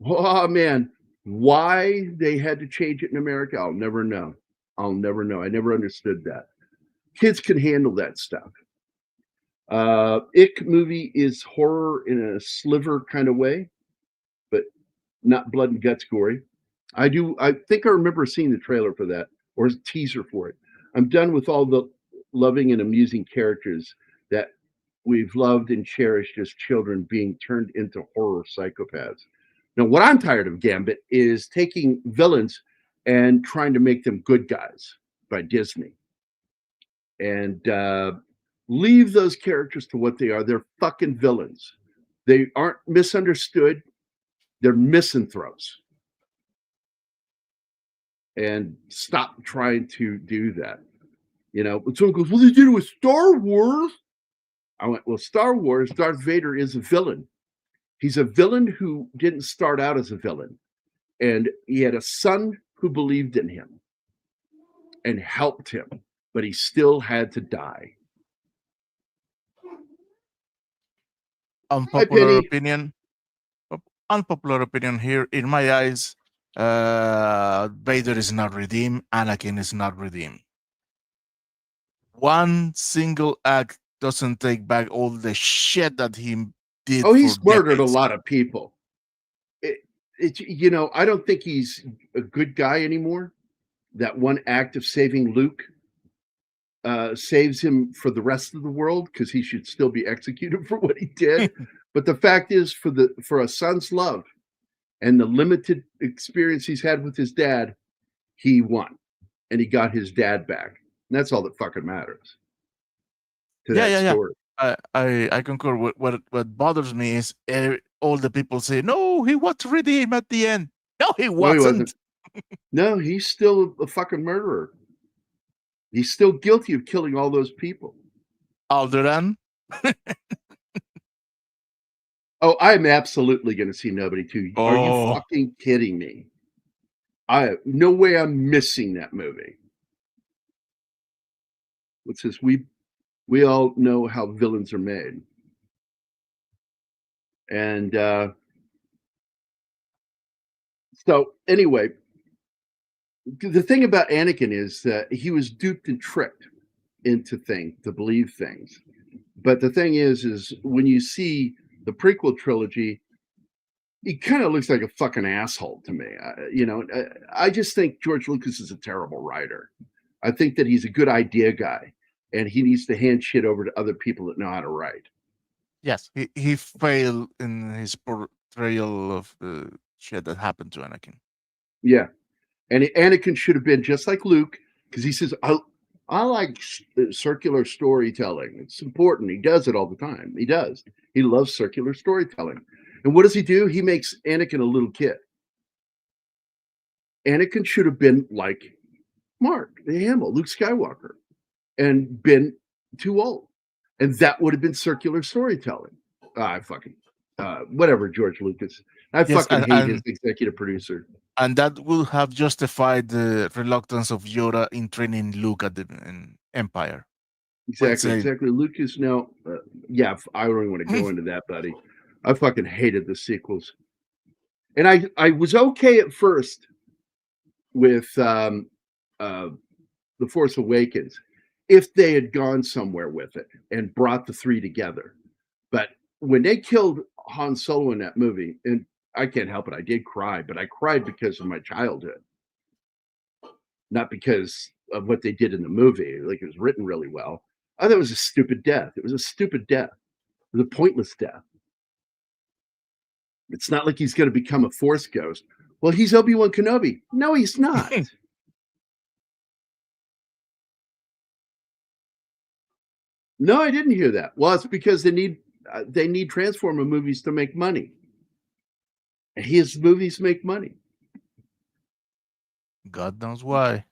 oh man, why they had to change it in America, I'll never know. I never understood that. Kids can handle that stuff. Ick movie is horror in a sliver kind of way, but not blood and guts gory. I think I remember seeing the trailer for that or a teaser for it. I'm done with all the loving and amusing characters that we've loved and cherished as children being turned into horror psychopaths. Now, what I'm tired of, Gambit, is taking villains and trying to make them good guys by Disney. And leave those characters to what they are. They're fucking villains. They aren't misunderstood. They're misanthropes. And stop trying to do that. When someone goes, well, they did it with Star Wars. I went, well, Star Wars, Darth Vader is a villain. He's a villain who didn't start out as a villain. And he had a son who believed in him and helped him, but he still had to die. Unpopular opinion here. In my eyes, Vader is not redeemed. Anakin is not redeemed. One single act doesn't take back all the shit that he did. Oh, he's murdered a lot of people. I don't think he's a good guy anymore. That one act of saving Luke saves him for the rest of the world because he should still be executed for what he did. But the fact is, for a son's love and the limited experience he's had with his dad, he won and he got his dad back. And that's all that fucking matters. Story. I concur. What bothers me is all the people say, no, he was redeemed at the end. No, he wasn't. No, he's still a fucking murderer. He's still guilty of killing all those people. Alderaan. Oh, I'm absolutely going to see Nobody 2. Are you fucking kidding me? No way I'm missing that movie. It says we all know how villains are made. And so anyway, the thing about Anakin is that he was duped and tricked into to believe things. But the thing is when you see the prequel trilogy, he kind of looks like a fucking asshole to me. I just think George Lucas is a terrible writer. I think that he's a good idea guy, and he needs to hand shit over to other people that know how to write. Yes, he failed in his portrayal of the shit that happened to Anakin. Yeah, and Anakin should have been just like Luke, because he says, I like circular storytelling. It's important. He does it all the time. He does. He loves circular storytelling. And what does he do? He makes Anakin a little kid. Anakin should have been like Mark Hamill, Luke Skywalker, and been too old. And that would have been circular storytelling. Whatever, George Lucas. I fucking hate his executive producer. And that would have justified the reluctance of Yoda in training Luke in Empire. Exactly. Lucas, no. I don't even want to go into that, buddy. I fucking hated the sequels. And I was okay at first with The Force Awakens if they had gone somewhere with it and brought the three together. But when they killed Han Solo in that movie, and I can't help it, I did cry, but I cried because of my childhood, not because of what they did in the movie. Like, it was written really well. I thought it was a stupid death. It was a stupid death. It was a pointless death. It's not like he's going to become a Force ghost. Well, he's Obi-Wan Kenobi. No, he's not. No, I didn't hear that. Well, it's because they need Transformer movies to make money. And his movies make money. God knows why.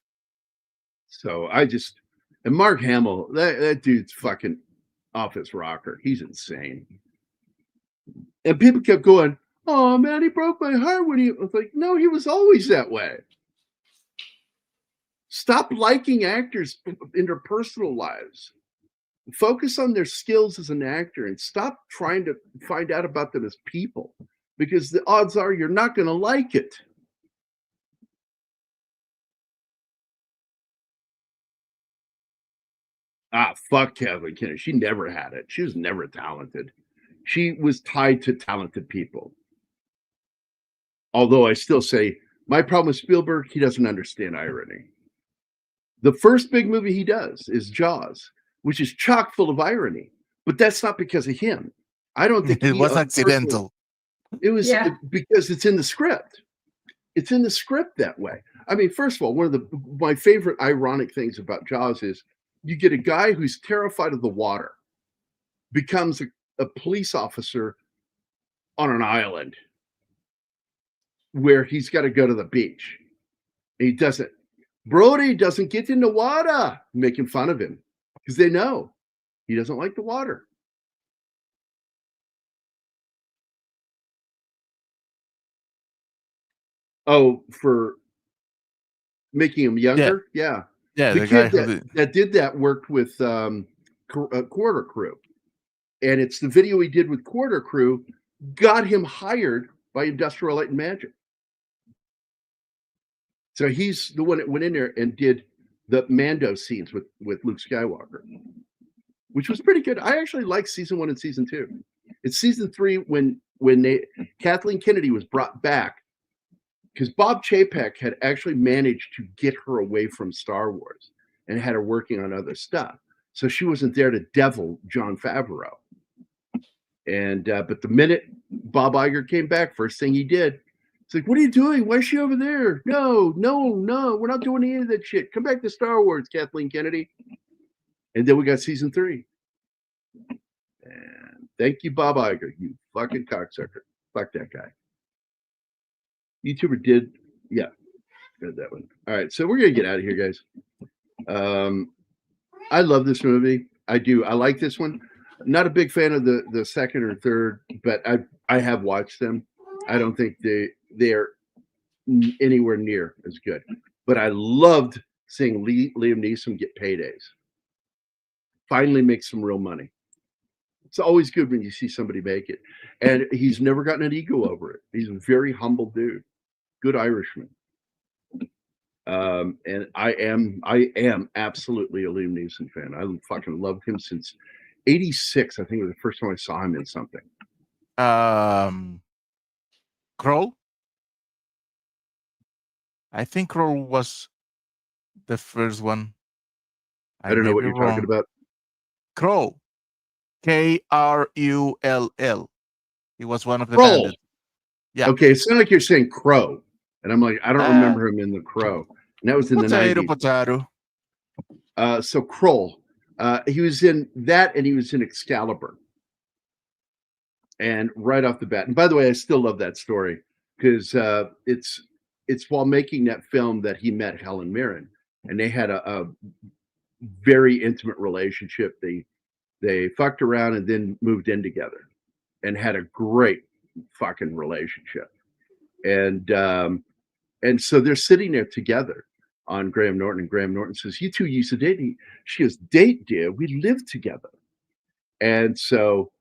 So and Mark Hamill, that dude's fucking off his rocker. He's insane. And people kept going, oh man, he broke my heart when he was like, no, he was always that way. Stop liking actors in their personal lives. Focus on their skills as an actor and stop trying to find out about them as people, because the odds are you're not going to like it. Fuck Kathleen Kennedy. She never had it. She was never talented. She was tied to talented people. Although I still say, my problem with Spielberg, he doesn't understand irony. The first big movie he does is Jaws, which is chock full of irony, but that's not because of him. I don't think it was accidental. It was because it's in the script. It's in the script that way. I mean, first of all, one of my favorite ironic things about Jaws is you get a guy who's terrified of the water, becomes a police officer on an island where he's got to go to the beach. And he doesn't. Brody doesn't get in the water, making fun of him because they know he doesn't like the water. Oh, for making him younger? Yeah. The guy that did that worked with Quarter Crew. And it's the video he did with Quarter Crew got him hired by Industrial Light and Magic. So he's the one that went in there and did the Mando scenes with Luke Skywalker, which was pretty good. I actually liked season 1 and season 2. It's season 3 when Kathleen Kennedy was brought back, because Bob Chapek had actually managed to get her away from Star Wars and had her working on other stuff. So she wasn't there to devil Jon Favreau. And but the minute Bob Iger came back, first thing he did, it's like, what are you doing? Why is she over there? No, we're not doing any of that shit. Come back to Star Wars, Kathleen Kennedy. And then we got season 3. And thank you, Bob Iger, you fucking cocksucker. Fuck that guy. YouTuber did, yeah, good that one. All right, so we're gonna get out of here, guys. I love this movie. I do. I like this one. Not a big fan of the second or third, but I have watched them. I don't think they're anywhere near as good. But I loved seeing Liam Neeson get paydays. Finally make some real money. It's always good when you see somebody make it. And he's never gotten an ego over it. He's a very humble dude. Good Irishman. And I am absolutely a Liam Neeson fan. I fucking loved him since '86. I think it was the first time I saw him in something. Kroll. I think Kroll was the first one. I don't know may what be you're wrong. talking about. Kroll. Krull. He was one of the Kroll. bandits. Yeah. Okay, it sounded like you're saying Crow, and I'm like, I don't remember him in The Crow, and that was in the '90s. Potato. So Kroll, he was in that, and he was in Excalibur. And right off the bat, and by the way, I still love that story because it's while making that film that he met Helen Mirren, and they had a very intimate relationship. They fucked around and then moved in together, and had a great fucking relationship. And so they're sitting there together on Graham Norton, and Graham Norton says, "You two used to date." She goes, "Date, dear? We lived together." And so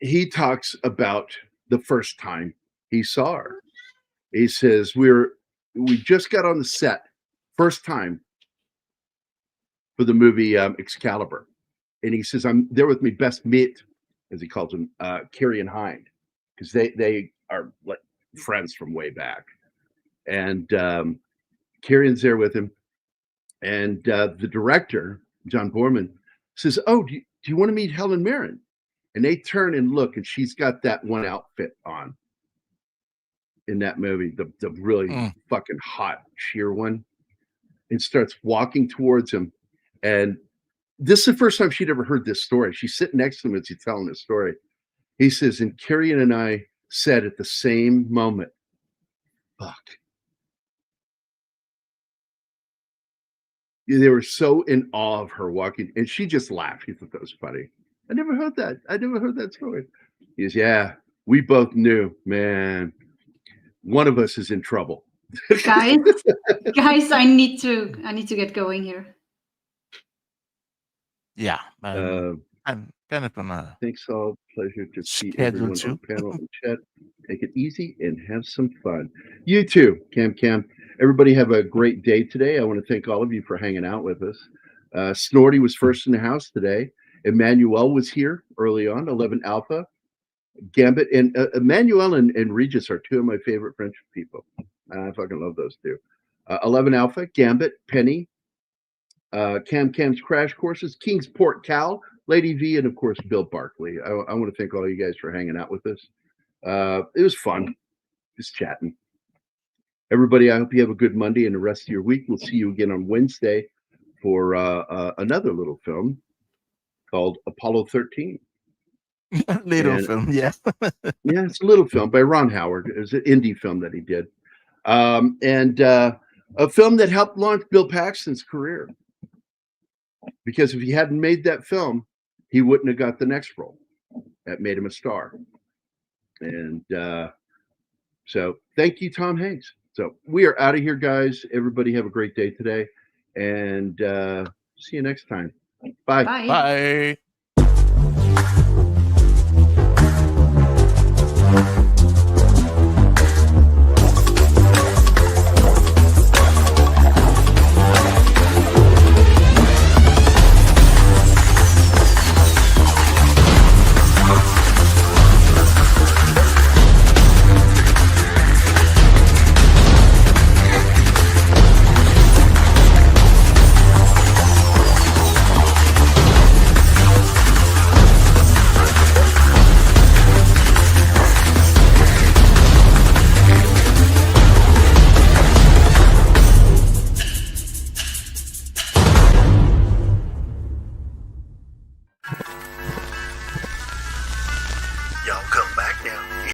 he talks about the first time he saw her. He says, we just got on the set, first time for the movie Excalibur. And he says, I'm there with my best mate, as he calls him, Carrie and Hind, because they are like friends from way back. And Carrion's there with him. And the director, John Borman, says, "Oh, do you want to meet Helen Mirren?" And they turn and look, and she's got that one outfit on in that movie, the really fucking hot sheer one, and starts walking towards him. And this is the first time she'd ever heard this story. She's sitting next to him as he's telling this story. He says, and Carrion and I said at the same moment, "Fuck." They were so in awe of her walking, and she just laughed. She thought that was funny. I never heard that story. He goes, "Yeah, we both knew, man. One of us is in trouble." Guys, I need to get going here. Yeah. I'm kind of on a Thanks all. Pleasure to see schedule everyone too. on panel and chat. Take it easy and have some fun. You too, Cam. Everybody have a great day today. I want to thank all of you for hanging out with us. Snorty was first in the house today. Emmanuel was here early on, 11 Alpha. Gambit and Emmanuel and Regis are two of my favorite French people. I fucking love those two. 11 Alpha, Gambit, Penny, Cam's Crash Courses, Kingsport Cal, Lady V, and of course Bill Barkley. I want to thank all you guys for hanging out with us. It was fun, just chatting. Everybody, I hope you have a good Monday and the rest of your week. We'll see you again on Wednesday for another little film called Apollo 13. Film, yeah. Yeah, it's a little film by Ron Howard. It was an indie film that he did. And a film that helped launch Bill Paxton's career. Because if he hadn't made that film, he wouldn't have got the next role. That made him a star. And so thank you, Tom Hanks. So we are out of here, guys. Everybody have a great day today. And see you next time. Bye. Bye. Bye.